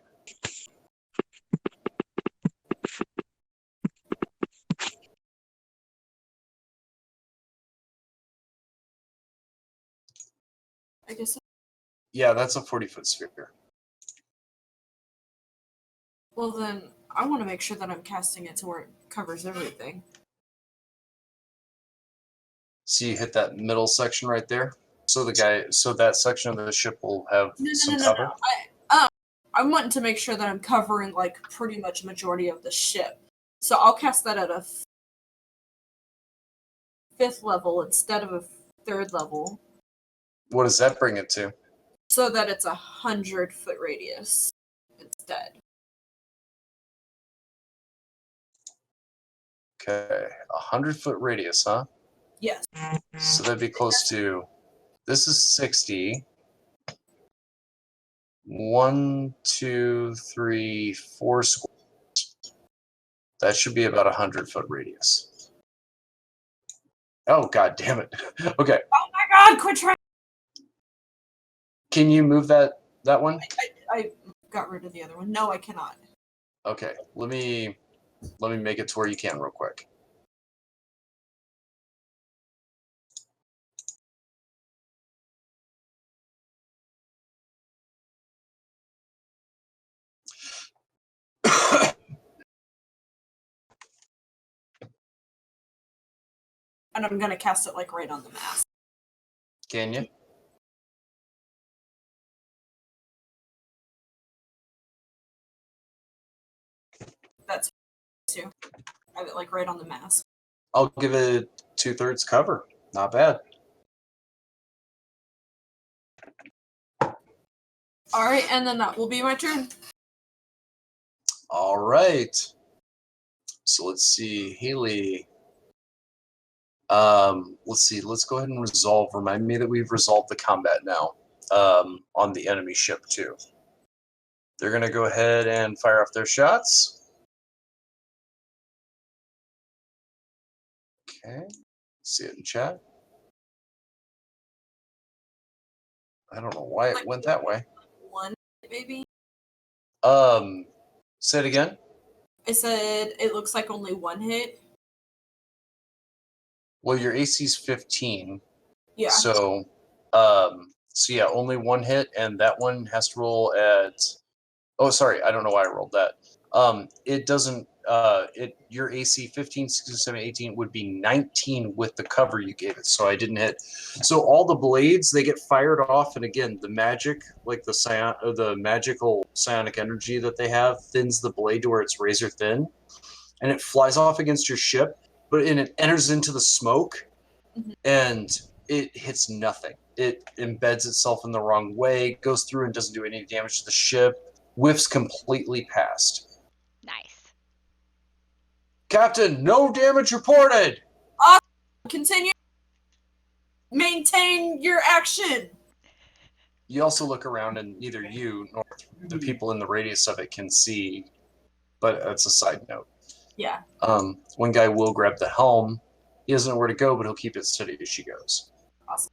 I guess. Yeah, that's a 40-foot sphere. Well then, I want to make sure that I'm casting it to where it covers everything. So you hit that middle section right there. So that section of the ship will have some cover. I'm wanting to make sure that I'm covering like pretty much a majority of the ship. So I'll cast that at a 5th level instead of a 3rd level, What does that bring it to? so that it's 100-foot radius instead. Okay, 100-foot radius, huh? Yes. So that'd be close to. This is 60. 1, 2, 3, 4 squares. That should be about 100-foot radius. Oh god damn it. Okay. Oh my god, quit trying. Can you move that one? I got rid of the other one. No, I cannot. Okay. Let me make it to where you can real quick. And I'm gonna cast it like right on the mast. Can you? That's too. I have it like right on the mast. I'll give it 2/3 cover. Not bad. Alright, and then that will be my turn. All right. So let's see, Haley. Let's see. Let's go ahead and resolve. Remind me that we've resolved the combat now. On the enemy ship too. They're gonna go ahead and fire off their shots. Okay. See it in chat. I don't know why it went that way. One, maybe? Say it again. I said it looks like only one hit. Well, your AC's 15. Yeah. So yeah, only one hit, and that one has to roll at. Oh, sorry, I don't know why I rolled that. It doesn't. Your AC 15, 16, 17, 18 would be 19 with the cover you gave it, so I didn't hit. So all the blades, they get fired off, and again, the magic, like the magical psionic energy that they have, thins the blade to where it's razor thin, and it flies off against your ship, but it enters into the smoke, and it hits nothing. It embeds itself in the wrong way, goes through and doesn't do any damage to the ship, whiffs completely past. Nice. Captain, no damage reported! Continue. Maintain your action. You also look around, and neither you nor the people in the radius of it can see, but that's a side note. Yeah. One guy will grab the helm. He doesn't know where to go, but he'll keep it steady as she goes. Awesome.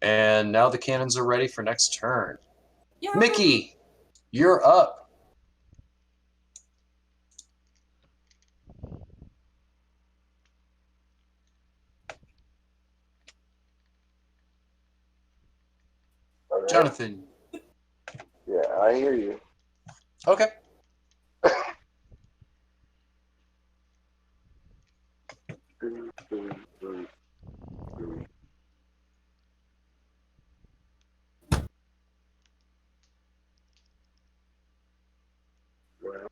And now the cannons are ready for next turn. Yeah. Mickey, you're up. All right. Jonathan. Yeah, I hear you. Okay. Well,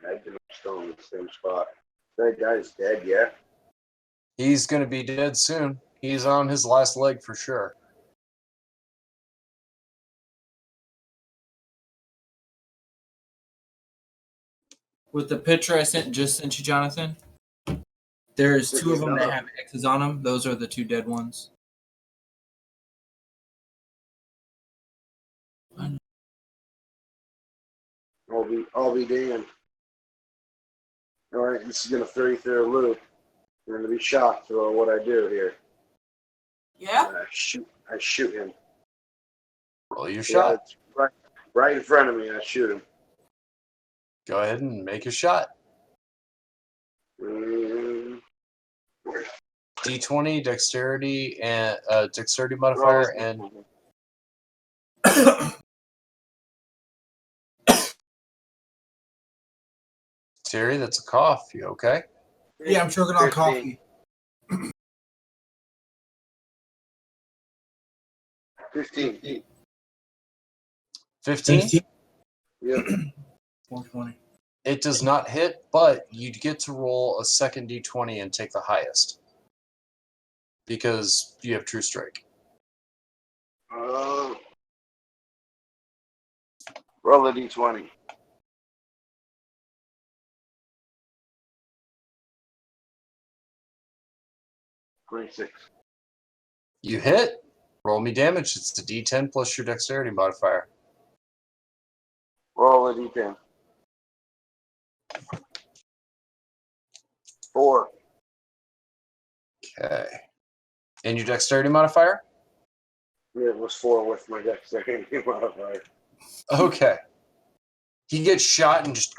I've been still in the same spot. That guy's dead, yeah? He's going to be dead soon. He's on his last leg for sure. With the picture I just sent you, Jonathan, there's two of them that have X's on them. Those are the two dead ones. I'll be damned. All right, this is gonna throw you through a loop. You're gonna be shocked for what I do here. Yeah. I shoot him. Roll your shot. It's right in front of me. I shoot him. Go ahead and make your shot. D20, dexterity, and dexterity modifier, and Terry, that's a cough. You okay? Yeah, I'm choking on coffee. 15. 15? Yep. 420. It does not hit, but you get to roll a second D20 and take the highest. Because you have True Strike. Roll a d20. $26. You hit. Roll me damage. It's a D10 plus your dexterity modifier. Roll a d10. 4. Okay. And your dexterity modifier? It was 4 with my dexterity modifier. Okay. He gets shot and just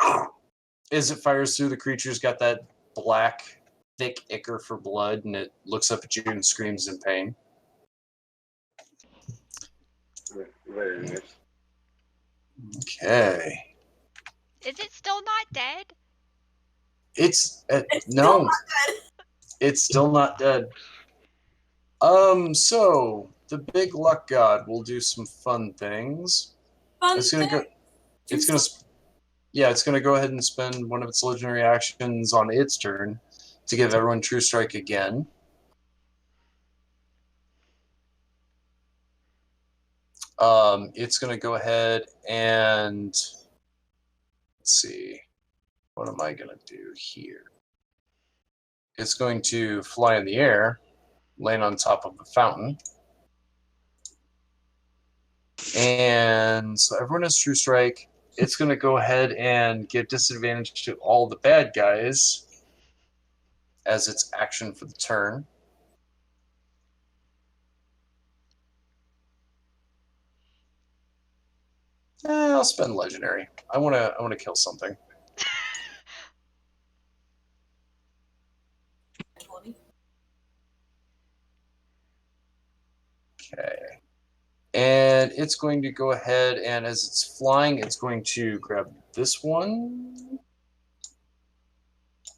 as it fires through, the creature's got that black, thick ichor for blood, and it looks up at you and screams in pain. Very nice. Okay. Is it still not dead? It's It's no. still not dead. It's still not dead. So the big luck god will do some fun things. It's gonna go. It's gonna. Yeah, it's gonna go ahead and spend one of its legendary actions on its turn to give everyone True Strike again. It's gonna go ahead and let's see. What am I gonna do here? It's going to fly in the air, land on top of the fountain. And so everyone has True Strike. It's going to go ahead and give disadvantage to all the bad guys as its action for the turn. I'll spend legendary. I want to kill something. And it's going to go ahead and as it's flying, it's going to grab this one.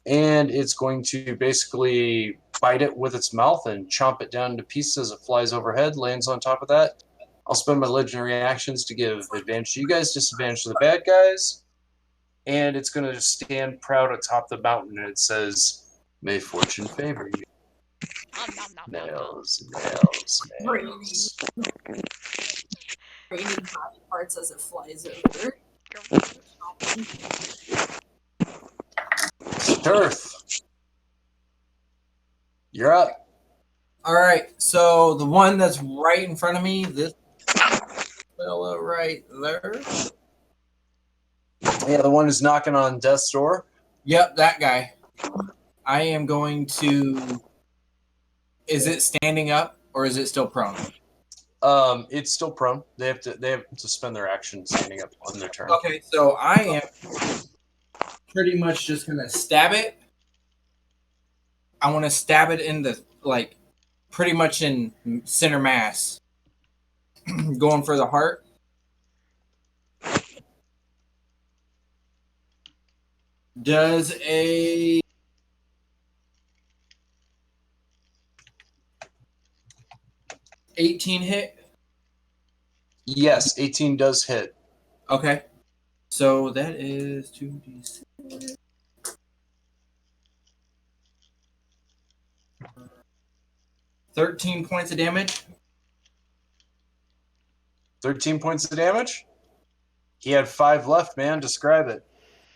And it's going to basically bite it with its mouth and chomp it down into pieces as it flies overhead, lands on top of that. I'll spend my legendary actions to give advantage to you guys, disadvantage to the bad guys. And it's going to stand proud atop the mountain, and it says, "May fortune favor you." Nails, nails, nails. Raining body parts as it flies over. Turth, you're up. All right, so the one that's right in front of me, this fella right there. Yeah, the one who's knocking on death's door. Yep, that guy. I am going to. Is it standing up or is it still prone? It's still prone. They have to spend their action standing up on their turn. Okay, so I am pretty much just gonna stab it. I want to stab it in the pretty much in center mass, going for the heart. Does a 18 hit? Yes, 18 does hit. Okay. So that is 2d6. $13 points of damage. 13 points of damage? He had 5 left, man. Describe it.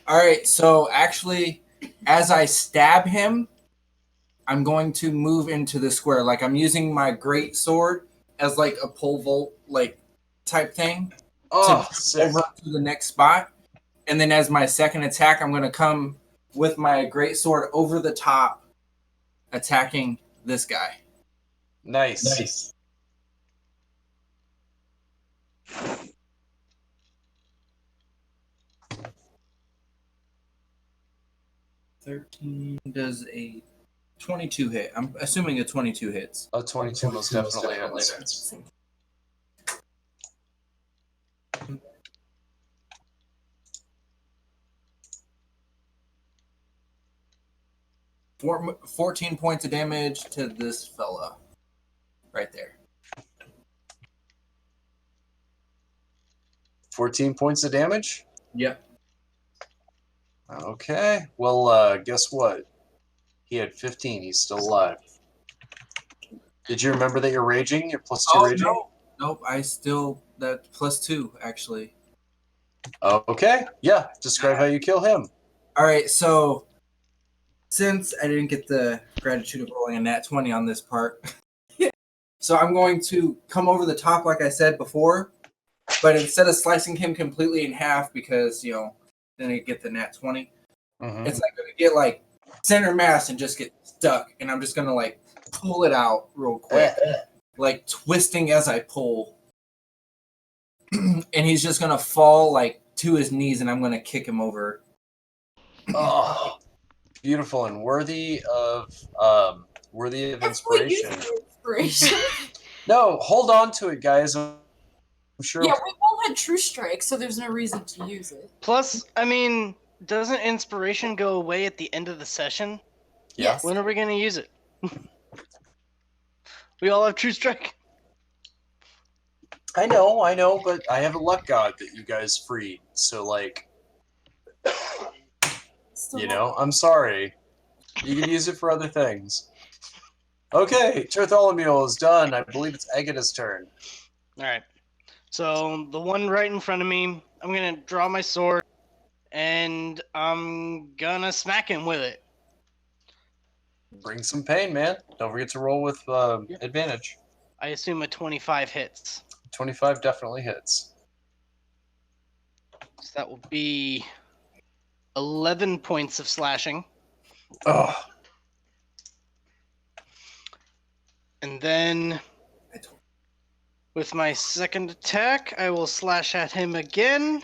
All right, so actually, as I stab him, I'm going to move into the square. Like I'm using my great sword as like a pole vault type thing Oh, to sick. over to the next spot. And then as my second attack, I'm going to come with my great sword over the top, attacking this guy. Nice. 13 does a 22 hit. I'm assuming a 22 hits. A 22 most definitely hits. Four, 14 points of damage to this fella. Right there. 14 points of damage? Yep. Okay. Well, guess what? He had 15. He's still alive. Did you remember that you're raging? You're +2 raging? No. Nope, I still... That +2, actually. Okay. Yeah. Describe how you kill him. All right, so... Since I didn't get the gratitude of rolling a nat 20 on this part, so I'm going to come over the top like I said before, but instead of slicing him completely in half because, then I get the nat 20, it's like going to get like center mass and just get stuck, and I'm just going to like pull it out real quick, like twisting as I pull, and he's just going to fall like to his knees, and I'm going to kick him over. Oh. Beautiful and worthy of inspiration. No, hold on to it, guys. I'm sure. Yeah, we all had True Strike, so there's no reason to use it. Plus, I mean, doesn't inspiration go away at the end of the session? Yeah. Yes. When are we going to use it? We all have True Strike. I know, but I have a luck god that you guys freed. So, like, I'm sorry. You can use it for other things. Okay, Bartholomew is done. I believe it's Agata's turn. All right. So the one right in front of me, I'm going to draw my sword, and I'm going to smack him with it. Bring some pain, man. Don't forget to roll with advantage. I assume a 25 hits. 25 definitely hits. So that will be 11 points of slashing. Oh. And then with my second attack, I will slash at him again.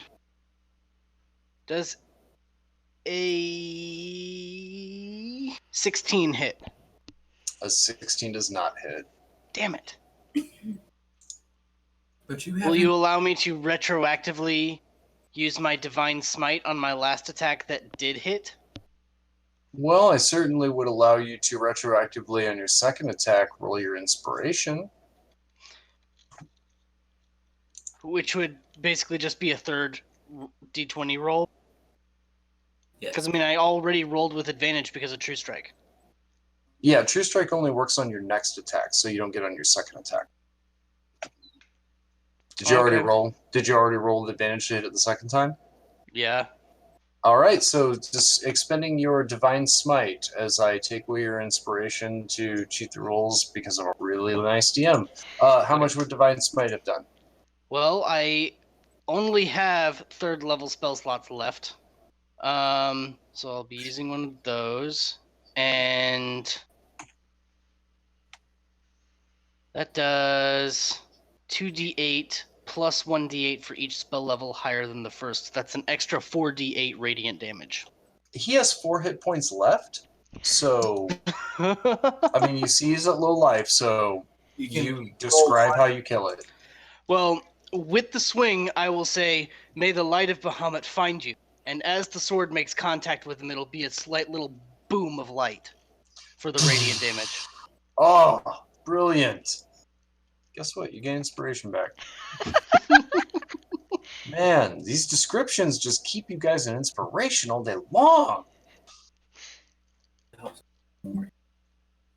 Does a 16 hit? A 16 does not hit. Damn it. But you have. Will you allow me to retroactively use my Divine Smite on my last attack that did hit? Well, I certainly would allow you to retroactively on your second attack roll your inspiration. Which would basically just be a third d20 roll. Because, Yes. I mean, I already rolled with advantage because of True Strike. Yeah, True Strike only works on your next attack, so you don't get on your second attack. Did you already Okay. roll? Did you already roll with advantage to hit it the second time? Yeah. All right, so just expending your Divine Smite as I take away your inspiration to cheat the rolls because I'm a really nice DM. How much would Divine Smite have done? Well, I only have third level spell slots left. So I'll be using one of those. And that does 2d8 plus 1d8 for each spell level higher than the first. That's an extra 4d8 radiant damage. He has 4 hit points left, so I mean, you see he's at low life, so you describe how you kill it. Well, with the swing, I will say, "May the light of Bahamut find you." And as the sword makes contact with him, it'll be a slight little boom of light for the radiant damage. Oh, brilliant. Guess what? You gain inspiration back. Man, these descriptions just keep you guys in inspiration all day long.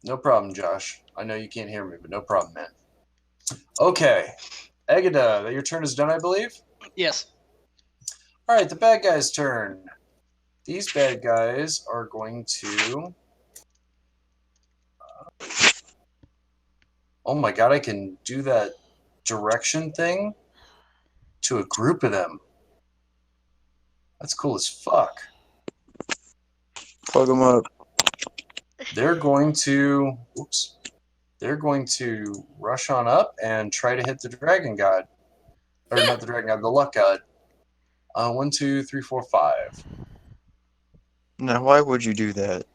No problem, Josh. I know you can't hear me, but no problem, man. Okay. Egada, your turn is done, I believe? Yes. All right, the bad guy's turn. These bad guys are going to... Oh my god, I can do that direction thing to a group of them. That's cool as fuck. Fuck them up. They're going to... Oops. They're going to rush on up and try to hit the dragon god. Or not the dragon god, the luck god. 1, 2, 3, 4, 5. Now, why would you do that?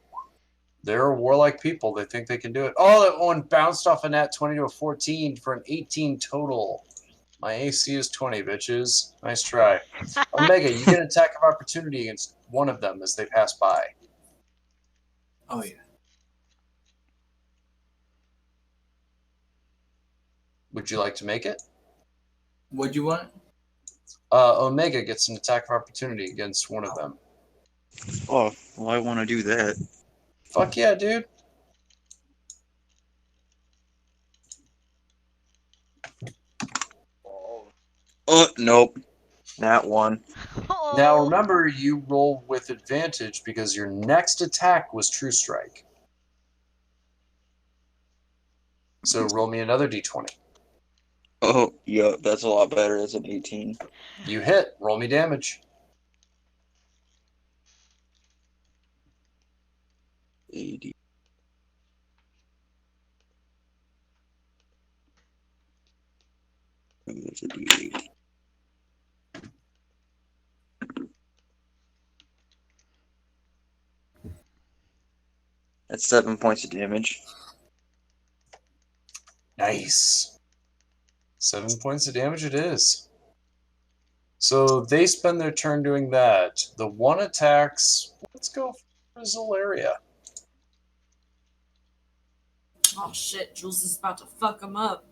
They're warlike people. They think they can do it. Oh, that one bounced off a nat 20 to a 14 for an 18 total. My AC is 20, bitches. Nice try. Omega, you get an attack of opportunity against one of them as they pass by. Oh yeah. Would you like to make it? What'd you want? Omega gets an attack of opportunity against one of them. Oh, well, I want to do that. Fuck yeah, dude. Oh, nope. Nat 1. Oh. Now remember, you roll with advantage because your next attack was True Strike. So roll me another d20. Oh, yeah, that's a lot better. That's an 18. You hit. Roll me damage. 80. That's a D8. That's 7 points of damage. Nice. 7 points of damage it is. So they spend their turn doing that. The one attacks. Let's go for Zolaria. Oh shit, Jules is about to fuck him up.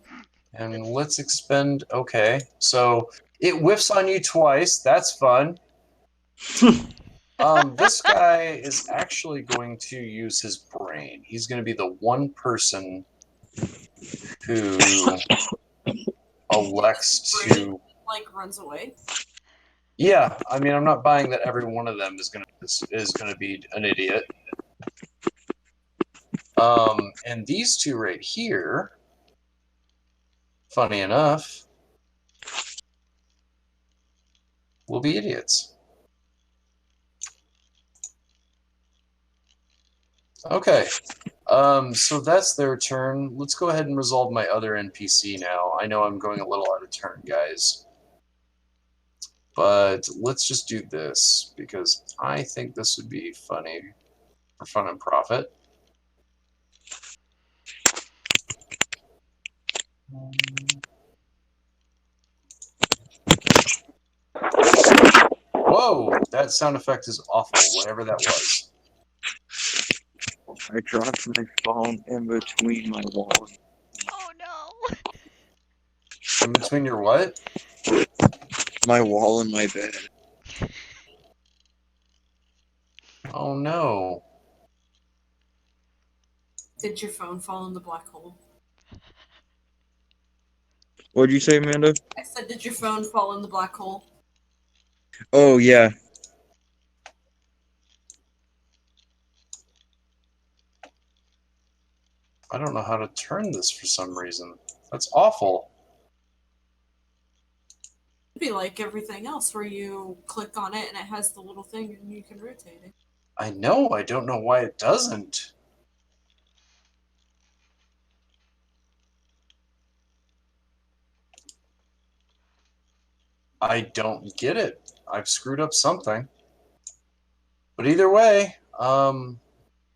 And let's expend. Okay. So it whiffs on you twice. That's fun. This guy is actually going to use his brain. He's going to be the one person who elects to. Like runs away. Yeah, I mean, I'm not buying that every one of them is gonna be an idiot. And these two right here, funny enough, will be idiots. Okay, so that's their turn. Let's go ahead and resolve my other NPC now. I know I'm going a little out of turn, guys. But let's just do this, because I think this would be funny for fun and profit. Whoa, that sound effect is awful, whatever that was. I dropped my phone in between my walls. Oh no. In between your what? My wall and my bed. Oh no. Did your phone fall in the black hole? What'd you say, Amanda? I said, did your phone fall in the black hole? Oh, yeah. I don't know how to turn this for some reason. That's awful. It'd be like everything else where you click on it and it has the little thing and you can rotate it. I know, I don't know why it doesn't. I don't get it. I've screwed up something. But either way,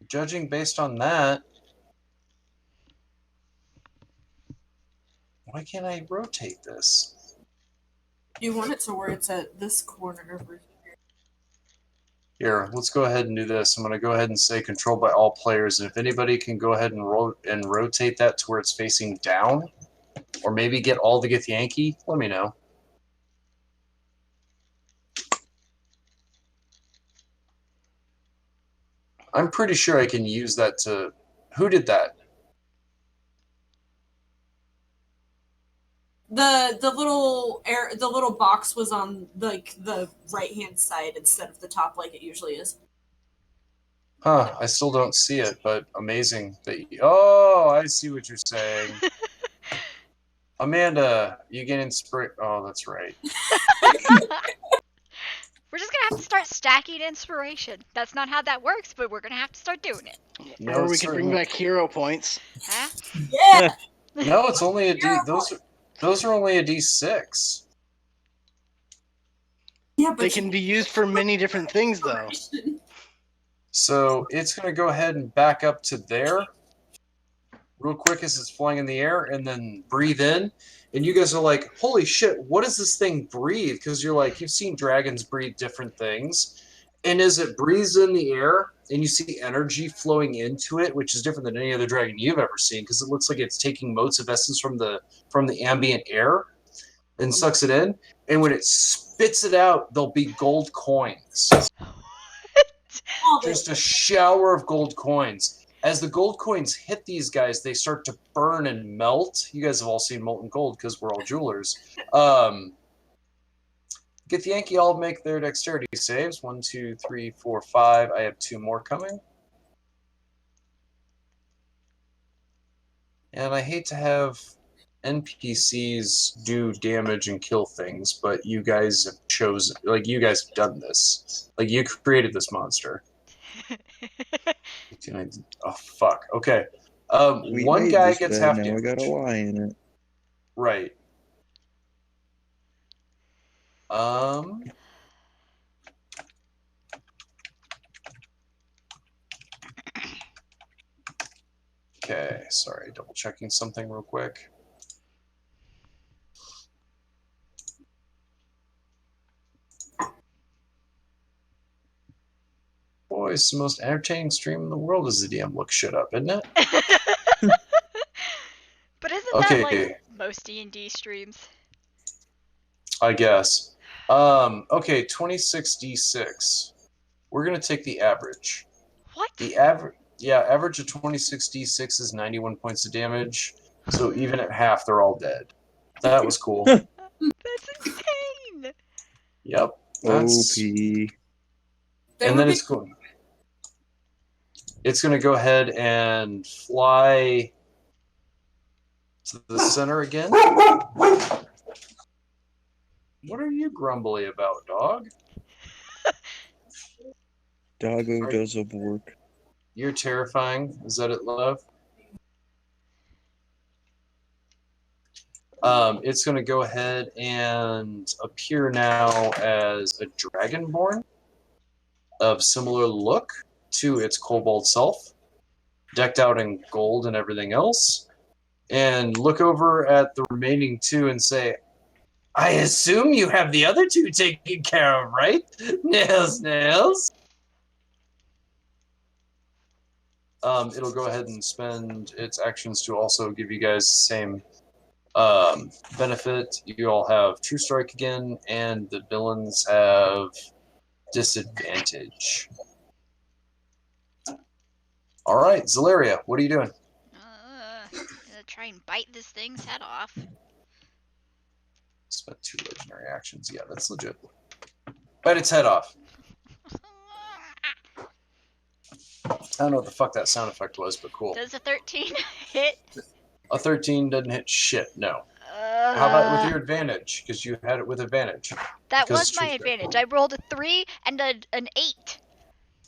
judging based on that, why can't I rotate this? You want it to where it's at this corner over here. Here, let's go ahead and do this. I'm going to go ahead and say controlled by all players. And if anybody can go ahead and rotate that to where it's facing down, or maybe get all to get Yankee, let me know. I'm pretty sure I can use that to... Who did that? The little box was on like the right hand side instead of the top like it usually is. Huh, I still don't see it, but amazing that you... Oh, I see what you're saying. Amanda, you get inspiration. Oh, that's right. We're just gonna have to start stacking inspiration. That's not how that works, but we're gonna have to start doing it. No, Or we can bring back hero points. Huh? Yeah. No, it's only a D. Those are only a D6. Yeah, but They can be used for many different things, though. So it's going to go ahead and back up to there real quick as it's flying in the air and then breathe in. And you guys are like, holy shit, what does this thing breathe? Because you're like, you've seen dragons breathe different things. And as it breathes in the air and you see energy flowing into it, which is different than any other dragon you've ever seen, because it looks like it's taking motes of essence from the ambient air and sucks it in. And when it spits it out, there'll be gold coins. Just a shower of gold coins. As the gold coins hit these guys, they start to burn and melt. You guys have all seen molten gold because we're all jewelers. Get the Yankee all make their dexterity saves. 1, 2, 3, 4, 5. I have 2 more coming. And I hate to have NPCs do damage and kill things, but you guys have chosen, like, you guys have done this. Like, you created this monster. Oh, fuck. Okay. One guy gets half damage. Now I gotta lie in it. Right. Okay, sorry, double checking something real quick. Boy, it's the most entertaining stream in the world as the DM looks shit up, isn't it? But isn't Okay. that like most D&D streams? I guess. Okay, 26d6. We're gonna take the average. What? The average of 26d6 is 91 points of damage. So even at half, they're all dead. That was cool. That's insane. Yep. That's... OP. And then it's going. It's going to go ahead and fly to the center again. What are you grumbly about, dog? Doggo does a work. You're terrifying. Is that it, love? It's going to go ahead and appear now as a dragonborn of similar look to its kobold self, decked out in gold and everything else, and look over at the remaining 2 and say, I assume you have the other two taken care of, right? Nails. It'll go ahead and spend its actions to also give you guys the same benefit. You all have True Strike again, and the villains have disadvantage. All right, Zaleria, what are you doing? Gonna try and bite this thing's head off. Spent 2 legendary actions. Yeah, that's legit. Bite its head off. I don't know what the fuck that sound effect was, but cool. Does a 13 hit? A 13 doesn't hit shit, no. How about with your advantage? Because you had it with advantage. That Because was it's my True Strike. advantage. I rolled a 3 and an 8.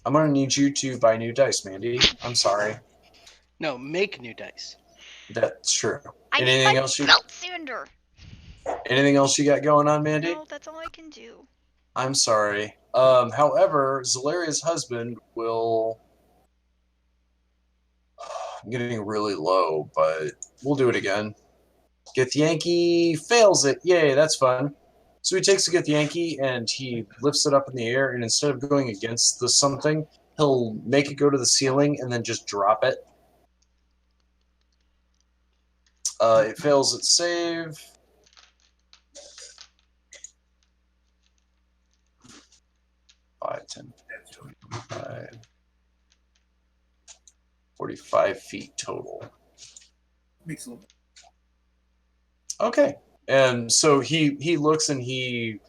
I'm going to need you to buy new dice, Mandy. I'm sorry. No, make new dice. That's true. I need Anything my else you belt sander. Anything else you got going on, Mandy? No, that's all I can do. I'm sorry. However, Zalaria's husband will. I'm getting really low, but we'll do it again. Githyanki fails it. Yay, that's fun. So he takes a Githyanki and he lifts it up in the air, and instead of going against the something, he'll make it go to the ceiling and then just drop it. It fails its save. 5, 10, 25, 45 feet total. Makes a little. Okay. And so he looks and he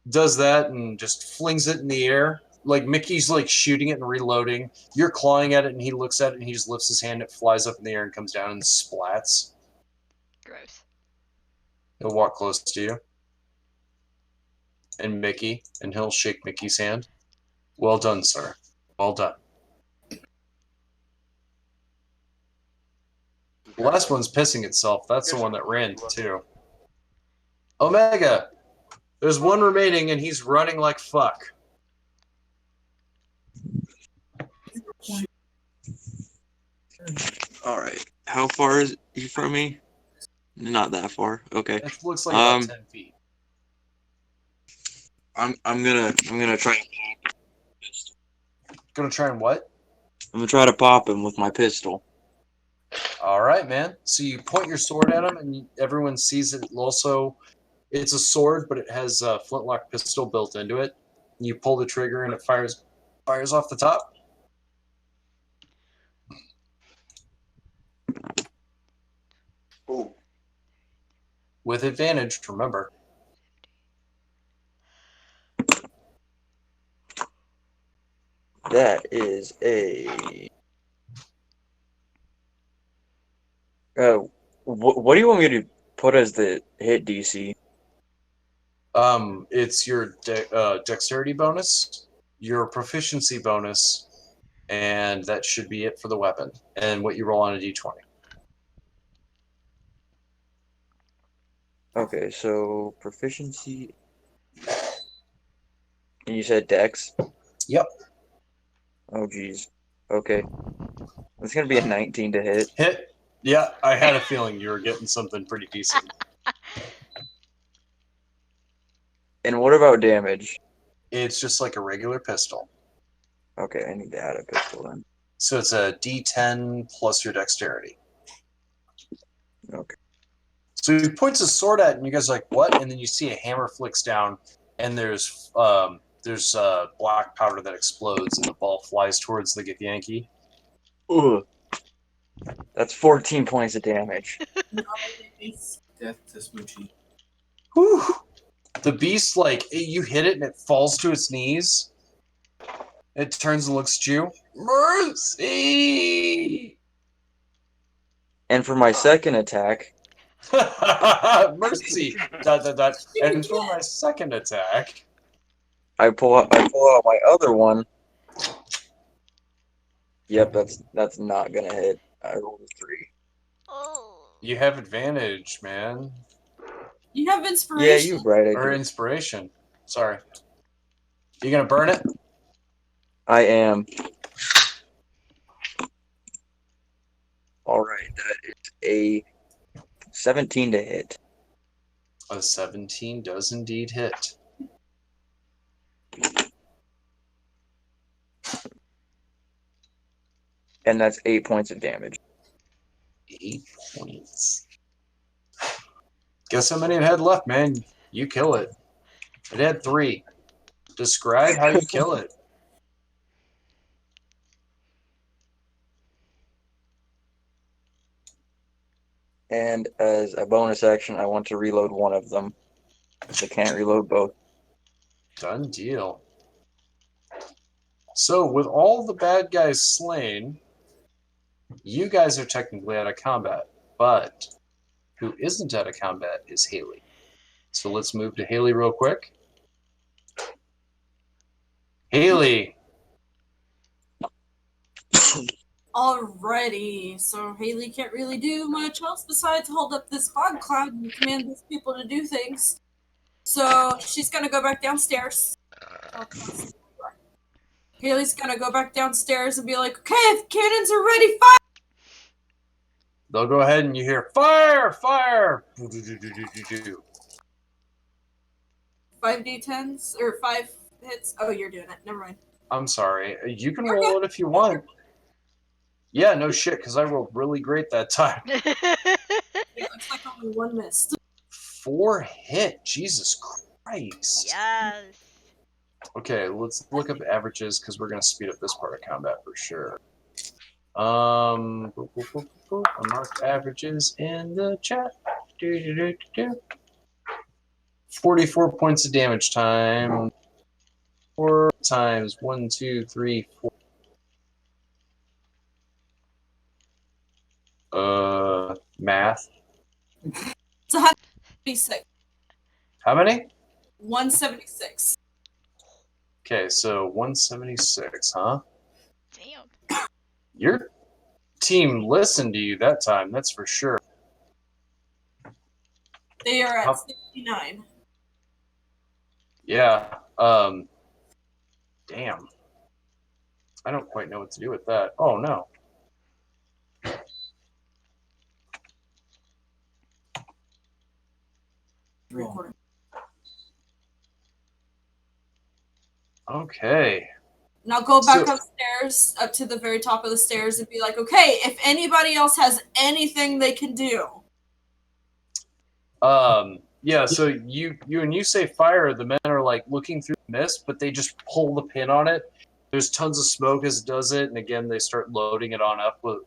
does that and just flings it in the air. Like Mickey's like shooting it and reloading. You're clawing at it and he looks at it and he just lifts his hand. It flies up in the air and comes down and splats. Gross. He'll walk close to you. And Mickey. And he'll shake Mickey's hand. Well done, sir. Well done. The last one's pissing itself. That's the one that ran too. Omega! There's one remaining and he's running like fuck. Alright. How far is he from me? Not that far. Okay. It looks like about 10 feet. I'm gonna try Gonna try and what? I'm gonna try to pop him with my pistol. Alright, man. So you point your sword at him and everyone sees it also. It's a sword, but it has a flintlock pistol built into it. You pull the trigger and it fires off the top. Ooh. With advantage, remember. That is a. What do you want me to put as the hit DC? It's your dexterity bonus, your proficiency bonus, and that should be it for the weapon. And what you roll on a d20. Okay, so proficiency. And you said dex? Yep. Oh, geez. Okay. It's gonna be a 19 to hit. Hit. Yeah, I had a feeling you were getting something pretty decent. And what about damage? It's just like a regular pistol. Okay, I need to add a pistol then. So it's a d10 plus your dexterity. Okay. So he points his sword at it, and you guys are like, what? And then you see a hammer flicks down, and there's black powder that explodes, and the ball flies towards the Githyanki. Ugh. That's 14 points of damage. Death to Smoochie. Whew. The beast, like, you hit it, and it falls to its knees. It turns and looks at you. Mercy! And for my second attack, Mercy! ... And for my second attack... I pull out my other one. Yep, that's not gonna hit. I rolled a 3. Oh. You have advantage, man. You have Yeah, inspiration. you're right. I Or do. inspiration. Sorry. You gonna burn it? I am. All right, that is a 17 to hit. A 17 does indeed hit. And that's 8 points of damage. 8 points. Guess how many it had left, man? You kill it. It had 3. Describe how you kill it. And as a bonus action, I want to reload one of them. I can't reload both. Done deal. So, with all the bad guys slain, you guys are technically out of combat, but who isn't out of combat is Haley. So let's move to Haley real quick. Haley! Alrighty, so Haley can't really do much else besides hold up this fog cloud and command these people to do things. So she's gonna go back downstairs. Haley's gonna go back downstairs and be like, okay, the cannons are ready, fire! They'll go ahead and you hear, fire! Fire! 5d10s, or 5 hits. Oh, you're doing it. Never mind. I'm sorry. You can roll it if you want. Yeah, no shit, because I rolled really great that time. It looks like only 1 missed. 4 hit. Jesus Christ. Yes. Okay, let's look up averages because we're gonna speed up this part of combat for sure. I marked averages in the chat. 44 points of damage time. 4 times 1, 2, 3, 4. Math. It's 176. How many? 176. Okay, so 176, huh? Damn. Your team listened to you that time, that's for sure. They are at How- 69. Yeah. Damn. I don't quite know what to do with that. Oh no. Recording. Okay. Now go back So- upstairs, up to the very top of the stairs, and be like, okay, if anybody else has anything they can do. Yeah, so you say fire, the men are like looking through the mist, but they just pull the pin on it. There's tons of smoke as it does it, and again they start loading it on up with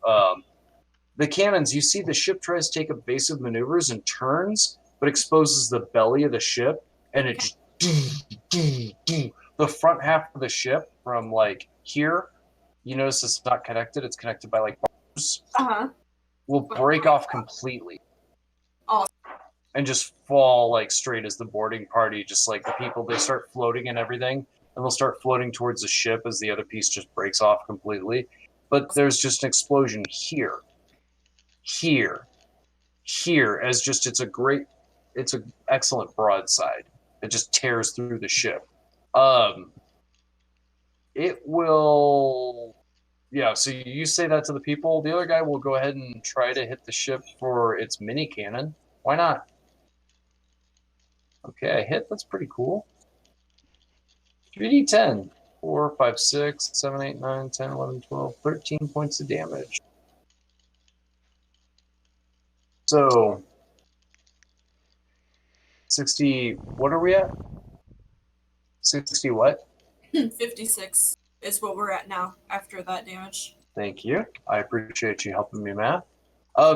the cannons. You see the ship tries to take evasive maneuvers and turns, but exposes the belly of the ship, and it just the front half of the ship from like here, you notice it's not connected, it's connected by like bars, will break off completely. Awesome. And just fall like straight as the boarding party, just like the people, they start floating and everything, and they'll start floating towards the ship as the other piece just breaks off completely. But there's just an explosion here, as just it's an excellent broadside. It just tears through the ship. It will, yeah. So you say that to the people. The other guy will go ahead and try to hit the ship for its mini cannon. Why not? Okay, hit. That's pretty cool. 3d10. 4, 5, 6, 7, 8, 9, 10, 11, 12, 13 points of damage. So, 60, what are we at? 60 what? 56 is what we're at now after that damage. Thank you. I appreciate you helping me math.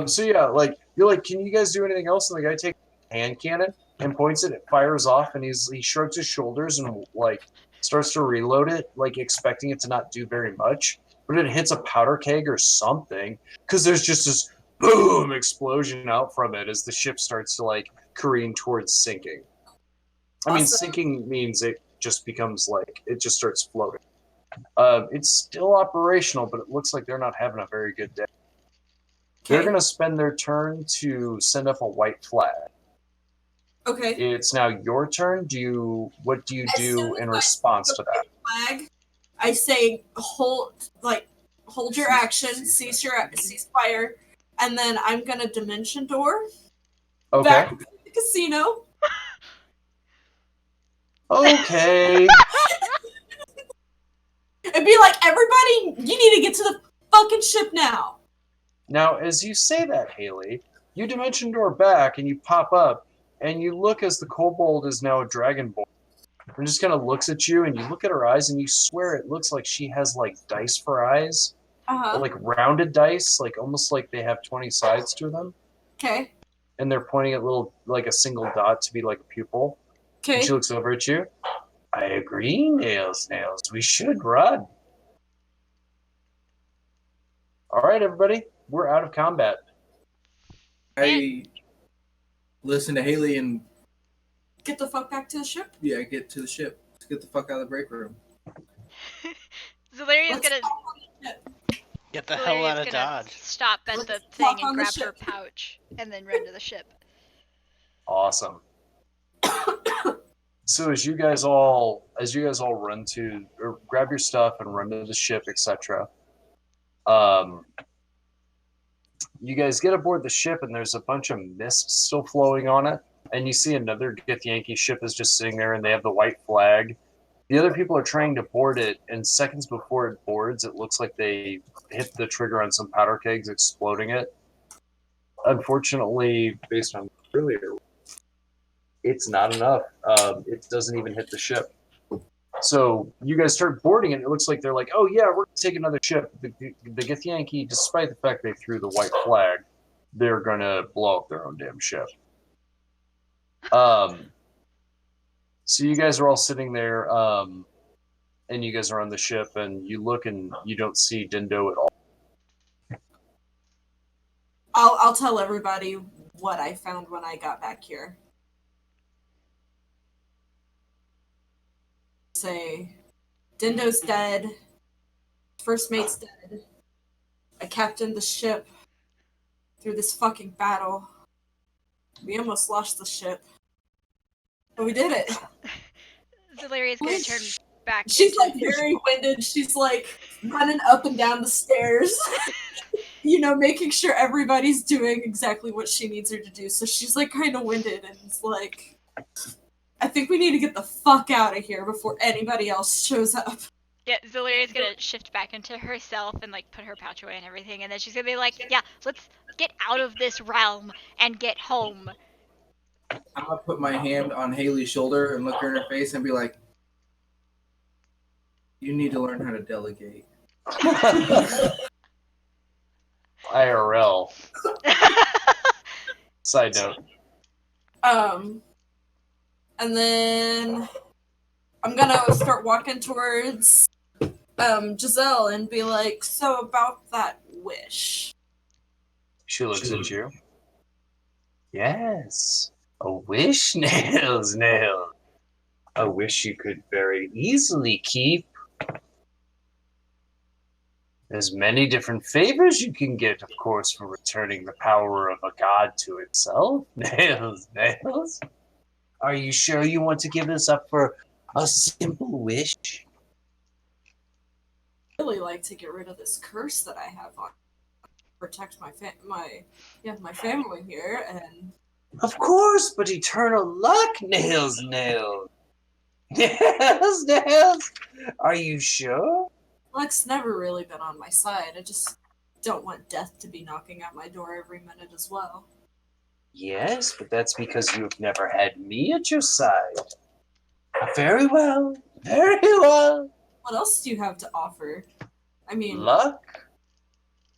So yeah, like, you're like, can you guys do anything else? And the guy takes a hand cannon and points it, it fires off, and he shrugs his shoulders and like starts to reload it, like expecting it to not do very much, but it hits a powder keg or something, because there's just this boom explosion out from it as the ship starts to like careen towards sinking. I mean, Awesome. sinking means it just becomes like, it just starts floating. It's still operational, but it looks like they're not having a very good day. They're going to spend their turn to send up a white flag. Okay. It's now your turn. What do you As soon do as in I response to that? Flag. I say hold your action, cease fire, and then I'm gonna dimension door Okay. back to the casino. Okay. It'd be like, everybody, you need to get to the fucking ship now. Now, as you say that, Haley, you dimension door back and you pop up and you look as the kobold is now a dragonborn. And just kind of looks at you and you look at her eyes and you swear it looks like she has like dice for eyes. Uh-huh. Like rounded dice, like almost like they have 20 sides to them. Okay. And they're pointing at little, like a single dot to be like a pupil. And Okay. she looks over at you. I agree, Nails. We should run. All right, everybody. We're out of combat. I listen to Haley and Get the fuck back to the ship. get to the ship. Let's get the fuck out of the break room. Valeria's Let's gonna hop on the ship. Get the hell out Valeria's of gonna Dodge. stop at the Let's thing hop and on the grab her ship. pouch and then run to the ship. Awesome. So as you guys all run to or grab your stuff and run to the ship, etc. You guys get aboard the ship and there's a bunch of mist still flowing on it, and you see another Githyanki ship is just sitting there and they have the white flag. The other people are trying to board it, and seconds before it boards, it looks like they hit the trigger on some powder kegs, exploding it. Unfortunately, based on earlier, it's not enough. It doesn't even hit the ship. So you guys start boarding it, and it looks like they're like, oh yeah, we're going to take another ship. The Githyanki, despite the fact they threw the white flag, they're going to blow up their own damn ship. So you guys are all sitting there, and you guys are on the ship, and you look and you don't see Dindo at all. I'll tell everybody what I found when I got back here. Say, Dindo's dead. First mate's dead. I captained the ship through this fucking battle. We almost lost the ship. But we did it. Valeria's gonna turn back. She's into- like very winded. She's like running up and down the stairs. You know, making sure everybody's doing exactly what she needs her to do. So she's like kind of winded and it's like, I think we need to get the fuck out of here before anybody else shows up. Yeah, Valeria's gonna shift back into herself and like put her pouch away and everything, and then she's gonna be like, yeah, let's get out of this realm and get home. I'm gonna put my hand on Haley's shoulder and look her in her face and be like, "You need to learn how to delegate." IRL. Side note. And then I'm gonna start walking towards Giselle and be like, so about that wish. She looks at you. Yes, a wish, Nails. A wish you could very easily keep. There's many different favors you can get, of course, for returning the power of a god to itself. Nails. Are you sure you want to give this up for a simple wish? I really like to get rid of this curse that I have on protect my family here, and Of course, but eternal luck, Nails. Nails. Are you sure? luck's never really been on my side. I just don't want death to be knocking at my door every minute as well. Yes, but that's because you've never had me at your side. Very well. What else do you have to offer? I mean, Luck?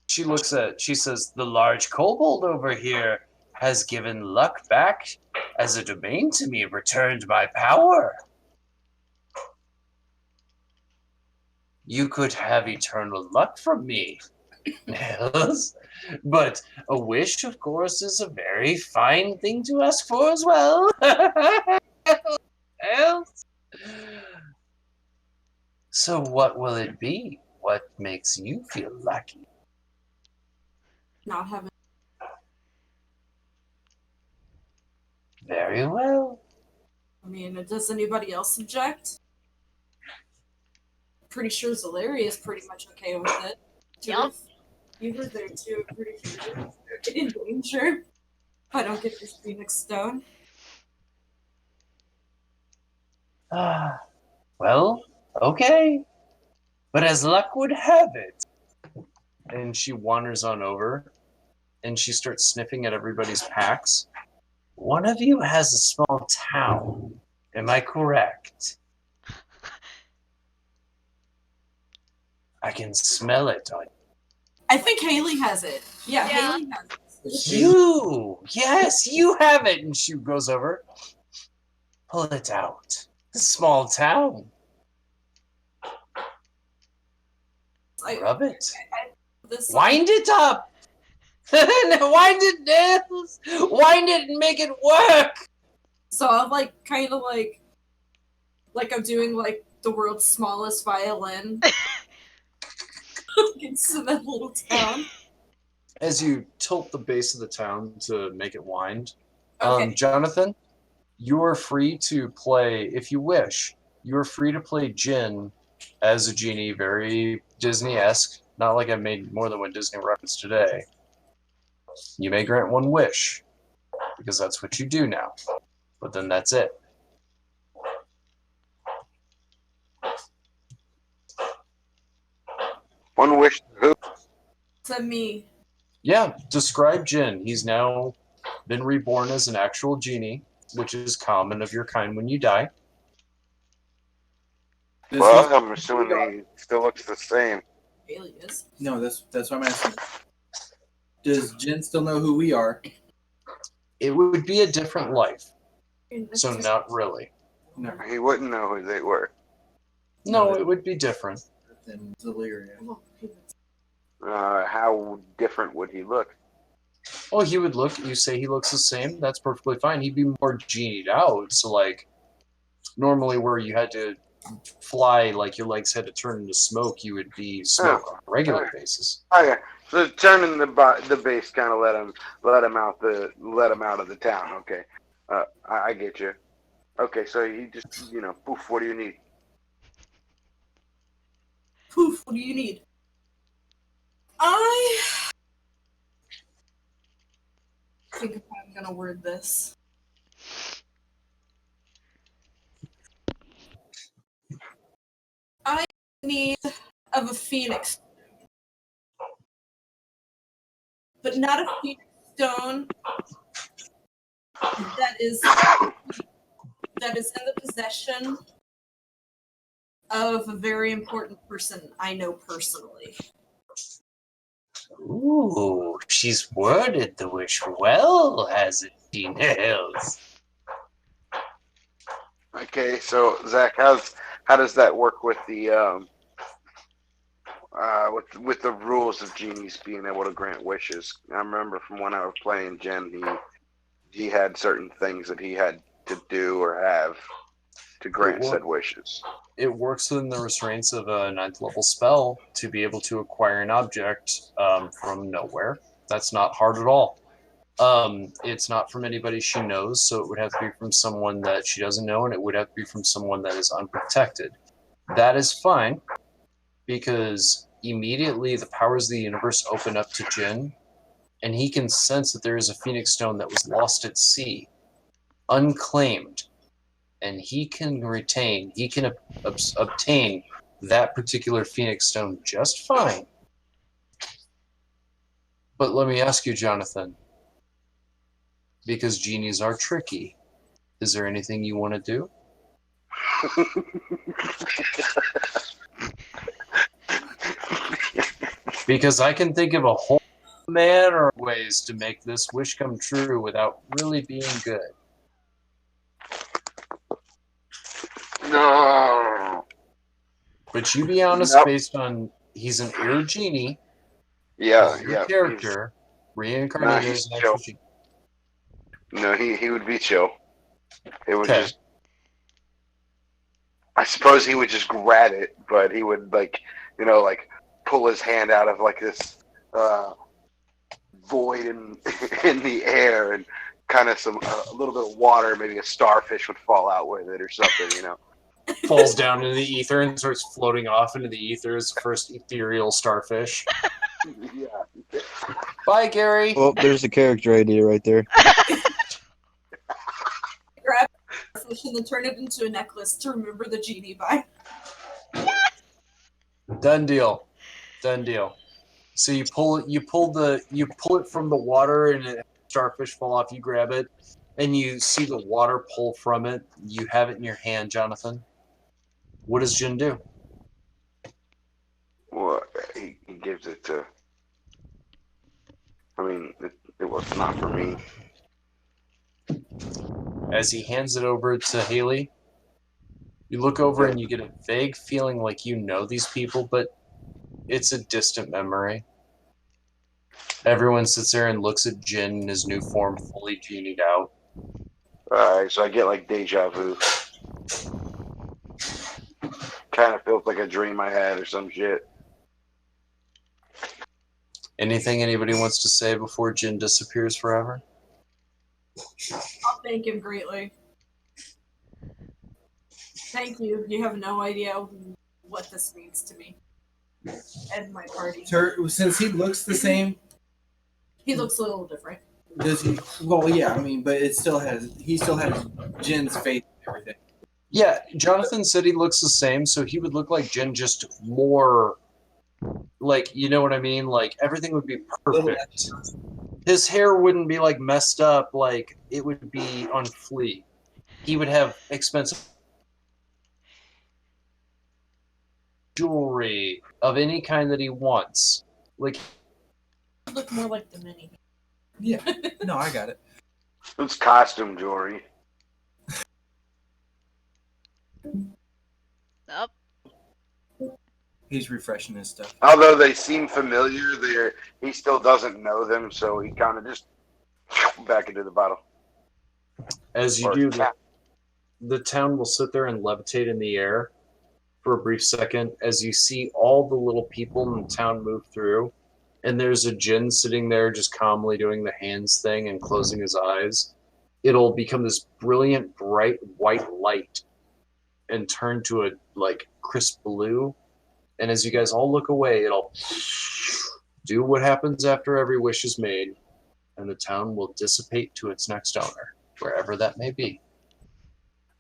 She says, the large kobold over here has given luck back as a domain to me, returned my power. You could have eternal luck from me. Yes. But a wish, of course, is a very fine thing to ask for as well. Yes. So what will it be? What makes you feel lucky? not having. Very well. I mean, does anybody else object? Pretty sure Zalaria is pretty much okay with it. Yup. You were there too. I'm pretty sure. In danger. If I don't get this Phoenix Stone. Well, okay. But as luck would have it. And she wanders on over and she starts sniffing at everybody's packs. One of you has a small town. Am I correct? I can smell it on I think Haley has it. Yeah, Yeah. Haley has it. you. Yes, you have it. And she goes over. Pull it out. A small town. Rub it. This Wind it up. Wind it and make it work. So I'm like kind of like I'm doing like the world's smallest violin into that little town. As you tilt the base of the town to make it wind, Okay. Jonathan, you are free to play, if you wish, you are free to play Jin as a genie, very Disney-esque. Not like I made more than one Disney reference today. You may grant one wish, because that's what you do now. But then that's it. One wish to who? To me. Yeah, describe Jin. He's now been reborn as an actual genie, which is common of your kind when you die. Well, I'm assuming he still looks the same. Haley is. No, that's what I'm asking. Does Jen still know who we are? It would be a different life, so not really. No. He wouldn't know who they were. No, it would be different. Than Delirium. How different would he look? Oh, he would look. You say he looks the same. That's perfectly fine. He'd be more genied out. So, like, normally where you had to fly, like your legs had to turn into smoke, you would be smoke on a regular basis. Okay, so turning the base kind of let him out of the town. Okay, I get you. Okay, so he just poof. What do you need? Poof, what do you need? I think if I'm gonna word this. I need of a phoenix. But not a phoenix stone that is in the possession of a very important person I know personally. Ooh, she's worded the wish well, hasn't she, Nails? Okay, so Zach, how does that work with the with the rules of genies being able to grant wishes? I remember from when I was playing Jen, he had certain things that he had to do or have to grant said wishes. It works within the restraints of a 9th level spell to be able to acquire an object from nowhere. That's not hard at all. It's not from anybody she knows, so it would have to be from someone that she doesn't know, and it would have to be from someone that is unprotected. That is fine, because immediately the powers of the universe open up to Jin, and he can sense that there is a phoenix stone that was lost at sea, unclaimed, and he can obtain that particular phoenix stone just fine. But let me ask you, Jonathan, because genies are tricky, is there anything you want to do? Because I can think of a whole manner of ways to make this wish come true without really being good. No. But you be honest, Nope. based on he's an air genie. Yeah, your yeah. character reincarnated Nah, as an he's actual chill. genie. No, he would be chill. It would Okay. just. I suppose he would just grab it, but he would pull his hand out of like this void in the air, and kind of a little bit of water, maybe a starfish would fall out with it or something. Falls down into the ether and starts floating off into the ether as the first ethereal starfish. Yeah. Bye, Gary. Oh, there's the character idea right there. Grab starfish and then turn it into a necklace to remember the genie by. Done deal. Done deal. So you pull it from the water, and starfish fall off. You grab it, and you see the water pull from it. You have it in your hand, Jonathan. What does Jin do? Well, he gives it to. I mean, it was not for me. As he hands it over to Haley, you look over and you get a vague feeling like you know these people, but it's a distant memory. Everyone sits there and looks at Jin in his new form, fully genied out. Alright, so I get like deja vu. Kind of feels like a dream I had or some shit. Anything anybody wants to say before Jin disappears forever? I'll thank him greatly. Thank you. You have no idea what this means to me and my party. Since he looks the same, He looks a little different. does he? Well, yeah, I mean, but he still has Jin's faith and everything. Yeah, Jonathan said he looks the same, so he would look like Jin, just more, like, you know what I mean? Like, everything would be perfect. His hair wouldn't be, like, messed up, like, it would be on fleek. He would have expensive jewelry of any kind that he wants. Like, Look more like the mini. Yeah, no, I got it. It's costume jewelry. Up. He's refreshing his stuff. Although they seem familiar, he still doesn't know them, so he kind of just back into the bottle. as you Or do, cat. the town will sit there and levitate in the air for a brief second as you see all the little people in the town move through. And there's a Jin sitting there just calmly doing the hands thing and closing his eyes. It'll become this brilliant, bright white light and turn to a like crisp blue. And as you guys all look away, it'll do what happens after every wish is made, and the town will dissipate to its next owner, wherever that may be.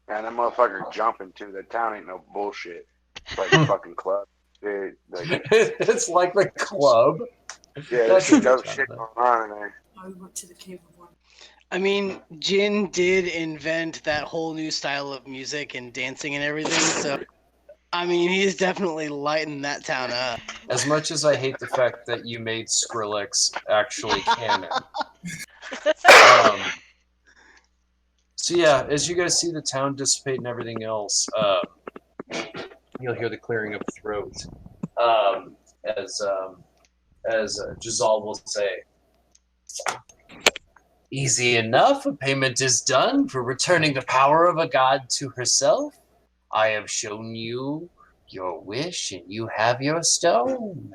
And that motherfucker jumping too. That town ain't no bullshit. It's like a fucking club. Dude, like, It's like the club. yeah, there's some dope shit going on in there. I went to the cave of one. I mean, Jin did invent that whole new style of music and dancing and everything, so I mean, he's definitely lighting that town up. As much as I hate the fact that you made Skrillex actually canon. So yeah, as you guys see the town dissipate and everything else, you'll hear the clearing of a throat. As Giselle will say, "Easy enough, a payment is done for returning the power of a god to herself. I have shown you your wish, and you have your stone.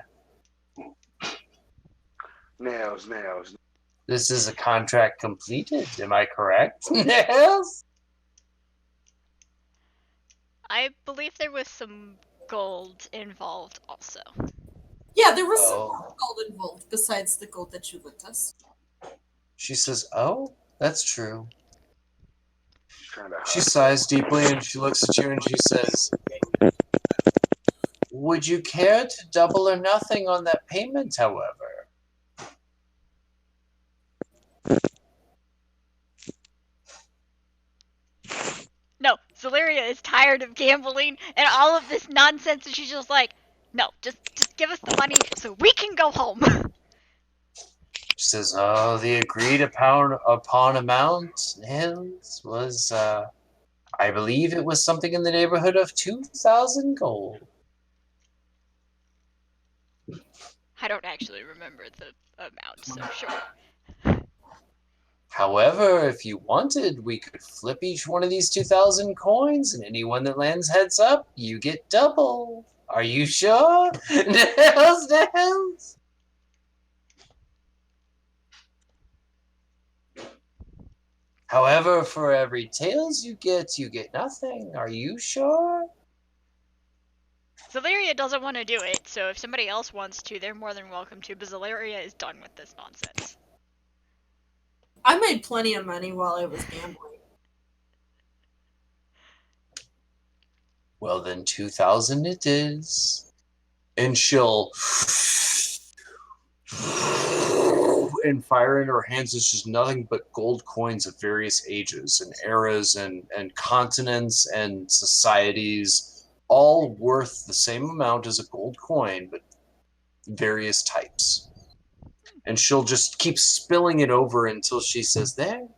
Nails. This is a contract completed, am I correct?" Yes. I believe there was some gold involved also. Yeah, there was some Oh. more gold involved besides the gold that you lent us. She says, "Oh, that's true." Trying to She sighs deeply and she looks at you and she says, "Would you care to double or nothing on that payment, however?" No, Zaleria is tired of gambling and all of this nonsense, and she's just like, no, just give us the money so we can go home. She says, "Oh, the agreed upon amount was, I believe it was something in the neighborhood of 2,000 gold." I don't actually remember the amount, so sure. However, if you wanted, we could flip each one of these 2,000 coins, and anyone that lands heads up, you get double. Are you sure? Nails. However, for every tails you get nothing. Are you sure? Zaleria doesn't want to do it, so if somebody else wants to, they're more than welcome to, but Zaleria is done with this nonsense. I made plenty of money while I was gambling. Well, then 2,000 it is. And she'll. And fire in her hands is just nothing but gold coins of various ages and eras and continents and societies, all worth the same amount as a gold coin, but various types. And she'll just keep spilling it over until she says, there,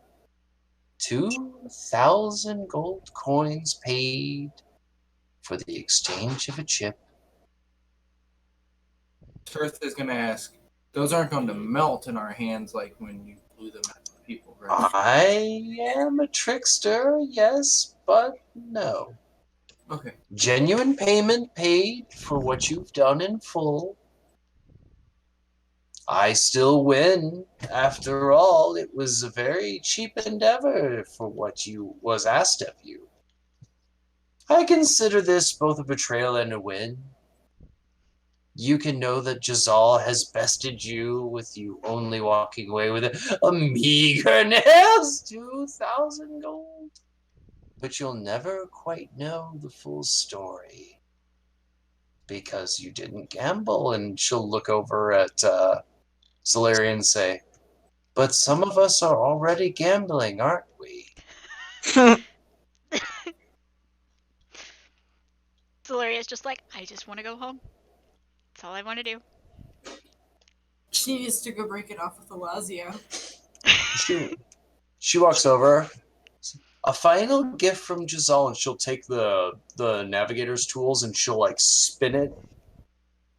2,000 gold coins paid for the exchange of a chip. Tirth is going to ask, those aren't going to melt in our hands like when you blew them at the people, right? I am a trickster, yes, but no. Okay. Genuine payment paid for what you've done in full. I still win. After all, it was a very cheap endeavor for what you was asked of you. I consider this both a betrayal and a win. You can know that Jazal has bested you with you only walking away with a meager nails 2,000 gold. But you'll never quite know the full story because you didn't gamble. And she'll look over at Solarian and say, but some of us are already gambling, aren't we? Solaria's just like, I just want to go home. That's all I want to do. She needs to go break it off with Alazio. She walks over. A final gift from Giselle, and she'll take the navigator's tools and she'll like spin it,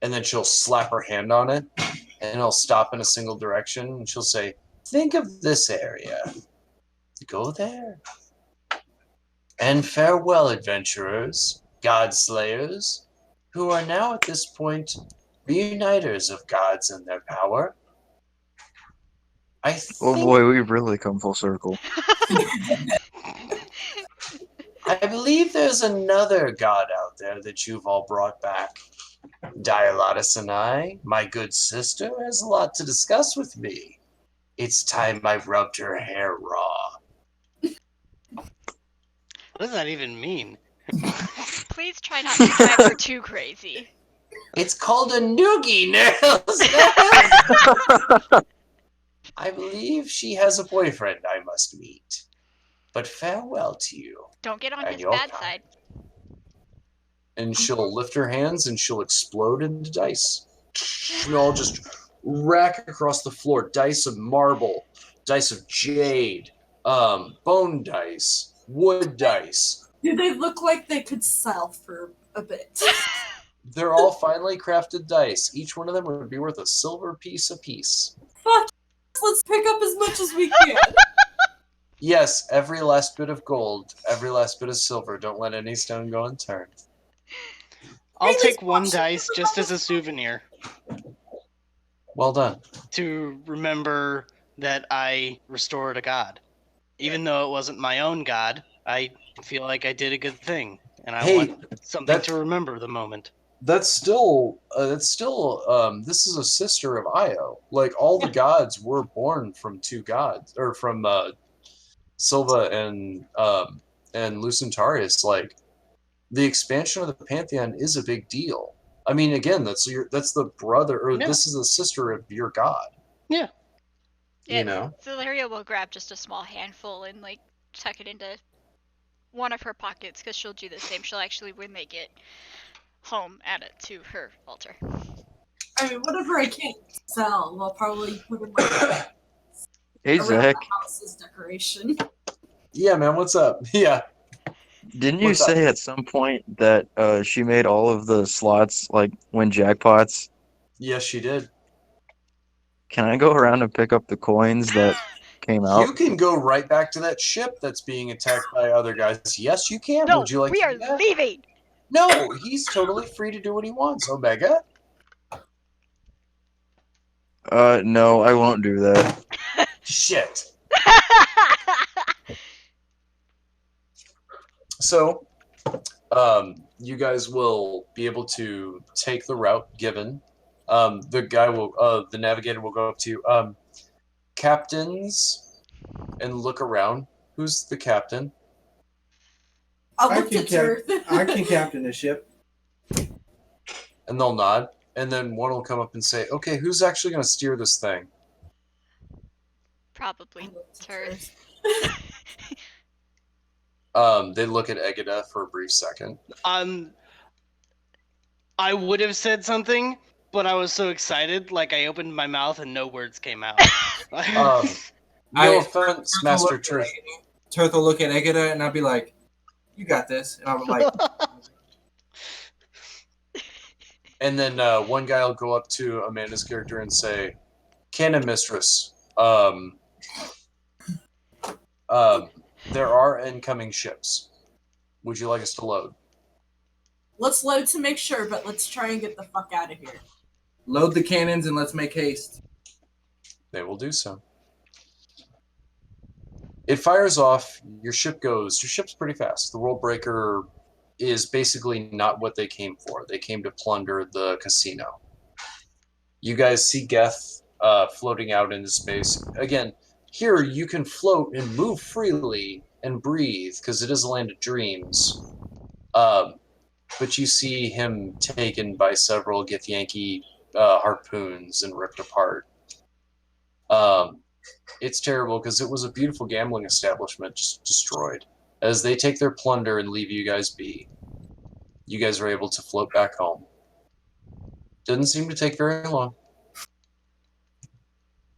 and then she'll slap her hand on it, and it'll stop in a single direction. And she'll say, "Think of this area. Go there. And farewell, adventurers, godslayers, who are now at this point reuniters of gods and their power." I think, Oh boy, we've really come full circle. I believe there's another god out there that you've all brought back. Dialatus and I, my good sister, has a lot to discuss with me. It's time I rubbed her hair raw. What does that even mean? Please try not to drive her too crazy. It's called a noogie, Nils. I believe she has a boyfriend I must meet. But farewell to you. Don't get on And his your bad kind. side. And she'll lift her hands and she'll explode into dice. And all just rack across the floor. Dice of marble, dice of jade, bone dice, wood dice. Do they look like they could sell for a bit? They're all finely crafted dice. Each one of them would be worth a silver piece apiece. Fuck, let's pick up as much as we can. Yes, every last bit of gold, every last bit of silver. Don't let any stone go unturned. I'll take one dice just as a souvenir Well done. to remember that I restored a god. Even though it wasn't my own god, I feel like I did a good thing, and I want something to remember the moment. This is a sister of Io. Like, all the gods were born from two gods, or from Silva and Lucentarius. Like, the expansion of the Pantheon is a big deal. I mean, again, that's the brother, or this is the sister of your god. Yeah. You know? Celeria will grab just a small handful and like tuck it into one of her pockets because she'll do the same. She'll actually, when they get home, add it to her altar. I mean, whatever I can't sell, I'll probably put in my Hey, around Zach. the house's decoration. Yeah, man, what's up? Yeah. Didn't you What's up? say at some point that she made all of the slots like win jackpots? Yes, she did. Can I go around and pick up the coins that came out? You can go right back to that ship that's being attacked by other guys. Yes, you can. No, Would you like we to are do that? leaving. No, he's totally free to do what he wants, Omega. No, I won't do that. Shit. So, you guys will be able to take the route given. The navigator will go up to captains and look around. Who's the captain? I'll I look to can cap- Turth. I can captain the ship. And they'll nod, and then one will come up and say, "Okay, who's actually going to steer this thing?" Probably I'll look to Turth. They look at Egida for a brief second. I would have said something, but I was so excited, like I opened my mouth and no words came out. No offense, Master Turth. Turth will look at Egida and I'll be like, "You got this," and I'm like, And then one guy will go up to Amanda's character and say, "Cannon Mistress, there are incoming ships. Would you like us to load?" Let's load to make sure, but let's try and get the fuck out of here. "Load the cannons and let's make haste." They will do so. It fires off. Your ship goes. Your ship's pretty fast. The World Breaker is basically not what they came for. They came to plunder the casino. You guys see Geth floating out into space. Again, here you can float and move freely and breathe because it is a land of dreams. But you see him taken by several Githyanki harpoons and ripped apart. It's terrible because it was a beautiful gambling establishment just destroyed. As they take their plunder and leave you guys be, you guys are able to float back home. Didn't seem to take very long.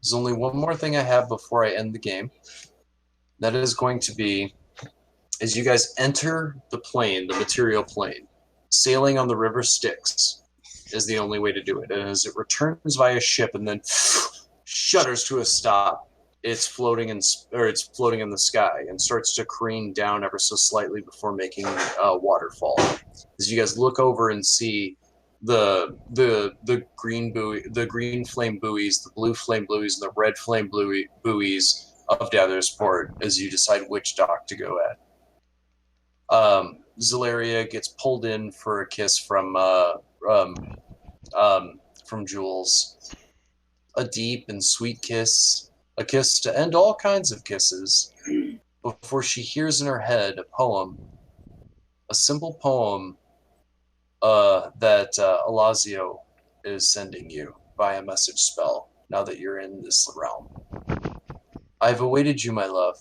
There's only one more thing I have before I end the game. That is going to be, as you guys enter the plane, the material plane, sailing on the river Styx is the only way to do it. And as it returns via ship and then shudders to a stop, it's floating in the sky and starts to careen down ever so slightly before making a waterfall. As you guys look over and see the green buoy, the green flame buoys, the blue flame buoys, and the red flame buoys of Datherport as you decide which dock to go at. Zelaria gets pulled in for a kiss from Jules. A deep and sweet kiss, a kiss to end all kinds of kisses, before she hears in her head a poem, a simple poem that Alazio is sending you via message spell now that you're in this realm. I have awaited you, my love.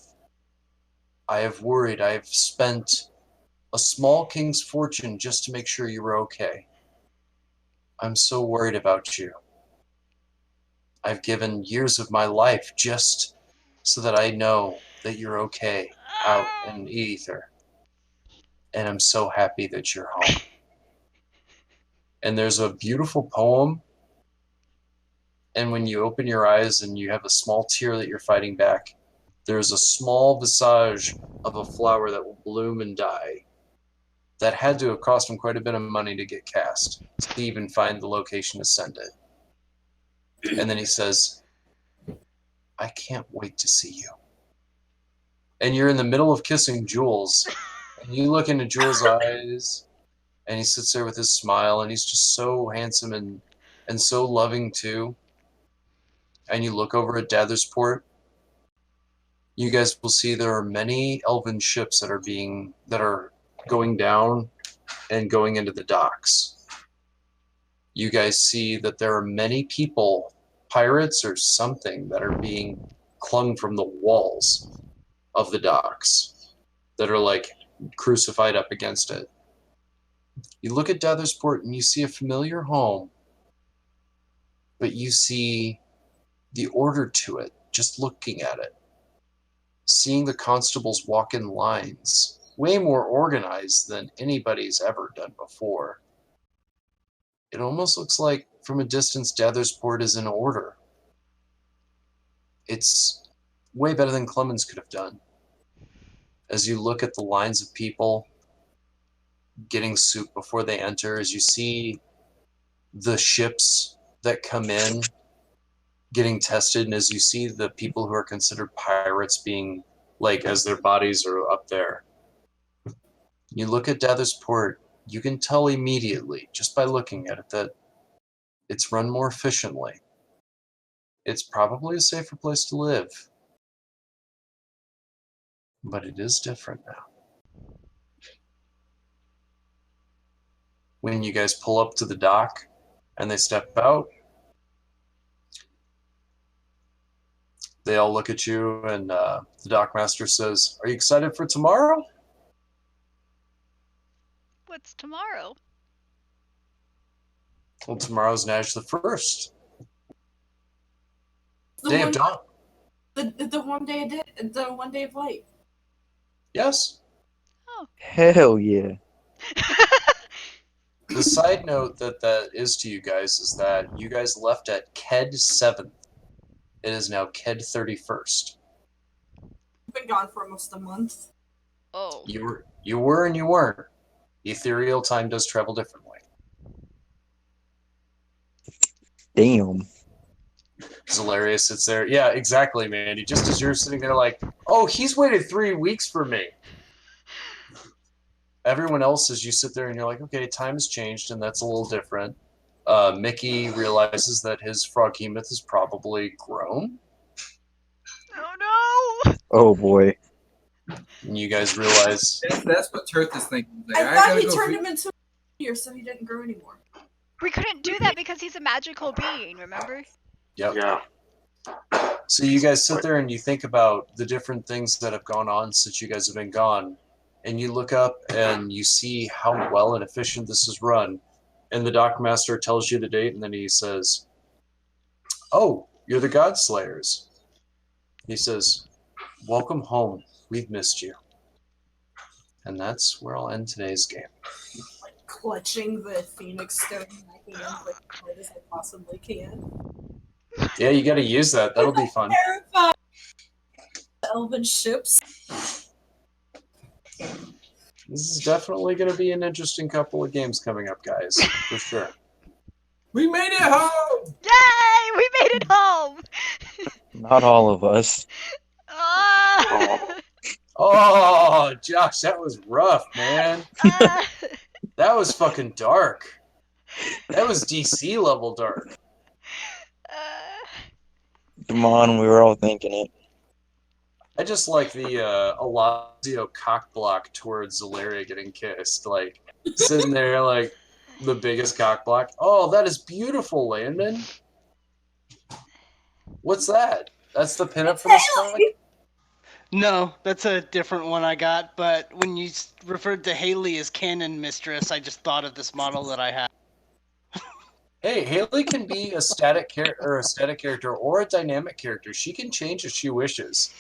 I have worried. I have spent a small king's fortune just to make sure you were okay. I'm so worried about you. I've given years of my life just so that I know that you're okay out in ether. And I'm so happy that you're home. And there's a beautiful poem. And when you open your eyes and you have a small tear that you're fighting back, there's a small visage of a flower that will bloom and die. That had to have cost him quite a bit of money to get cast, to even find the location to send it. And then he says, I can't wait to see you. And you're in the middle of kissing Jules, and you look into Jules' eyes, and he sits there with his smile, and he's just so handsome and so loving too. And you look over at Datherport, you guys will see there are many elven ships that are going down and going into the docks. You guys see that there are many people, pirates or something, that are being clung from the walls of the docks that are like crucified up against it. You look at Datherport and you see a familiar home, but you see the order to it just looking at it. Seeing the constables walk in lines, way more organized than anybody's ever done before. It almost looks like from a distance Datherport is in order. It's way better than Clemens could have done. As you look at the lines of people getting soup before they enter, as you see the ships that come in getting tested, and as you see the people who are considered pirates being, like, as their bodies are up there. You look at Datherport, you can tell immediately, just by looking at it, that it's run more efficiently. It's probably a safer place to live. But it is different now. when you guys pull up to the dock and they step out, they all look at you, and the dockmaster says, "Are you excited for tomorrow?" What's tomorrow? Well, tomorrow's Nash the 1st. The Day of one, dawn. the one day the one day of light. Yes. Hell yeah. The side note that is to you guys is that you guys left at KED 7th. It is now KED 31st. Been gone for almost a month. Oh. You were and you weren't. Ethereal time does travel differently. Damn. Zalaria sits there. Yeah, exactly, Mandy. Just as you're sitting there like, oh, he's waited 3 weeks for me. Everyone else, as you sit there and you're like, okay, time has changed and that's a little different. Mickey realizes that his froghemoth has probably grown. Oh no! Oh boy. And you guys realize, That's what Turth is thinking. He's like, I thought gotta he go turned feed- him into a meteor, so he didn't grow anymore. We couldn't do that because he's a magical being, remember? yep. Yeah. So you guys sit there and you think about the different things that have gone on since you guys have been gone. And you look up and you see how well and efficient this is run. And the Dockmaster tells you the date, and then he says, "Oh, you're the Godslayers." He says, "Welcome home. We've missed you." And that's where I'll end today's game. Like clutching the Phoenix Stone in my hand like as hard as I possibly can. Yeah, you got to use that. That'll be fun. Terrified. Elven ships. This is definitely going to be an interesting couple of games coming up, guys, for sure. We made it home! Yay! We made it home! Not all of us. Ah! Oh, Josh, that was rough, man. Ah! That was fucking dark. That was DC level dark. Come on, we were all thinking it. I just like the Alazio cock block towards Zalaria getting kissed. Like, sitting there like the biggest cock block. Oh, that is beautiful, Landon. What's that? That's the pinup for this comic? No, that's a different one I got. But when you referred to Haley as canon mistress, I just thought of this model that I have. Hey, Haley can be a static character or a dynamic character. She can change if she wishes.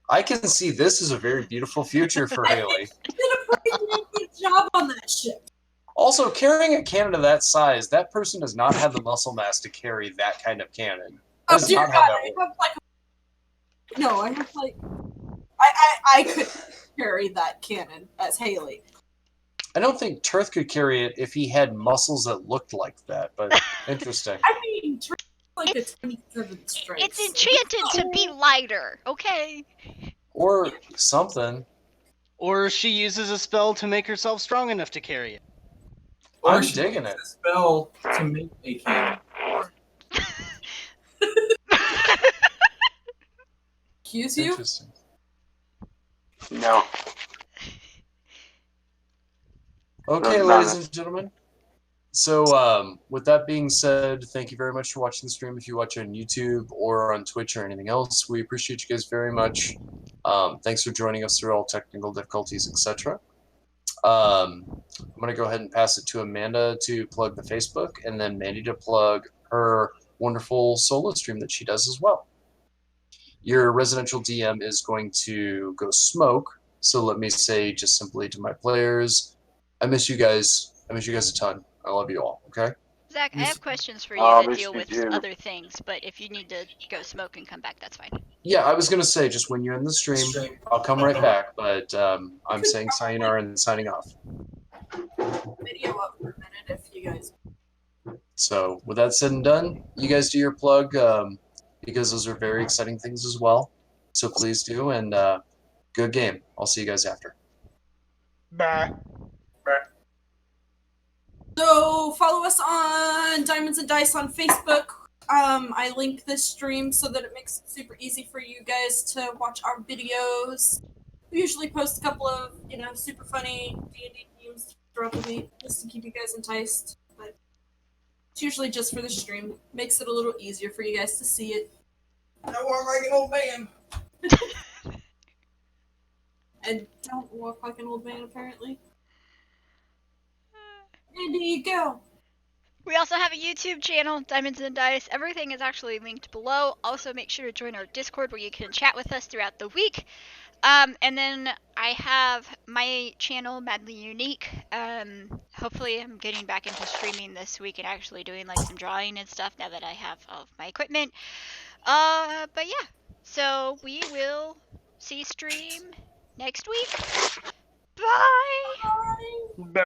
I can see this as a very beautiful future for Haley. Did a pretty damn good job on that ship. Also, carrying a cannon of that size, that person does not have the muscle mass to carry that kind of cannon. Oh That's dear not God, how I that works. have like no, I have like I could carry that cannon as Haley. I don't think Turth could carry it if he had muscles that looked like that, but interesting. I mean, like a 27th strength. It's enchanted to be lighter, okay? Or something. Or she uses a spell to make herself strong enough to carry it. Or I'm she digging used it. the spell to make a cannon. Accuse you? Interesting. No. Okay, No, ladies no. and gentlemen. So, with that being said, thank you very much for watching the stream. If you watch on YouTube or on Twitch or anything else, we appreciate you guys very much. Thanks for joining us through all technical difficulties, etc. I'm going to go ahead and pass it to Amanda to plug the Facebook, and then Mandy to plug her wonderful solo stream that she does as well. Your residential DM is going to go smoke, so let me say just simply to my players, I miss you guys. I miss you guys a ton. I love you all, okay? Zach, I have questions for you Oh, that miss deal you with too. other things, but if you need to go smoke and come back, that's fine. Yeah, I was going to say, just when you're in the stream, I'll come right back, but I'm saying sayonara and signing off. Video up for a minute if you guys. So, with that said and done, you guys do your plug, because those are very exciting things as well. So please do, and good game. I'll see you guys after. Bye. So follow us on Diamonds and Dice on Facebook. I link this stream so that it makes it super easy for you guys to watch our videos. We usually post a couple of, super funny D&D memes throughout the week just to keep you guys enticed. But it's usually just for the stream. Makes it a little easier for you guys to see it. I walk like an old man. And don't walk like an old man, apparently. Andy, go! We also have a YouTube channel, Diamonds and Dice. Everything is actually linked below. Also, make sure to join our Discord where you can chat with us throughout the week. And then I have my channel, Madly Unique. Hopefully I'm getting back into streaming this week and actually doing like some drawing and stuff now that I have all of my equipment. But yeah. So we will see stream next week. Bye! Bye!